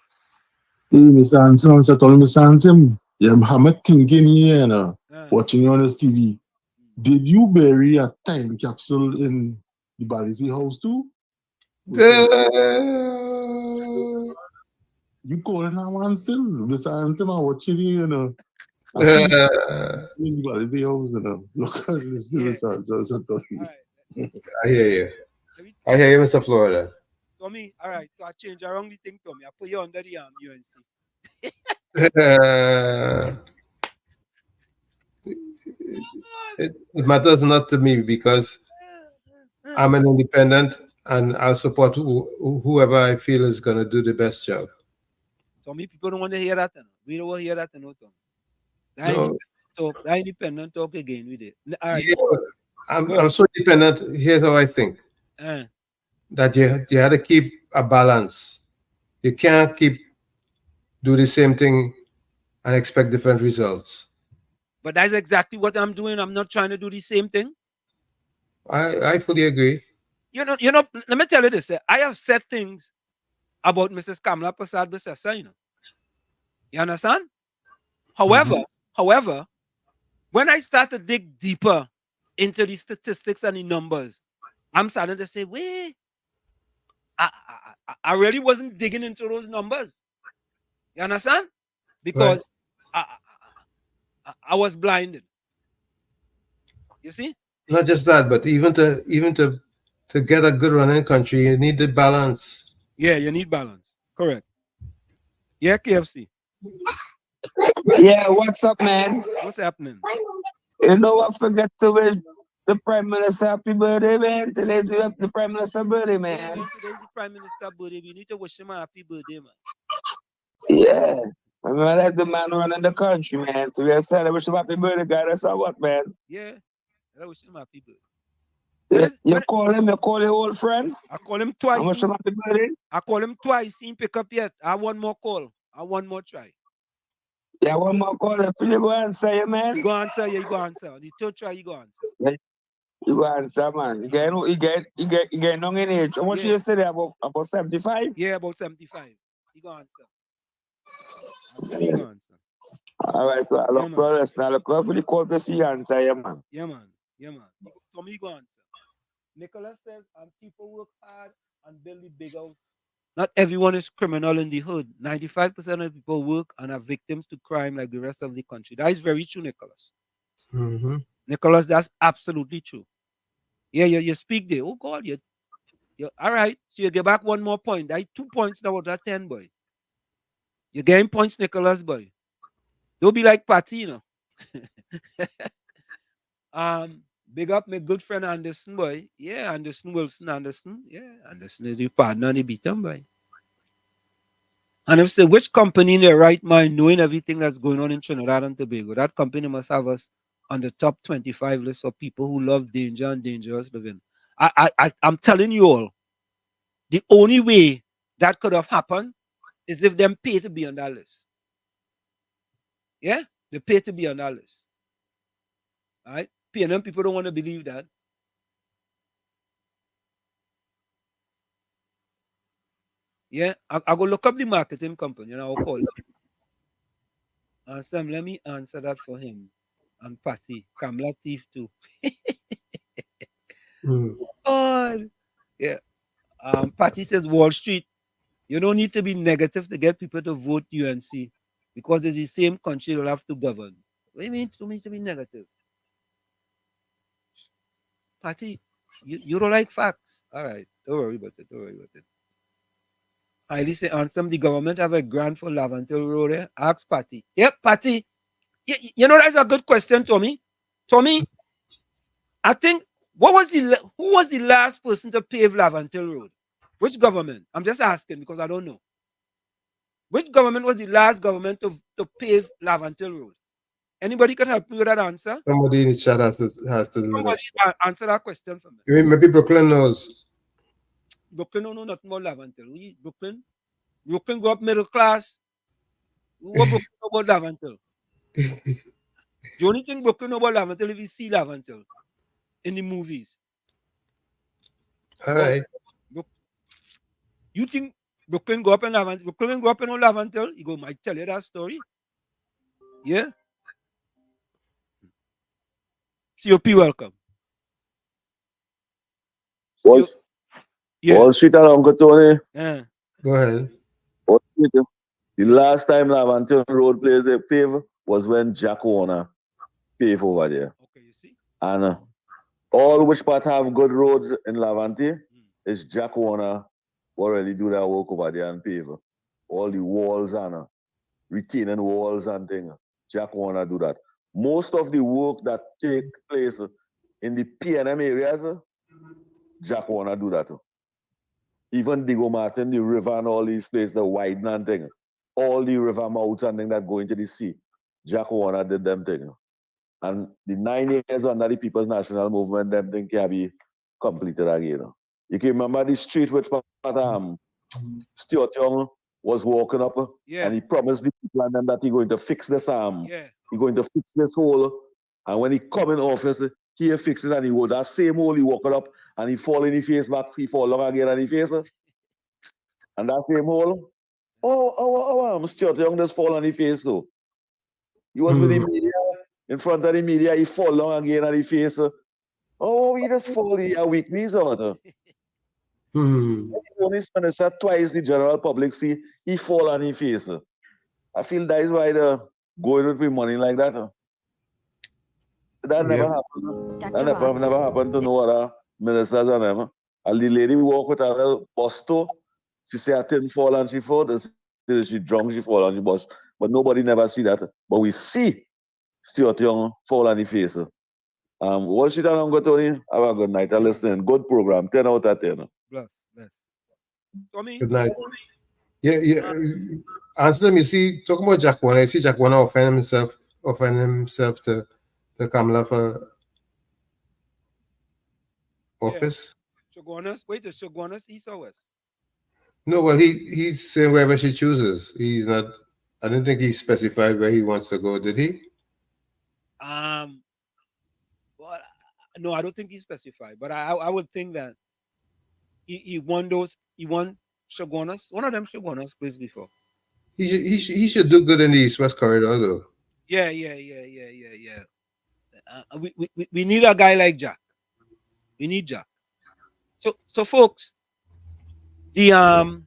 Hey, Mr. Anselm, I told Mr. Anselm, I'm thinking here now, watching you on this TV. Did you bury a time capsule in the Balizzi house too? You call it now, Anselm? Mr. Anselm, I'm watching you, you know. In the Balizzi house, you know. Look at this, Mr. Anselm. I hear you. I hear you, Mr. Florida. Tommy, all right, so I change around the thing, Tommy. I put you under the UNC. it matters not to me because I'm an independent and I'll support whoever I feel is going to do the best job. So many people don't want to hear that. We don't want to hear that. No. That independent talk again with it. All right. Yeah, I'm so independent. Here's how I think. That you have to keep a balance. You can't do the same thing and expect different results. But that's exactly what I'm doing. I'm not trying to do the same thing. I fully agree. You know, let me tell you this. I have said things about Mrs. Kamala Prasad Bissessa, you know. You understand? However, when I start to dig deeper into the statistics and the numbers, I'm starting to say, wait, I really wasn't digging into those numbers. You understand? Because I was blinded. You see? Not just that, but even to get a good running country, you need the balance. Yeah, you need balance. Correct. Yeah, KFC. Yeah, what's up, man? What's happening? You know, I forgot to wish the Prime Minister happy birthday, man. Today's the Prime Minister birthday, man. Today's the Prime Minister birthday. We need to wish him a happy birthday, man. Yeah. I mean, that's the man running the country, man. So we are saying, wish him happy birthday, guy. That's how what, man? Yeah. I wish him happy birthday. You call your old friend? I call him twice. I wish him happy birthday. I call him twice. He didn't pick up yet. I want more call. I want more try. Yeah, one more call. If you go answer, you, man. You go answer, yeah, you go answer. The third try, you go answer. Yeah. You go answer, man. You get young in age. How much you say there? About 75? Yeah, about 75. You go answer. You go answer. All right, so I look for this. Now look for the call to see you answer, yeah, man. Yeah, man. Yeah, man. Tommy, you go answer. Nicholas says, people work hard and build the big house. Not everyone is criminal in the hood. 95% of people work and are victims to crime like the rest of the country. That is very true, Nicholas. Mm-hmm. Nicholas, that's absolutely true. Yeah, you speak there. Oh, God, you all right. So you get back one more point. That 2 points now out of 10, boy. You're getting points, Nicholas, boy. Don't be like Patty, you know. Big up my good friend Anderson, boy. Yeah, Anderson Wilson, Anderson. Yeah, Anderson is the partner and the beat him, boy. And if say which company in their right mind, knowing everything that's going on in Trinidad and Tobago, that company must have us on the top 25 list for people who love danger and dangerous living. I'm telling you all, the only way that could have happened is if them pay to be on that list. Yeah, they pay to be on that list. All right, PNM people don't want to believe that. Yeah, I go look up the marketing company and I'll call them. And Sam, let me answer that for him. And Patty, Kamla Thief too. God. Yeah. Patty says Wall Street. You don't need to be negative to get people to vote UNC because it's the same country you'll have to govern. What do you mean to me to be negative? Patty, you don't like facts. All right. Don't worry about it. Don't worry about it. Highly say answer the government have a grant for Lavantil Road. Eh? Ask Patty. Yep, Patty. You know that's a good question, Tommy. Tommy, I think who was the last person to pave Lavantil Road? Which government? I'm just asking because I don't know. Which government was the last government to pave Lavantil Road? Anybody can help me with that answer? Somebody in the chat has to do that. Answer that question for me. Maybe Brooklyn knows. Brooklyn don't know nothing about Lavantil. Brooklyn grew up middle class. What Brooklyn know about Lavantil? The only thing Brooklyn know about Lavantil is you see Lavantil in the movies. All right. You think Brooklyn grew up in Lavantil? Brooklyn grew up in Lavantil? You go, might tell you that story. Yeah. COP, welcome. Wall Street and Uncle Tony. Yeah. Go ahead. Wall Street. The last time Lavantil Road paved was when Jack Warner paved over there. Okay, you see? And all which part have good roads in Lavantil is Jack Warner already do that work over there and pave. All the walls and retaining walls and things. Jack Warner do that. most of the work that take place in the P&M areas, Jack Warner do that. Even Diego Martin, the river and all these places, the widen and thing, all the river mouths and thing that go into the sea, Jack Warner did them thing. And the 9 years under the People's National Movement, them thing can be completed again. You can remember the street which Stuart Young was walking up and he promised the people and them that he going to fix this he going to fix this hole. And when he come in office, he fixes and he go that same hole he walk up and he fall in the face back, he fall long again in the face. And that same hole, Stuart Young just fall on the face so. He was with the media, in front of the media, he fall long again on the face. Oh, he just fall a weakness out. Only minister twice the general public see he fall on his face. I feel that is why the going with money like that. That never happened. That never happened to no other ministers and them. And the lady we walk with her busto, she say I didn't fall and she fall. She drunk, she fall and she bust. But nobody never see that. But we see Stuart Young fall on the face. What's it on good, Tony? Have a good night. I'm listening. Good program. 10 out of 10. Bless. Tommy? Good night. Yeah. Answer them. You see, talking about Jack Warner, I see Jack Warner offending himself to Kamala for office. Wait, is Shogunas east or west? No, well, he's saying wherever she chooses. He's not. I don't think he specified where he wants to go. Did he? Well, no, I don't think he specified. But I would think that he won Shogunas. One of them Shogunas plays before. He should do good in the East-West corridor, though. Yeah. We need a guy like Jack. We need Jack. So folks, the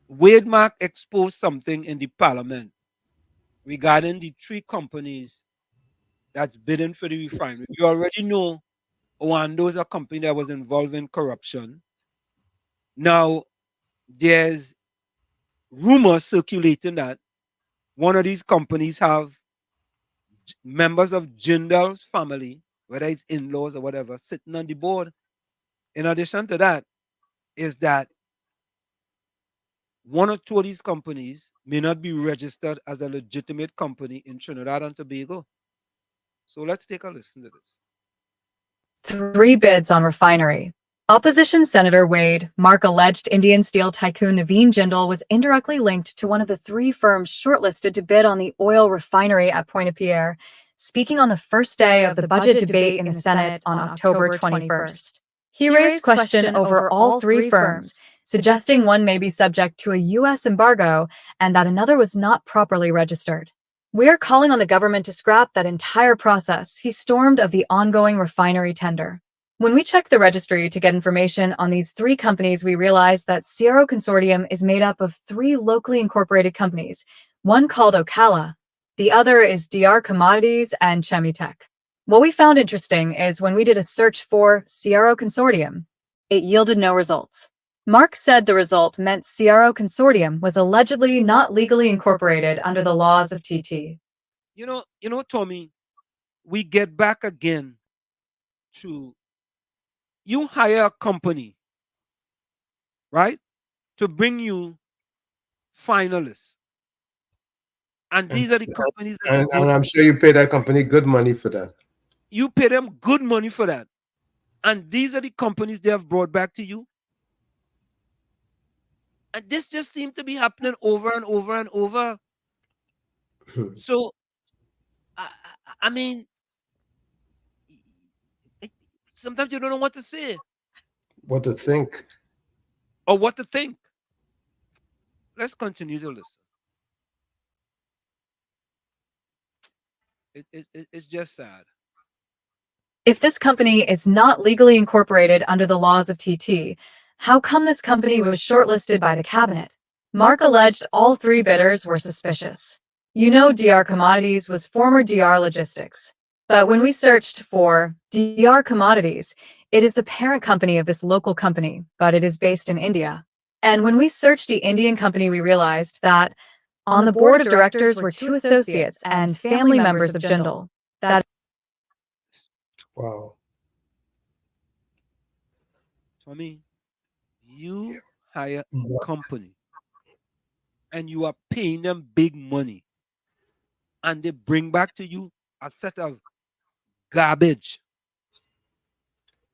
Wade Mark exposed something in the parliament regarding the 3 companies that's bidding for the refinery. You already know Owando is a company that was involved in corruption. Now, there's rumors circulating that one of these companies have members of Jindal's family, whether it's in-laws or whatever, sitting on the board. In addition to that, is that 1 or 2 of these companies may not be registered as a legitimate company in Trinidad and Tobago. So let's take a listen to this. 3 bids on Refinery. Opposition Senator Wade Mark alleged Indian steel tycoon Naveen Jindal was indirectly linked to one of the 3 firms shortlisted to bid on the oil refinery at Pointe-a-Pierre, speaking on the first day of the budget debate in the Senate on October 21st. He raised question over all 3 firms, suggesting one may be subject to a U.S. embargo and that another was not properly registered. We are calling on the government to scrap that entire process, he stormed of the ongoing refinery tender. When we checked the registry to get information on these 3 companies, we realized that CRO Consortium is made up of 3 locally incorporated companies, one called Ocala, the other is DR Commodities and Chemitech. What we found interesting is when we did a search for CRO Consortium, it yielded no results. Mark said the result meant CRO Consortium was allegedly not legally incorporated under the laws of TT. You know, Tommy, we get back again to you hire a company, right, to bring you finalists. And these are the companies that and I'm sure you pay that company good money for that. You pay them good money for that. And these are the companies they have brought back to you. And this just seems to be happening over and over and over. So, I mean, sometimes you don't know what to say. What to think. Or what to think. Let's continue to listen. It's just sad. If this company is not legally incorporated under the laws of TT, how come this company was shortlisted by the cabinet? Mark alleged all 3 bidders were suspicious. You know, DR Commodities was former DR Logistics. But when we searched for DR Commodities, it is the parent company of this local company, but it is based in India. And when we searched the Indian company, we realized that on the board of directors were 2 associates and family members of Jindal. That Wow. Tommy, you hire a company and you are paying them big money, and they bring back to you a set of garbage.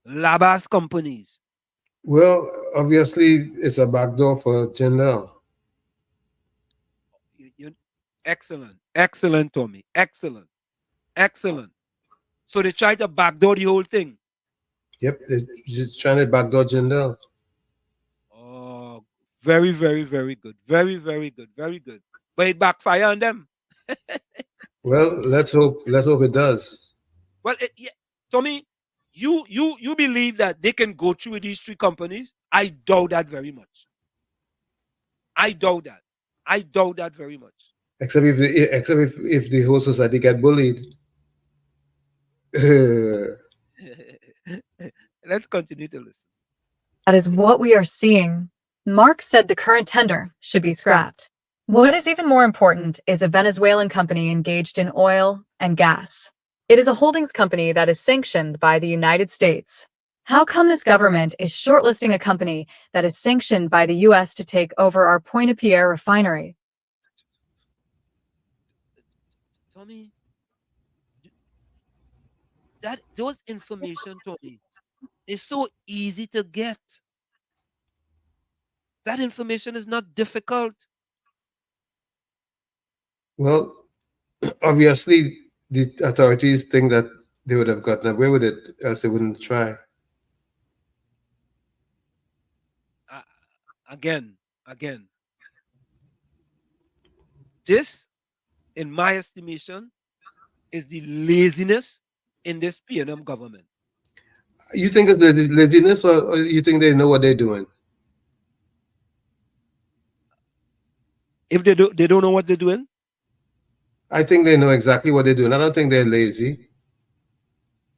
Labas companies. Well, obviously, it's a backdoor for gender. Excellent. Excellent, Tommy. Excellent. Excellent. So they try to backdoor the whole thing. Yep, they're just trying to backdoor gender. Oh, very, very, very good. Very, very good. Very good. But it backfire on them. Well, let's hope it does. Well, yeah, Tommy, you believe that they can go through with these three companies? I doubt that very much. I doubt that. I doubt that very much. Except if the whole society get bullied. Let's continue to listen. That is what we are seeing. Mark said the current tender should be scrapped. What is even more important is a Venezuelan company engaged in oil and gas. It is a holdings company that is sanctioned by the United States. How come this government is shortlisting a company that is sanctioned by the U.S. to take over our Pointe-a-Pierre refinery? Tommy, those information, Tommy, is so easy to get. That information is not difficult. Well, obviously, the authorities think that they would have gotten away with it, else they wouldn't try. Again. This, in my estimation, is the laziness in this PNM government. You think it's the laziness, or you think they know what they're doing? If they don't know what they're doing? I think they know exactly what they're doing. I don't think they're lazy.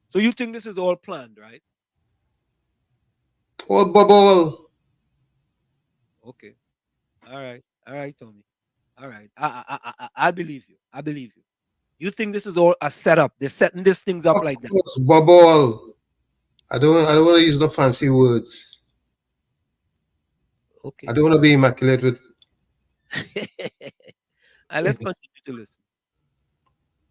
So you think this is all planned, right? All bubble. Okay. All right, Tommy. All right. I believe you. I believe you. You think this is all a setup? They're setting these things up like that. It's bubble. I don't want to use no fancy words. Okay. I don't want to be immaculate with. Let's continue to listen.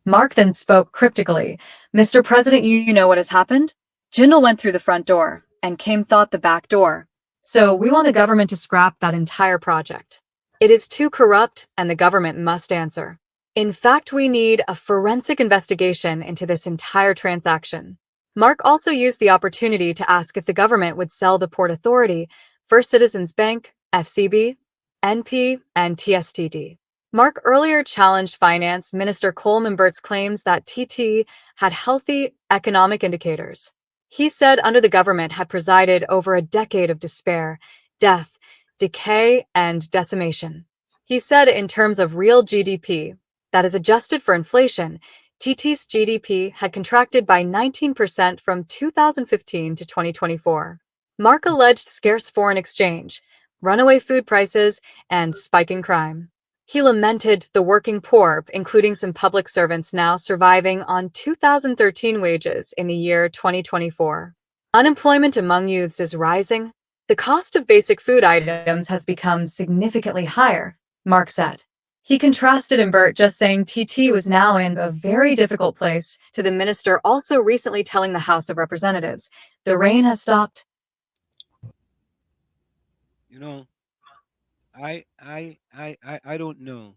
Mark then spoke cryptically. Mr. President, you know what has happened? Jindal went through the front door and came thought the back door. So we want the government to scrap that entire project. It is too corrupt and the government must answer. In fact, we need a forensic investigation into this entire transaction. Mark also used the opportunity to ask if the government would sell the Port Authority, First Citizens Bank, FCB, NP, and TSTD. Mark earlier challenged Finance Minister Coleman Burt's claims that TT had healthy economic indicators. He said under the government had presided over a decade of despair, death, decay, and decimation. He said in terms of real GDP, that is adjusted for inflation, TT's GDP had contracted by 19% from 2015 to 2024. Mark alleged scarce foreign exchange, runaway food prices, and spiking crime. He lamented the working poor, including some public servants now surviving on 2013 wages in the year 2024. Unemployment among youths is rising. The cost of basic food items has become significantly higher, Mark said. He contrasted Imbert just saying TT was now in a very difficult place to the minister also recently telling the House of Representatives, the rain has stopped. You know, I don't know.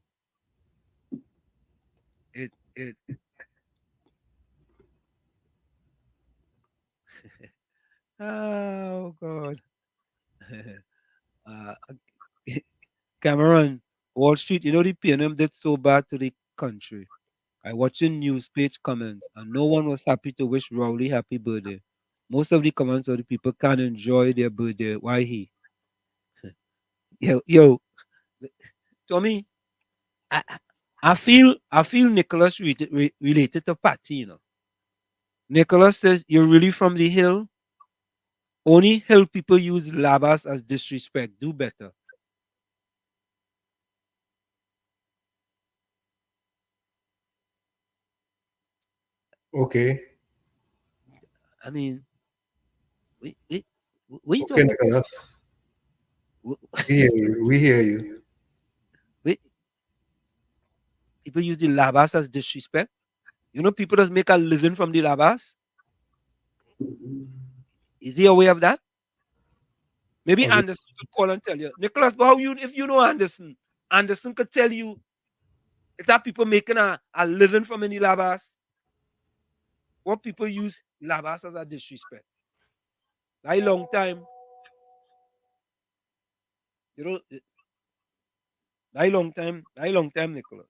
It oh God. Cameron, Wall Street, you know the PNM did so bad to the country. I watched the news page comments and no one was happy to wish Rowley happy birthday. Most of the comments of the people can't enjoy their birthday. Why he? Yo, Tommy, I feel Nicholas related to Patty, you know. Nicholas says, you're really from the hill? Only hill people use labas as disrespect. Do better. Okay. I mean, we okay, Nicholas. We hear you. We hear you. People use the labas as disrespect. You know, people just make a living from the labas. Is he aware of that? Maybe Anderson could call and tell you, Nicholas, but how you, if you know Anderson, Anderson could tell you, is that people making a living from any labas? What people use labas as a disrespect. That long time. You know, that long time, Nicholas.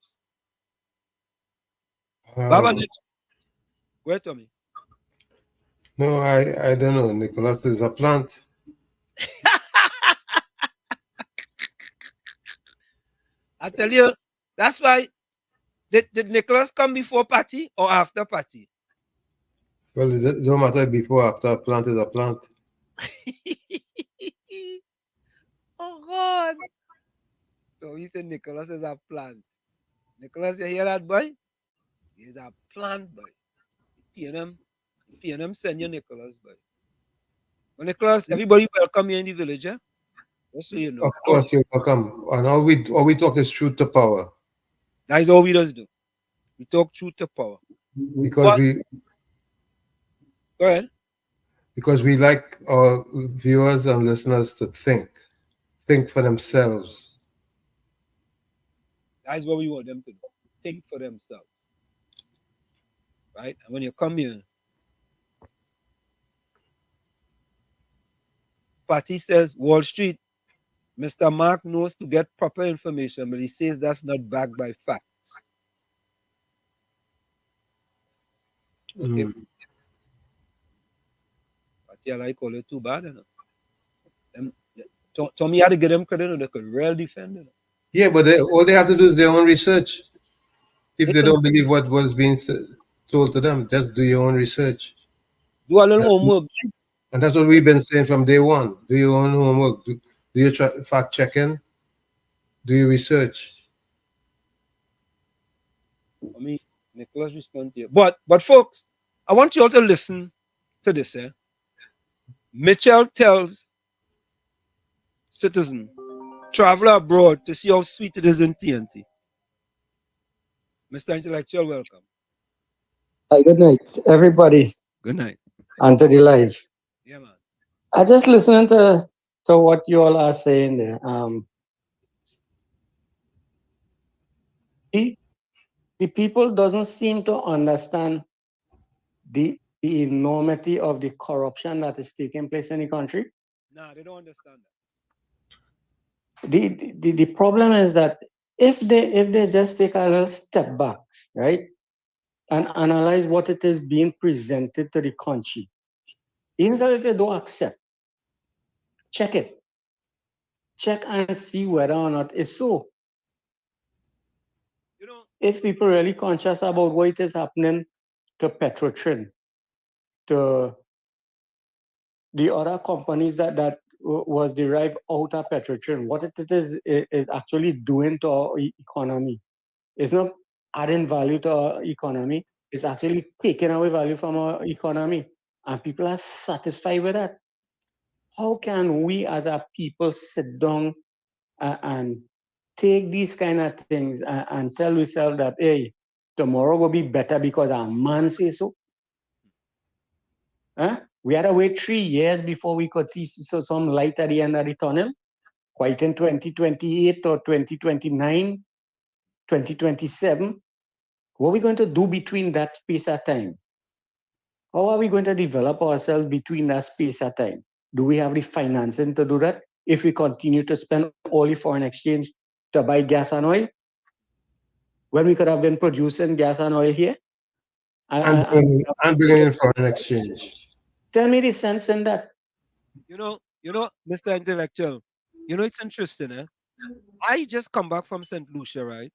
Baba, where to me? No, I don't know. Nicholas is a plant. I tell you, that's why did Nicholas come before party or after party? Well, it don't matter before or after. A plant is a plant. Oh God. So he said Nicholas is a plant. Nicholas, you hear that, boy? He's a plant, boy. Paying him send you Nicholas, boy. Well, Nicholas, everybody welcome you in the village, yeah? Just so you know. Of course, you're welcome. And all we talk is truth to power. That is all we just do. We talk truth to power. Because Go ahead. Because we like our viewers and listeners to think for themselves. That is what we want them to do. Think for themselves. Right? And when you come here, Patty says Wall Street, Mr. Mark knows to get proper information, but he says that's not backed by facts. Okay. Patty, I like all it too bad, you know. Tommy had to get them credit, they could really defend it. Yeah, but all they have to do is their own research. If they don't believe what was being told to them, just do your own research. Do a little homework. And that's what we've been saying from day one. Do your own homework. Do your fact checking. Do your research. I mean, Nicholas respond to you. But folks, I want you all to listen to this. Mitchell tells citizen, travel abroad to see how sweet it is in TNT. Mr. Intellectual, welcome. Hi, good night, everybody. Good night. And to the live. Yeah, man. I just listening to what you all are saying there. The people doesn't seem to understand the enormity of the corruption that is taking place in the country. No, they don't understand that. The problem is that if they just take a little step back, right, and analyze what it is being presented to the country, even if they don't accept, check it. Check and see whether or not it's so. You know, if people really conscious about what is happening to Petrotrin, to the other companies that was derived out of Petrotrin, what it is actually doing to our economy. It's not adding value to our economy. It's actually taking away value from our economy. And people are satisfied with that. How can we as a people sit down and take these kind of things and tell yourself that, hey, tomorrow will be better because our man says so? We had to wait 3 years before we could see some light at the end of the tunnel. Quite in 2028 or 2029, 2027. What are we going to do between that space of time? How are we going to develop ourselves between that space of time? Do we have the financing to do that? If we continue to spend all the foreign exchange to buy gas and oil, when we could have been producing gas and oil here? And bringing in foreign exchange. Tell me the sense in that. You know, Mr. Intellectual, it's interesting, I just come back from St. Lucia, right?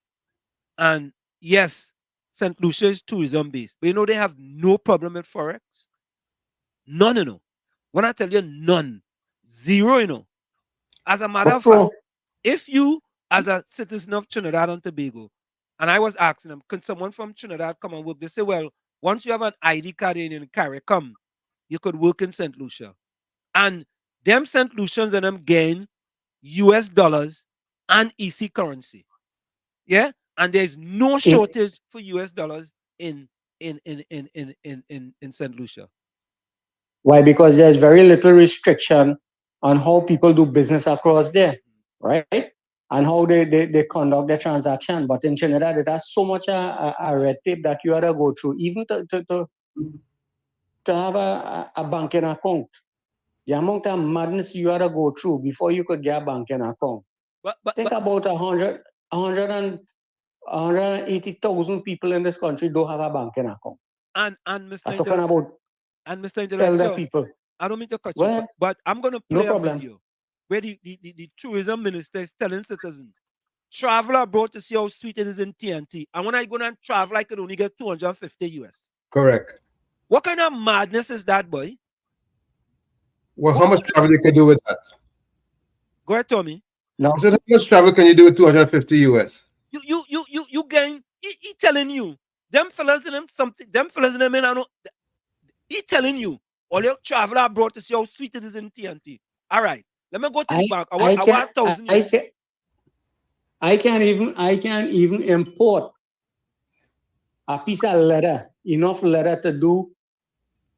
And yes, St. Lucia is tourism based, but they have no problem with Forex. None, When I tell you none, zero, As a matter of fact, if you, as a citizen of Trinidad and Tobago, and I was asking them, can someone from Trinidad come and work? They say, well, once you have an ID card in your CARICOM, you could work in St. Lucia. And them St. Lucians and them gain US dollars and EC currency. Yeah? And there's no shortage for US dollars in St. Lucia. Why? Because there's very little restriction on how people do business across there, right? And how they conduct their transaction. But in Trinidad, it has so much a red tape that you have to go through, even to have a banking account. The amount of madness you have to go through before you could get a banking account. Think about 180,000 people in this country don't have a banking account. And Mr. I'm talking about Mr. elder people. I don't mean to cut you, but I'm going to play a video where the tourism minister is telling citizens, travel abroad to see how sweet it is in TNT. And when I go and travel, I could only get 250 US. Correct. What kind of madness is that, boy? Well, how much travel you can do with that? Go ahead, Tommy. No. I said, how much travel can you do with 250 US? You gain. He telling you. Them fellas in them something. Them fellas in them in. I know. He telling you. All your travel abroad to see how sweet it is in TNT. All right. Let me go to the bank. I want 1,000 US. I can't even import a piece of leather, enough leather to do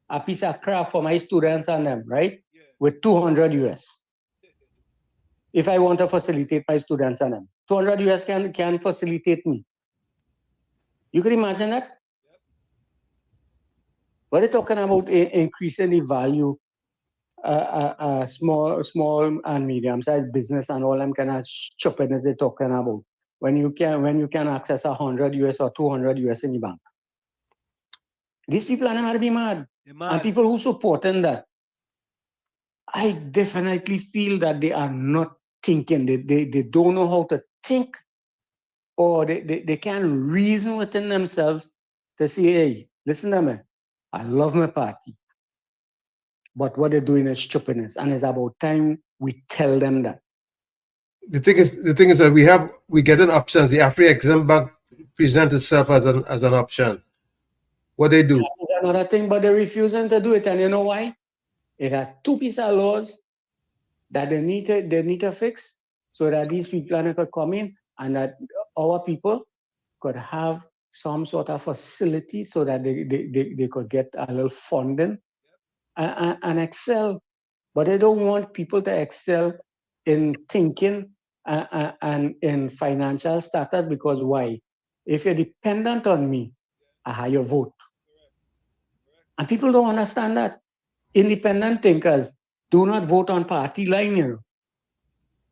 a piece of craft for my students and them, right? Yeah. With 200 US. If I want to facilitate my students and them, 200 US can facilitate me. You can imagine that? Yep. What they're talking about increasing the value, small and medium-sized business and all them kind of stupidness they're talking about. When you can access 100 US or 200 US in the bank. These people are not to be mad. And people who supporting that, I definitely feel that they are not thinking. They don't know how to think, or they can't reason within themselves to say, hey, listen to me, I love my party. But what they're doing is stupidness, and it's about time we tell them that. The thing is that we get an option. The Afri-Exim Bank presents itself as an option. What they do? That is another thing, but they're refusing to do it, and you know why? It had two pieces of laws that they need to fix, so that these people could come in and that our people could have some sort of facility so that they could get a little funding and excel. But they don't want people to excel in thinking and in financial status, because why? If you're dependent on me, I have your vote. And people don't understand that. Independent thinkers do not vote on party line, you know.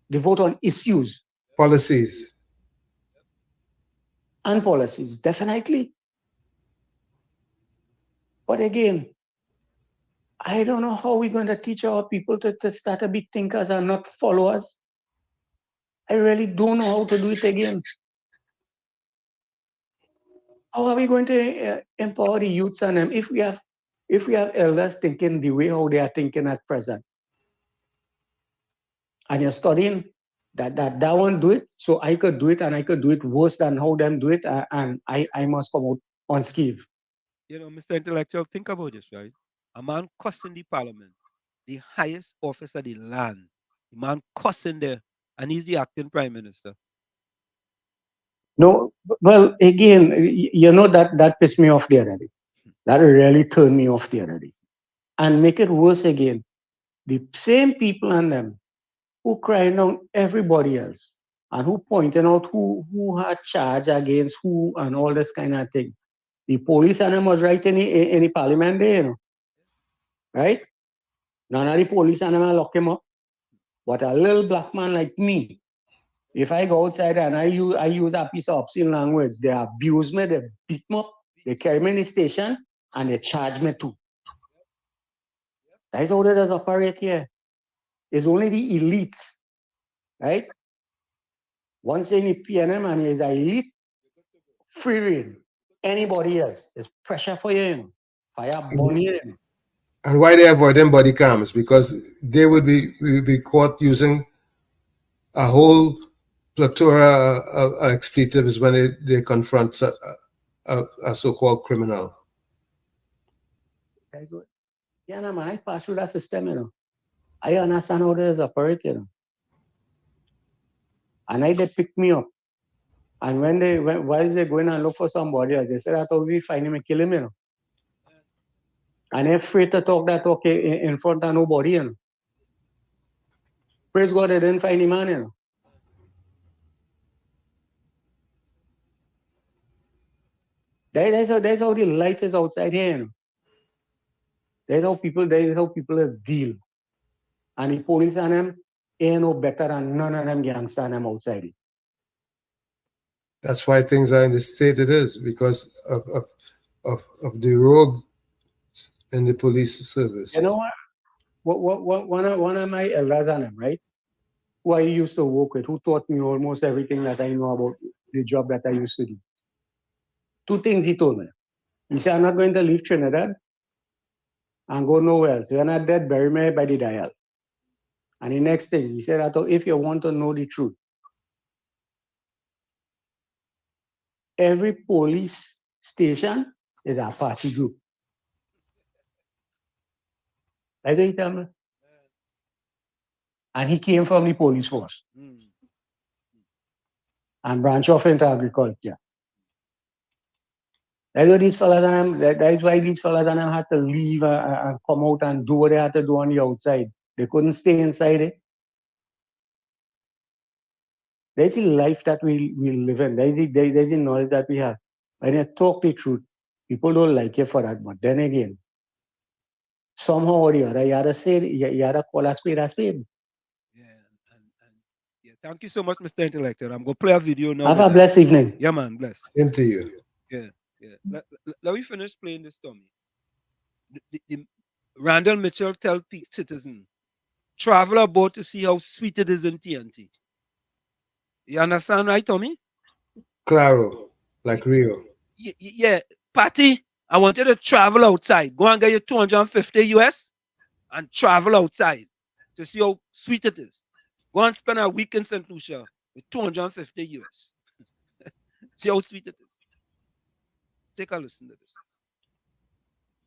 They vote on issues. Policies. And policies, definitely. But again, I don't know how we're going to teach our people to start to be thinkers and not followers. I really don't know how to do it again. How are we going to empower the youths and them if we have elders thinking the way how they are thinking at present? And you're studying that one do it, so I could do it, and I could do it worse than how them do it, and I must come out unscathed. You know, Mr. Intellectual, think about this, right? A man cussing the parliament, the highest office of the land. The man cussing there, and he's the acting prime minister. No, well, again, you know, that pissed me off the other day. That really turned me off the other day. And make it worse again, the same people and them who crying out everybody else and who pointing out who had charge against who and all this kind of thing. The police and them was right in the parliament there, you know. Right? None of the police and them lock him up. But a little black man like me, if I go outside and I use a piece of obscene language, they abuse me, they beat me up, they carry me in the station, and they charge me too. That's how they does operate here. It's only the elites, right? Once in the PNM and is an elite, free reign. Anybody else, there's pressure for you, fire burn you. And why they avoid them body cams? Because they would be caught using a whole plethora of expletives when they confront a so-called criminal. Guys, yeah, no, man, I pass through that system, you know. I understand how this operate, you know. And they pick me up. And while they going and look for somebody else, they said, I thought we find him and kill him, you know. And they're afraid to talk that talk in front of nobody, you know. Praise God, they didn't find him, man, you know. That's how the life is outside here, you know. That's how people deal. And the police and them ain't no better than none of them gangsters and them outside. That's why things are in the state it is, because of the rogue in the police service. You know what? One of my elders and them, right? Who I used to work with, who taught me almost everything that I know about the job that I used to do. Two things he told me. He said, I'm not going to leave Trinidad and go nowhere else. You're not dead, bury me by the dial. And the next thing, he said, if you want to know the truth, every police station is a party group. That's what he told me. And he came from the police force and branch off into agriculture. That's what these fellas and them, that's why these fellas and them had to leave and come out and do what they had to do on the outside. They couldn't stay inside it. That's the life that we live in. There's the knowledge that we have. When you talk the truth, people don't like you for that. But then again, somehow or the other, you had to call a spade a spade. Yeah, thank you so much, Mr. Intellectual. I'm going to play a video now. Have a blessed evening. Yeah, man, bless. Same to you. Yeah. Let me finish playing this, Tommy. Randall Mitchell tells citizens, travel about to see how sweet it is in TNT. You understand, right, Tommy? Claro, like Rio. Yeah, Patty, I want you to travel outside. Go and get your 250 US and travel outside to see how sweet it is. Go and spend a week in St. Lucia with 250 US. See how sweet it is. Take a listen to this.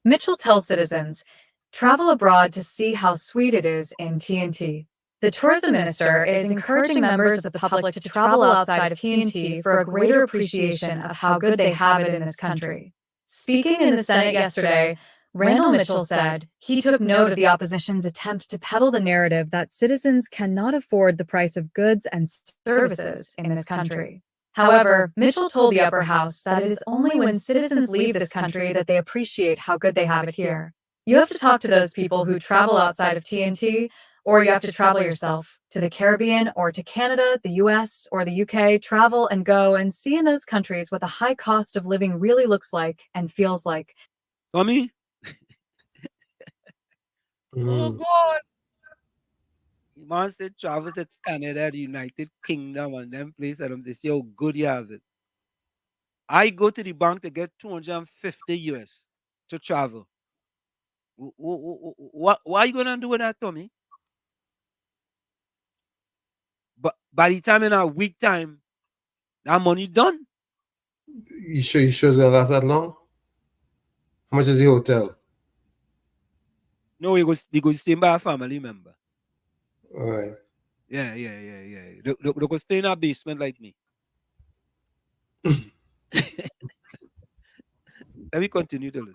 Mitchell tells citizens, travel abroad to see how sweet it is in TNT. The tourism minister is encouraging members of the public to travel outside of TNT for a greater appreciation of how good they have it in this country. Speaking in the Senate yesterday, Randall Mitchell said he took note of the opposition's attempt to peddle the narrative that citizens cannot afford the price of goods and services in this country. However, Mitchell told the upper house that it is only when citizens leave this country that they appreciate how good they have it here. You have to talk to those people who travel outside of TNT, or you have to travel yourself to the Caribbean or to Canada, the US, or the UK, travel and go and see in those countries what the high cost of living really looks like and feels like. Tommy? Oh, God. Man said travel to Canada, the United Kingdom, and them places, and they say how good you have it. I go to the bank to get 250 US to travel. What are you going to do with that, Tommy? But by the time in a week time, that money done. You sure it's going to last that long? How much is the hotel? No, we go stay by a family member. All right. Yeah. They go stay in a basement like me. Let me continue to listen.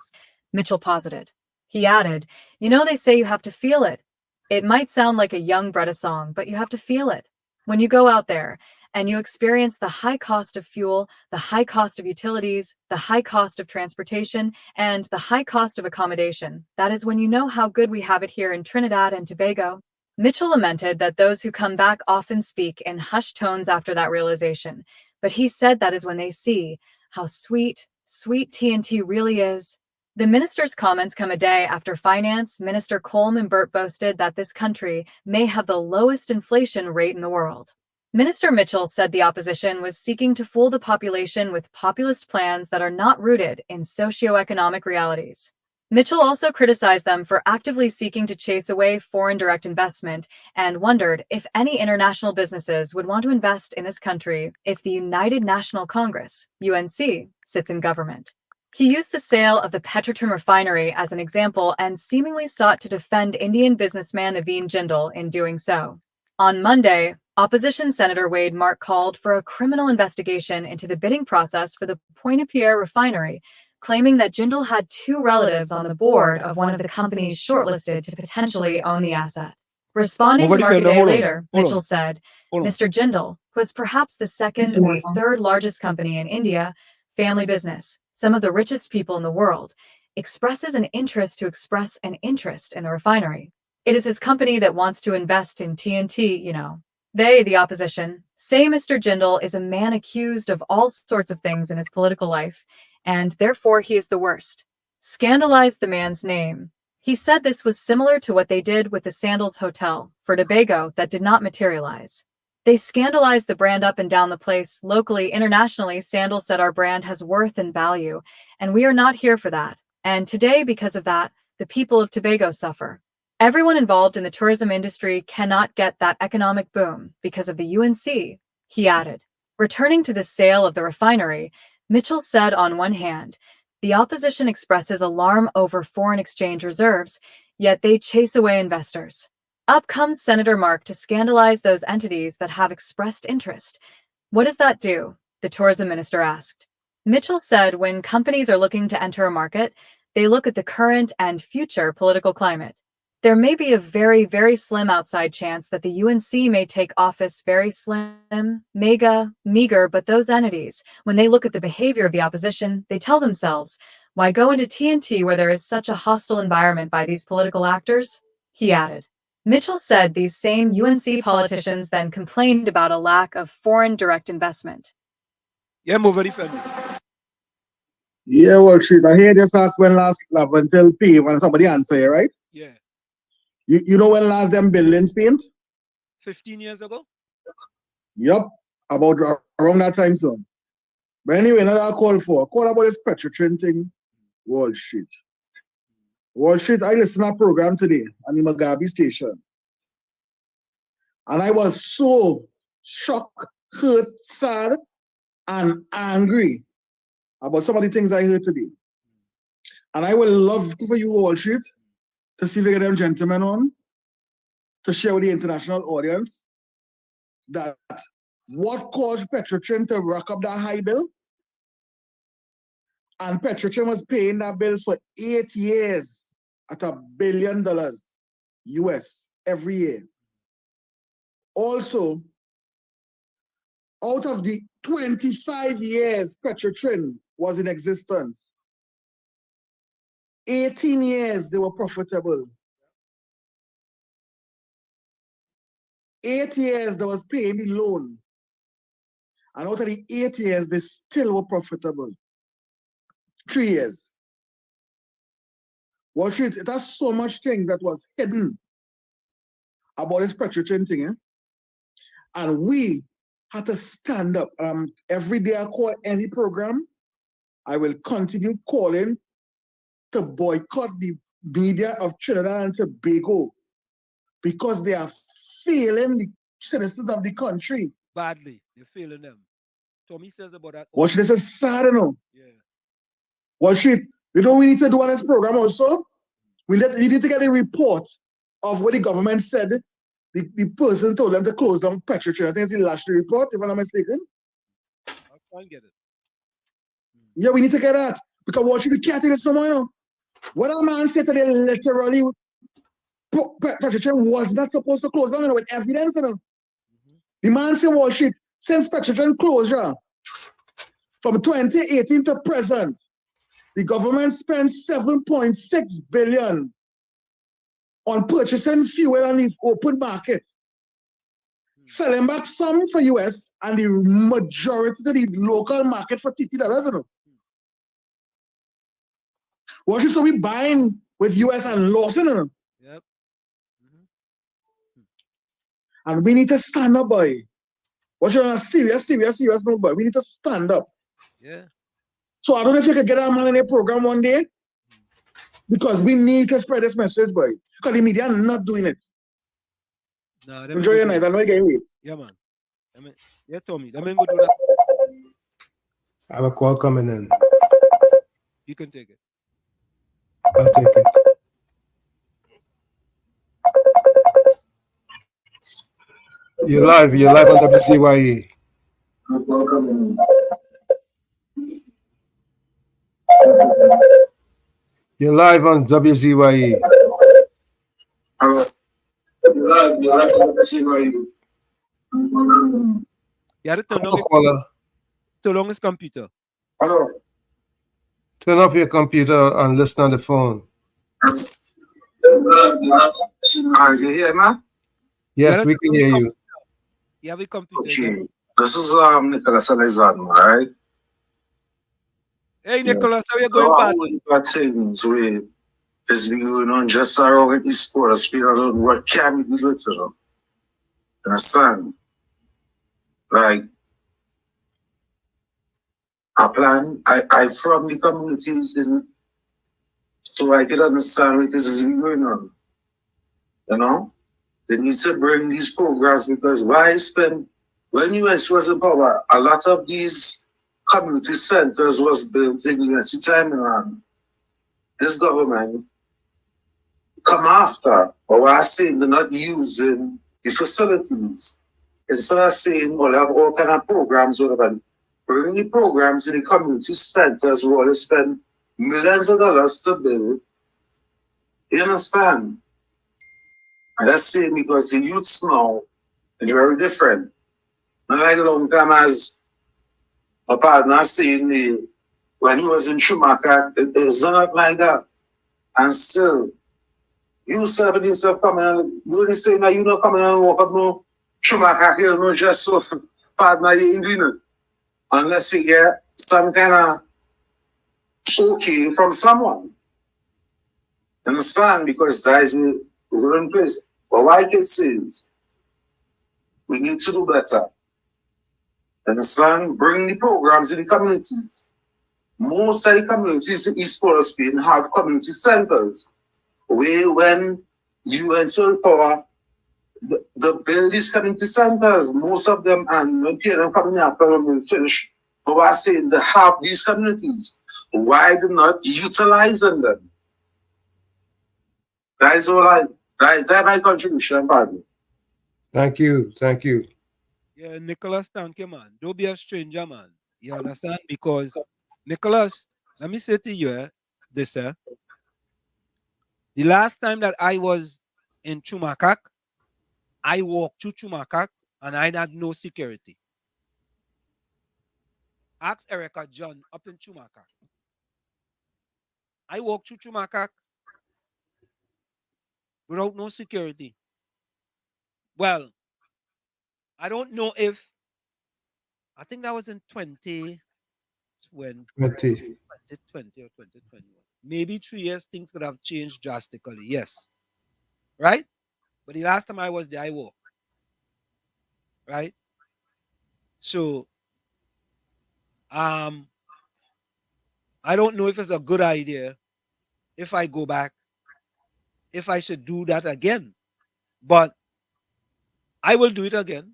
Mitchell posited. He added, they say you have to feel it. It might sound like a young Bretta song, but you have to feel it. When you go out there and you experience the high cost of fuel, the high cost of utilities, the high cost of transportation, and the high cost of accommodation, that is when you know how good we have it here in Trinidad and Tobago. Mitchell lamented that those who come back often speak in hushed tones after that realization, but he said that is when they see how sweet TNT really is. The minister's comments come a day after Finance Minister Coleman Burt boasted that this country may have the lowest inflation rate in the world. Minister Mitchell said the opposition was seeking to fool the population with populist plans that are not rooted in socioeconomic realities. Mitchell also criticized them for actively seeking to chase away foreign direct investment and wondered if any international businesses would want to invest in this country if the United National Congress, UNC, sits in government. He used the sale of the Petrotrin Refinery as an example and seemingly sought to defend Indian businessman Naveen Jindal in doing so. On Monday, opposition Senator Wade Mark called for a criminal investigation into the bidding process for the Pointe-à-Pierre refinery, claiming that Jindal had two relatives on the board of one of the companies shortlisted to potentially own the asset. Responding to Market Day later, Mitchell said, Mr. Jindal, who is perhaps the second or third largest company in India, family business, some of the richest people in the world, expresses an interest to express an interest in the refinery. It is his company that wants to invest in TNT, you know. They, the opposition, say Mr. Jindal is a man accused of all sorts of things in his political life, and therefore he is the worst. Scandalized the man's name. He said this was similar to what they did with the Sandals Hotel for Tobago that did not materialize. They scandalized the brand up and down the place. Locally, internationally, Sandals said our brand has worth and value, and we are not here for that. And today, because of that, the people of Tobago suffer. Everyone involved in the tourism industry cannot get that economic boom because of the UNC, he added. Returning to the sale of the refinery, Mitchell said on one hand, the opposition expresses alarm over foreign exchange reserves, yet they chase away investors. Up comes Senator Mark to scandalize those entities that have expressed interest. What does that do? The tourism minister asked. Mitchell said when companies are looking to enter a market, they look at the current and future political climate. There may be a very, very slim outside chance that the UNC may take office, very slim, meager, but those entities, when they look at the behavior of the opposition, they tell themselves, why go into TNT where there is such a hostile environment by these political actors? He added. Mitchell said these same UNC politicians then complained about a lack of foreign direct investment. Yeah, move very fast. Yeah, well, shit, I hear this ask when last love until P when somebody answer, right? Yeah. You know when last them buildings paint? 15 years ago? Yup, about around that time zone. But anyway, another call about this Petrotrin thing. Wall shit. I listened to a program today on the Magabi station. And I was so shocked, hurt, sad, and angry about some of the things I heard today. And I would love for you, Wall Street, to see if we get them gentlemen on to share with the international audience that what caused Petrotrin to rack up that high bill. And Petrotrin was paying that bill for 8 years at $1 billion US every year. Also, out of the 25 years Petrotrin was in existence, 18 years they were profitable. 8 years they was paying the loan. And out of the 8 years, they still were profitable. 3 years. Watch it. It has so much things that was hidden about this Petrotrin thing. And we had to stand up. Every day I call any program, I will continue calling to boycott the media of Trinidad and Tobago because they are failing the citizens of the country. Badly. They're failing them. Tommy says about that. Watch this is sad, you know. Yeah. Watch it. You know what we need to do on this program also? We need to get a report of what the government said. The person told them to close down Petrotrin. I think it's the last report, if I'm not mistaken. I'll try and get it. Yeah, we need to get that. Because watch it, we can't take this no more, you know. What a man said today, literally, Petrotrin was not supposed to close down, you know, with evidence, you know. The man said, watch it, since Petrotrin closure, from 2018 to present, the government spent $7.6 billion on purchasing fuel on the open market, selling back some for US and the majority to the local market for $50, you know. What is so we buying with US and losing, you know? Yep. And we need to stand up, boy. What's on a serious note, boy? We need to stand up. Yeah. So I don't know if you could get our man in a program one day, because we need to spread this message, boy. Because the media are not doing it. No, enjoy your night. I know you're getting late. Yeah, man. Yeah, Tommy. Let me go do that. I have a call coming in. You can take it. I'll take it. You're live on WZYE. You're live on WZYE. You had to turn on his computer. Hello. Turn off your computer and listen on the phone. Can you hear me? Yes, we can hear you. You have a computer. Okay. This is Nicholas Alexander, right? Hey Nicholas, how you going, bad? Things with is going on just around this sport speed alone. What can we do with it? Understand? Like I plan, I from the communities in, so I can understand what this is going on. You know? They need to bring these programs because why spend when US was in power, a lot of these community centers was built in UNC time around. This government come after, or what I saying they're not using the facilities. Instead of saying, well, have all kind of programs, whatever, bring the programs in the community centers where they spend millions of dollars to build. You understand? And that's saying because the youths now are very different. And like a long time as my partner saying when he was in Schumacher, it's not like that. And still, you serving yourself coming on, you only say now you not coming on and walk up no Schumacher here, no just so partner you England. Unless you get some kind of okay from someone. Understand? Because that is we're in place. But why it says we need to do better. Understand? Bring the programs in the communities. Most of the communities in East Port of Spain have community centers where when you enter power, the build these community centers, most of them, and when people coming after them will finish, but I saying they have these communities. Why do not utilizing them? That is all that's my contribution, pardon. Thank you. Yeah, Nicholas, thank you, man. Don't be a stranger, man. You understand? Because, Nicholas, let me say to you this, the last time that I was in Chumakak, I walked to Chumakak and I had no security. Ask Erica John up in Chumakak. I walked to Chumakak without no security. Well, I don't know if, I think that was in 2020 or 2021. Maybe 3 years, things could have changed drastically. Yes. Right? But the last time I was there, I walked. Right? So, I don't know if it's a good idea if I go back, if I should do that again. But I will do it again.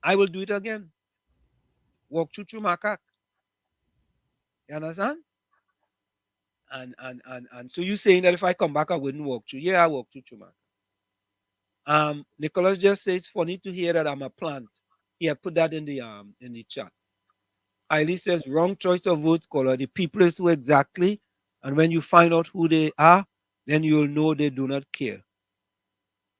I will do it again. Walk through Makak. You understand? And so you saying that if I come back, I wouldn't walk through. Yeah, I walk through Chumak. Nicholas just says it's funny to hear that I'm a plant. Yeah, put that in the chat. Eileen says wrong choice of words color. The people is who exactly, and when you find out who they are, then you'll know they do not care.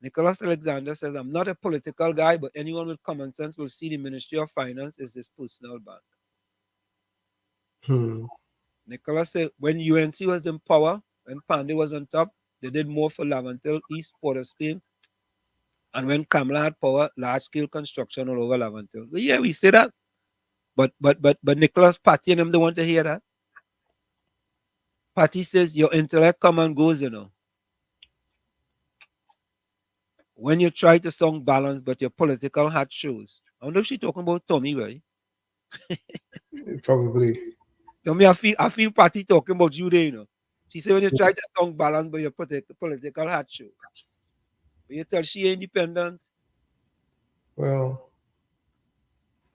Nicholas Alexander says, I'm not a political guy, but anyone with common sense will see the Ministry of Finance is his personal bank. Nicholas said, when UNC was in power, when Pandey was on top, they did more for Lavantil, East Port of Spain. And when Kamala had power, large-scale construction all over Lavantil. Well, yeah, we say that. But Nicholas, Patty and them don't want to hear that. Patty says, your intellect come and goes, you know. When you try to sound balanced, but your political hat shows. I wonder if she's talking about Tommy, right? Probably. Tommy, I feel Patty talking about you there, you know. She said when you try to sound balanced, but your political hat shows. But you tell she independent. Well,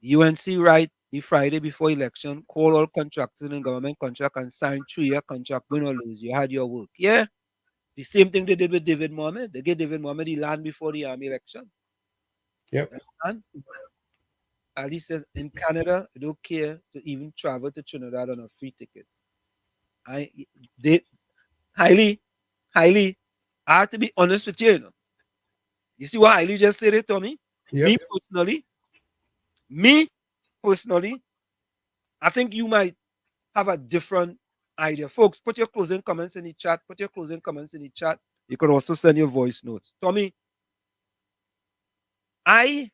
UNC right the Friday before election, call all contractors in government contract and sign 3-year contract, win or lose. You had your work. Yeah. The same thing they did with David Mohammed. They gave David Mohammed the land before the army election. Yep. And Ali says in Canada, they don't care to even travel to Trinidad on a free ticket. Highly, I have to be honest with you. You see what Highly just said it to me? Yep. Me personally, I think you might have a different idea. Folks, put your closing comments in the chat. You can also send your voice notes. Tommy, I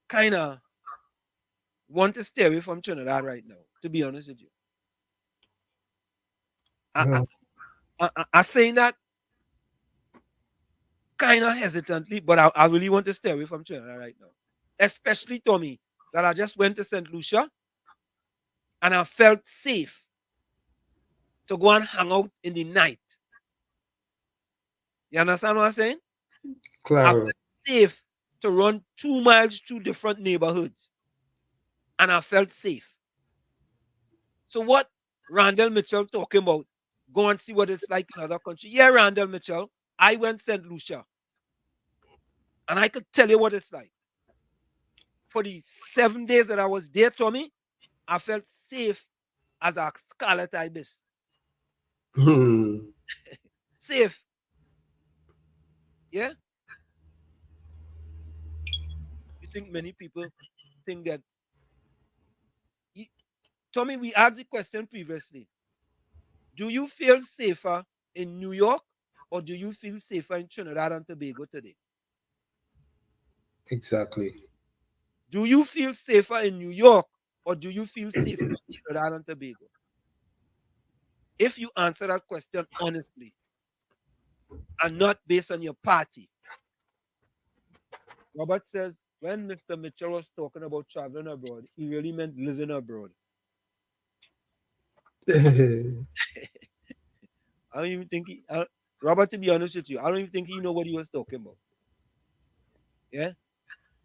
kind of want to stay away from Trinidad right now, to be honest with you. I say that kind of hesitantly, but I really want to stay away from Trinidad right now. Especially, Tommy, that I just went to St. Lucia and I felt safe to go and hang out in the night. You understand what I'm saying? Claro. I felt safe to run 2 miles through different neighborhoods. And I felt safe. So what Randall Mitchell talking about, go and see what it's like in other countries. Yeah, Randall Mitchell, I went St. Lucia. And I could tell you what it's like. For the 7 days that I was there, Tommy, I felt safe as a scarlet ibis. Safe. Yeah? You think many people think that... Tommy, we asked the question previously. Do you feel safer in New York or do you feel safer in Trinidad and Tobago today? Exactly. Do you feel safer in New York or do you feel safer in Trinidad and Tobago? If you answer that question honestly and not based on your party. Robert says, when Mr. Mitchell was talking about traveling abroad, he really meant living abroad. I don't even think Robert, to be honest with you, I don't even think he know what he was talking about. Yeah?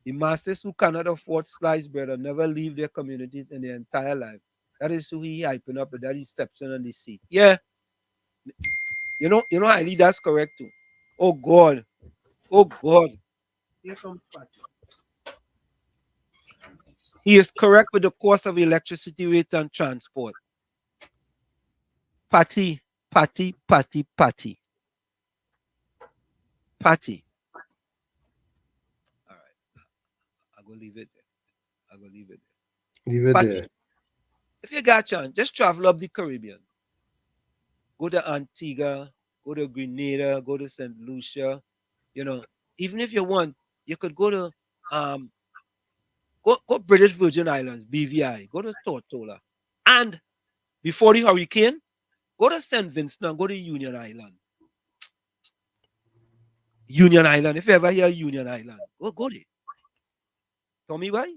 The masses who cannot afford sliced bread and never leave their communities in their entire life. That is who he hyping up with that deception and deceit. Yeah. You know, Hailey, that's correct too. Oh God. Here comes Fatty. He is correct with the cost of electricity rates and transport. Patty. All right. I'll go leave it there. Leave it Patty, there. if you got a chance, just travel up the Caribbean. Go to Antigua, go to Grenada, go to St. Lucia. You know, even if you want, you could go to go British Virgin Islands, BVI, go to Tortola. And before the hurricane, go to St. Vincent and go to Union Island. Union Island, if you ever hear Union Island, go there. Tell me why?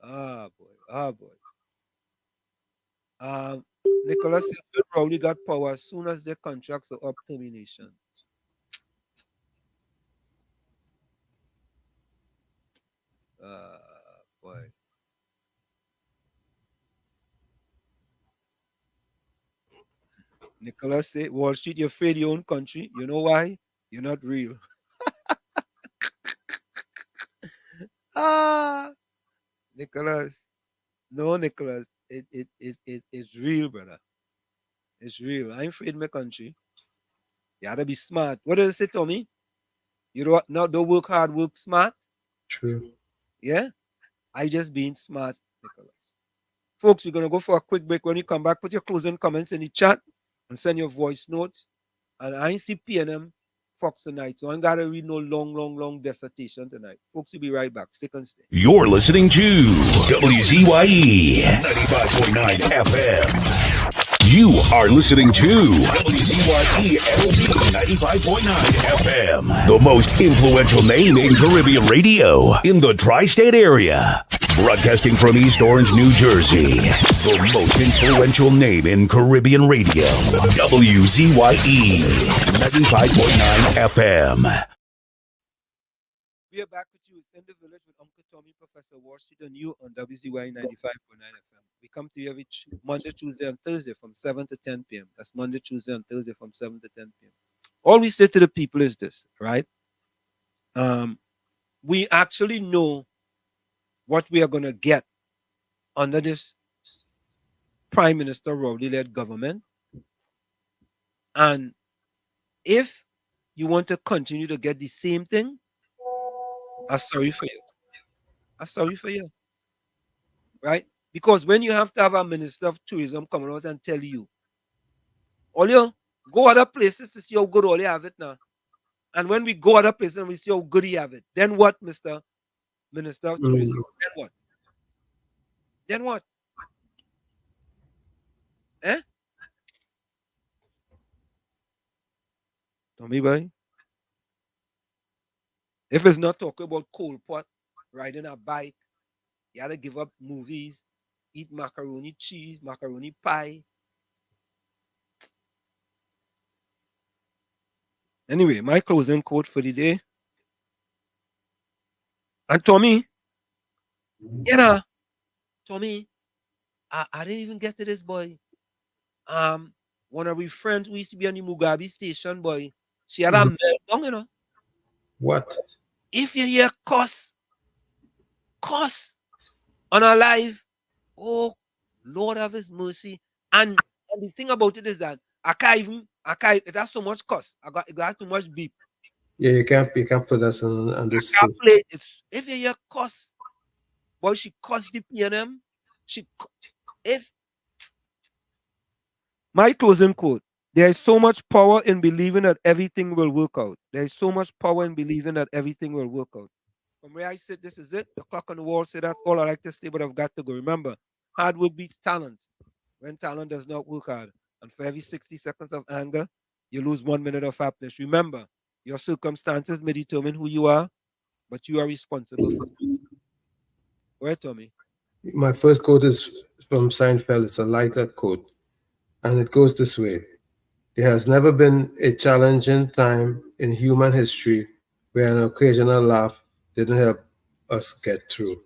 Ah, boy. Nicholas says they probably got power as soon as their contracts are up termination. Boy. Nicholas said, Wall Street, you're afraid of your own country. You know why? You're not real. Nicholas. No, Nicholas. It's real, brother. It's real. I ain't afraid of my country. You gotta be smart. What does it say, Tommy? You don't work hard, work smart. True. Yeah? I just being smart, Nicholas. Folks, we're gonna go for a quick break. When you come back, put your closing comments in the chat and send your voice notes. And I ain't see PNM Fox tonight, so I ain't gotta read no long dissertation tonight. Folks, we'll be right back. Stick and stay. You're listening to WZYE 95.9 FM. You are listening to WZYE 95.9 FM, the most influential name in Caribbean radio in the tri-state area. Broadcasting from East Orange, New Jersey, the most influential name in Caribbean radio, WZYE 95.9 FM. We are back with you in the village with Uncle Tommy, Professor Washington, and you on WZYE 95.9 FM. We come to you every Monday, Tuesday, and Thursday from 7 to 10 p.m. That's Monday, Tuesday, and Thursday from 7 to 10 p.m. All we say to the people is this, right? We actually know what we are going to get under this Prime Minister Rowley-led government. And if you want to continue to get the same thing, I'm sorry for you. I'm sorry for you. Right? Because when you have to have a Minister of Tourism coming out and tell you, all you go other places to see how good all you have it now. And when we go other places and we see how good you have it, then what, Mr. Minister of Tourism? Then what? Then what? Eh? Tommy boy. If it's not talking about cold pot, riding a bike, you gotta give up movies, eat macaroni cheese, macaroni pie. Anyway, my closing quote for the day. And Tommy, you know, Tommy, I didn't even get to this, boy. One of our friends who used to be on the Mugabe station, boy, she had a meltdown, you know. What? If you hear cuss on her live, oh, Lord have his mercy. And the thing about it is that it has so much cuss. It got too much beep. Yeah, you can't put us on this. I can't play it. If you hear cuss, boy, she cuss the PNM. My closing quote. There is so much power in believing that everything will work out. There is so much power in believing that everything will work out. From where I sit, this is it. The clock on the wall said that's all I like to say, but I've got to go. Remember, hard work beats talent. When talent does not work hard, and for every 60 seconds of anger, you lose 1 minute of happiness. Remember, your circumstances may determine who you are, but you are responsible for it. Where, Tommy? My first quote is from Seinfeld. It's a lighter quote, and it goes this way. There has never been a challenging time in human history where an occasional laugh didn't help us get through.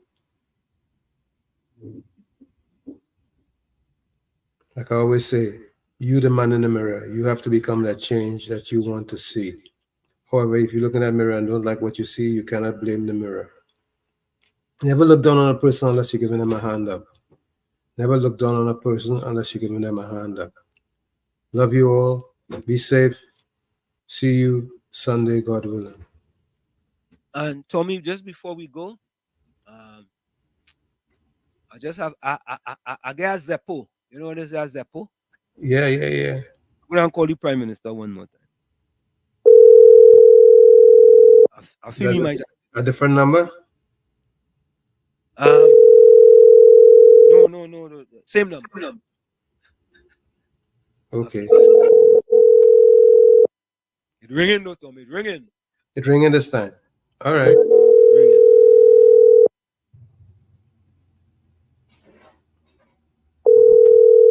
Like I always say, you the man in the mirror. You have to become that change that you want to see. However, if you look in that mirror and don't like what you see, you cannot blame the mirror. Never look down on a person unless you're giving them a hand up. Never look down on a person unless you're giving them a hand up. Love you all. Be safe. See you Sunday, God willing. And Tommy, just before we go, I just have I get a Zeppo. You know what is a Zeppo? Yeah. I'm gonna call the Prime Minister one more time. I feel he might a different number. No. Same number. Okay. It ringing, no, Tommy. It ringing. It ringing this time. All right.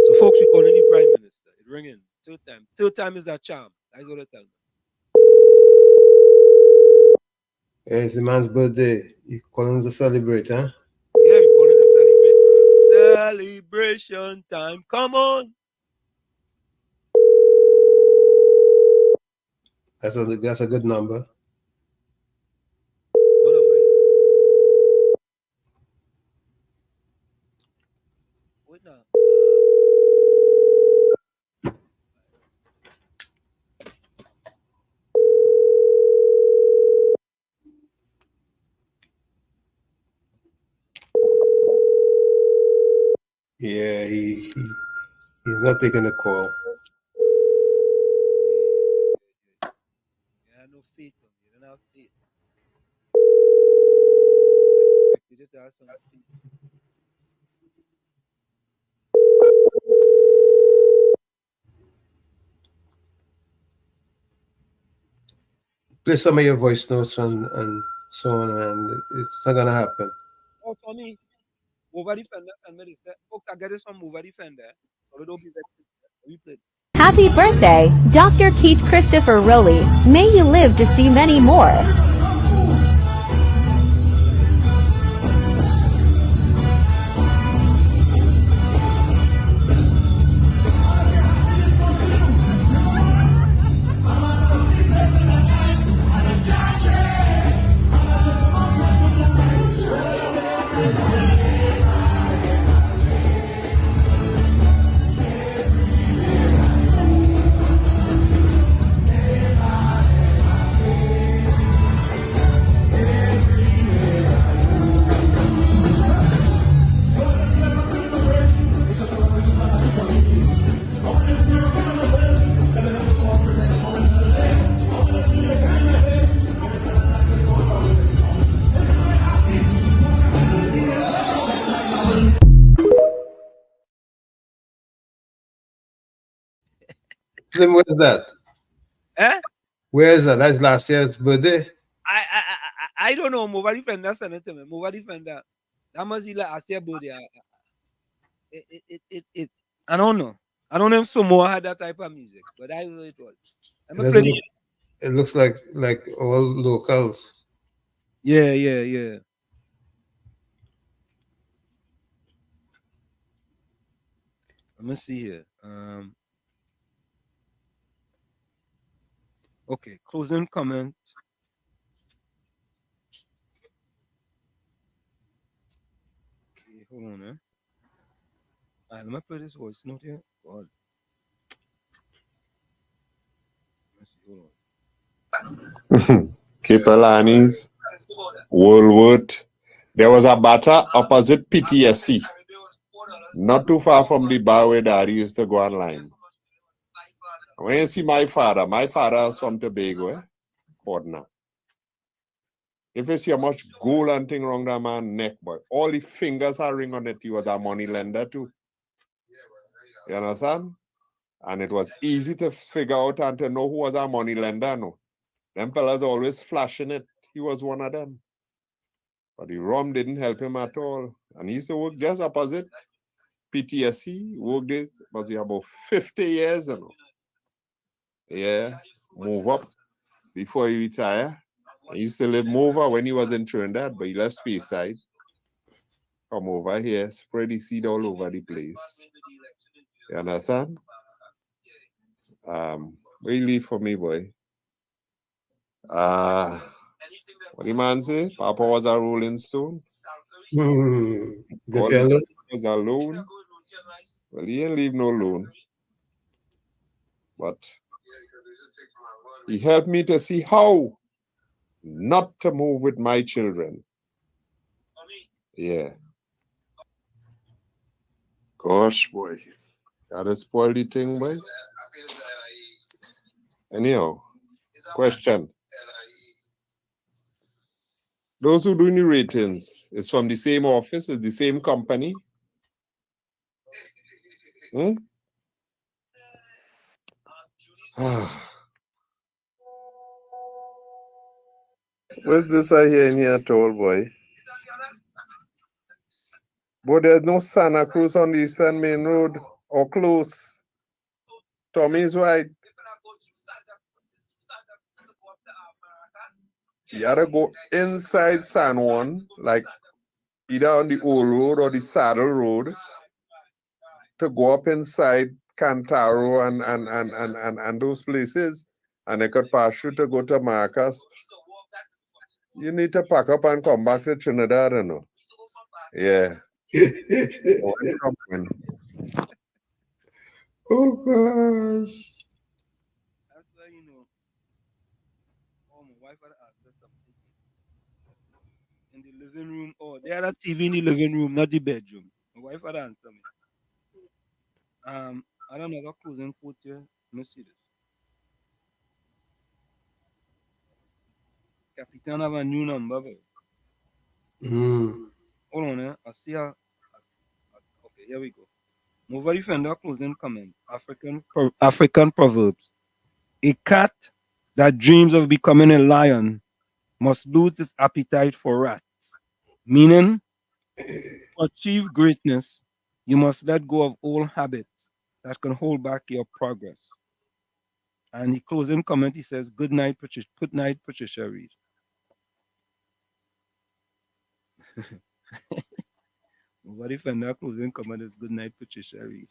So, folks, we calling the Prime Minister. It ringing. Third time is a charm. That's what I tell them. Yeah, it's the man's birthday. You calling him to celebrate, huh? Yeah, we calling to celebrate, man. Celebration time. Come on. That's a good number. Wait now. Yeah, he's not taking the call. Yeah, no faith. You don't have faith. You just have some faith. Play some of your voice notes and so on, and it's not gonna happen. Oh, Tommy, over defender and me say, folks, I get this from over defender. So don't be we played. Happy birthday, Dr. Keith Christopher Rowley. May you live to see many more. Then where's that? Eh? Where is that? That's last year's birthday. I don't know. Nobody defender sent it to me. Nobody defender. That must be last year's birthday. I don't know. I don't know if Samoa had that type of music, but I know it was. It looks like all locals. Yeah, yeah, yeah. Let me see here. Okay, closing comment. Okay, hold on, man. All right, let me play this voice note here. God. Let's see, hold on. Kipelani's, Woolwood. There was a batter opposite PTSC, not too far from the bar where Daddy used to go online. When you see my father is from Tobago, Cordner. If you see how much gold and thing around that man's neck, boy, all the fingers are ring on it, he was a money lender too. You understand? And it was easy to figure out and to know who was a money lender, no. Them fellas always flashing it. He was one of them. But the rum didn't help him at all. And he used to work just opposite PTSC, worked it, but he about 50 years, you know. Yeah, move up before he retired. He used to live over when he was in Trinidad, but he left Speyside. Come over here, spread the seed all over the place. You understand? Where you leave for me, boy? What the man say? Papa was a rolling stone. Good fellow. Was alone. Well, he ain't leave no loan. But he helped me to see how not to move with my children. Yeah. Gosh, boy. Gotta spoil the thing, boy. Anyhow, question. Those who doing the ratings, is from the same office, is the same company? What's this I hear in here at all, boy? But there's no Santa Cruz on the Eastern Main Road or close. Tommy's right. You gotta go inside San Juan, like either on the old road or the saddle road, to go up inside Cantaro and those places, and they could pass you to go to Marcus. You need to pack up and come back to Trinidad, you know. Yeah. Oh gosh. That's why you know. Oh, my wife had asked us something in the living room. Oh, they had a TV in the living room, not the bedroom. My wife had answered me. I don't know what closing quote here. Let me see this. Capitan have a new number. Hold on, I see how. Okay, here we go. Mova defender closing comment. African proverbs. A cat that dreams of becoming a lion must lose its appetite for rats. Meaning, to achieve greatness, you must let go of old habits that can hold back your progress. And the closing comment, he says, good night, Patricia. Good night, Patricia Reed. What if and that closing comment is good night, Patricia Reed?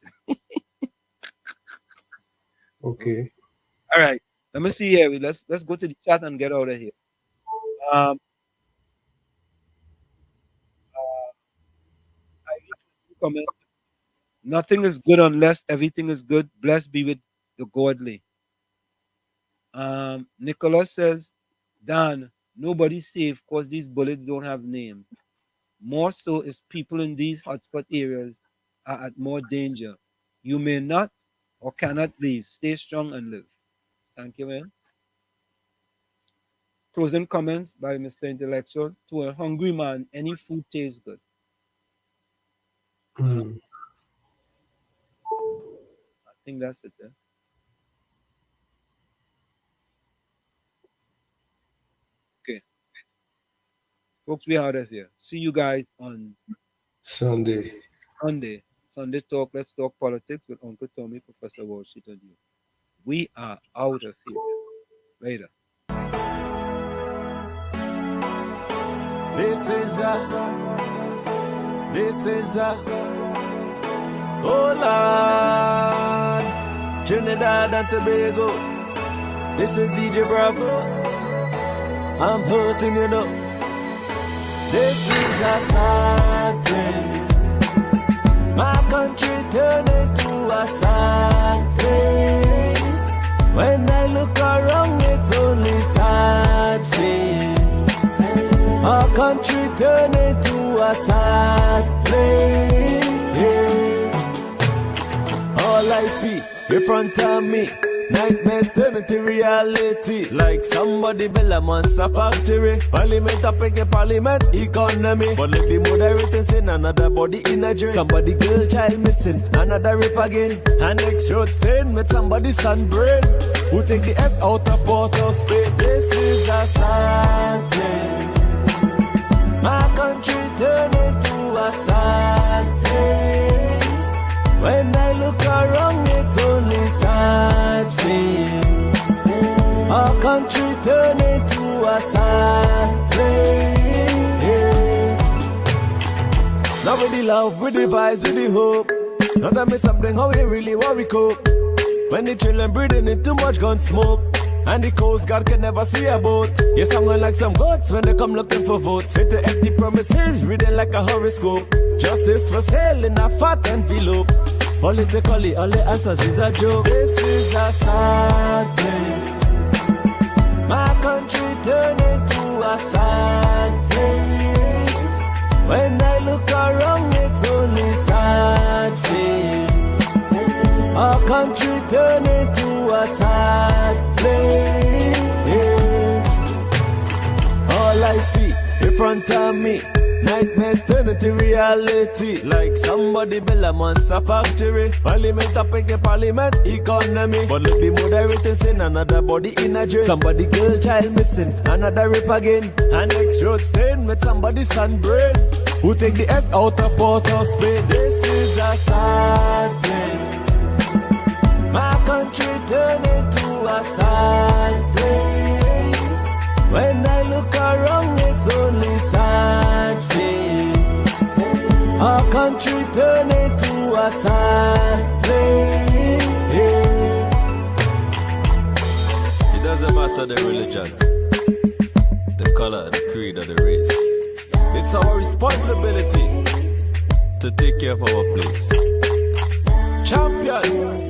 Okay. All right. Let me see here. Let's go to the chat and get out of here. Comment. Nothing is good unless everything is good. Blessed be with the godly. Nicholas says, Dan, nobody's safe because these bullets don't have name. More so is people in these hotspot areas are at more danger. You may not or cannot leave. Stay strong and live. Thank you, man. Closing comments by Mr. Intellectual. To a hungry man, any food tastes good. I think that's it. Folks, we out of here. See you guys on Sunday. Sunday talk. Let's talk politics with Uncle Tommy, Professor Wall Street, and you. We are out of here. Later. This is oh Lord, Trinidad and Tobago. This is DJ Bravo. I'm hurting, you know. This is a sad place. My country turned into a sad place. When I look around, it's only sad face. Our country turned into a sad place. All I see in front of me, nightmares turn into reality. Like somebody build a monster factory. Parliament up against parliament economy. But let the moderators in another body in a dream. Somebody girl child missing, another rape again. And next road stain with somebody's son brain. Who take the S out of Port of Spain. This is a sad place. My country turned into a sad place. When I look around, it's only sad face. Our country turned into a sad place. Now with the love, with the vibes, with the hope. Now tell me something, how we really want we cope. When the children breathing in too much gun smoke. And the Coast Guard can never see a boat. Yes, I'm like some goats when they come looking for votes. Fit the empty promises, reading like a horoscope. Justice for sale in a fat envelope. Politically, all the answers is a joke. This is a sad place. My country turned into a sad place. When I look around, it's only sad face. Our country turned into a sad place. All I see in front of me, nightmares turn into reality. Like somebody build a monster factory. Parliament up against parliament economy. But let the moderators in another body in a dream. Somebody girl child missing, another rape again. And next road stain with somebody's son brain. Who take the S out of Port of Spain. This is a sad place. My country turned into a sad place. When I look around, it's only sad face. Our country turned into a sad place. It doesn't matter the religion, the color, the creed, or the race. It's our responsibility to take care of our place. Champion.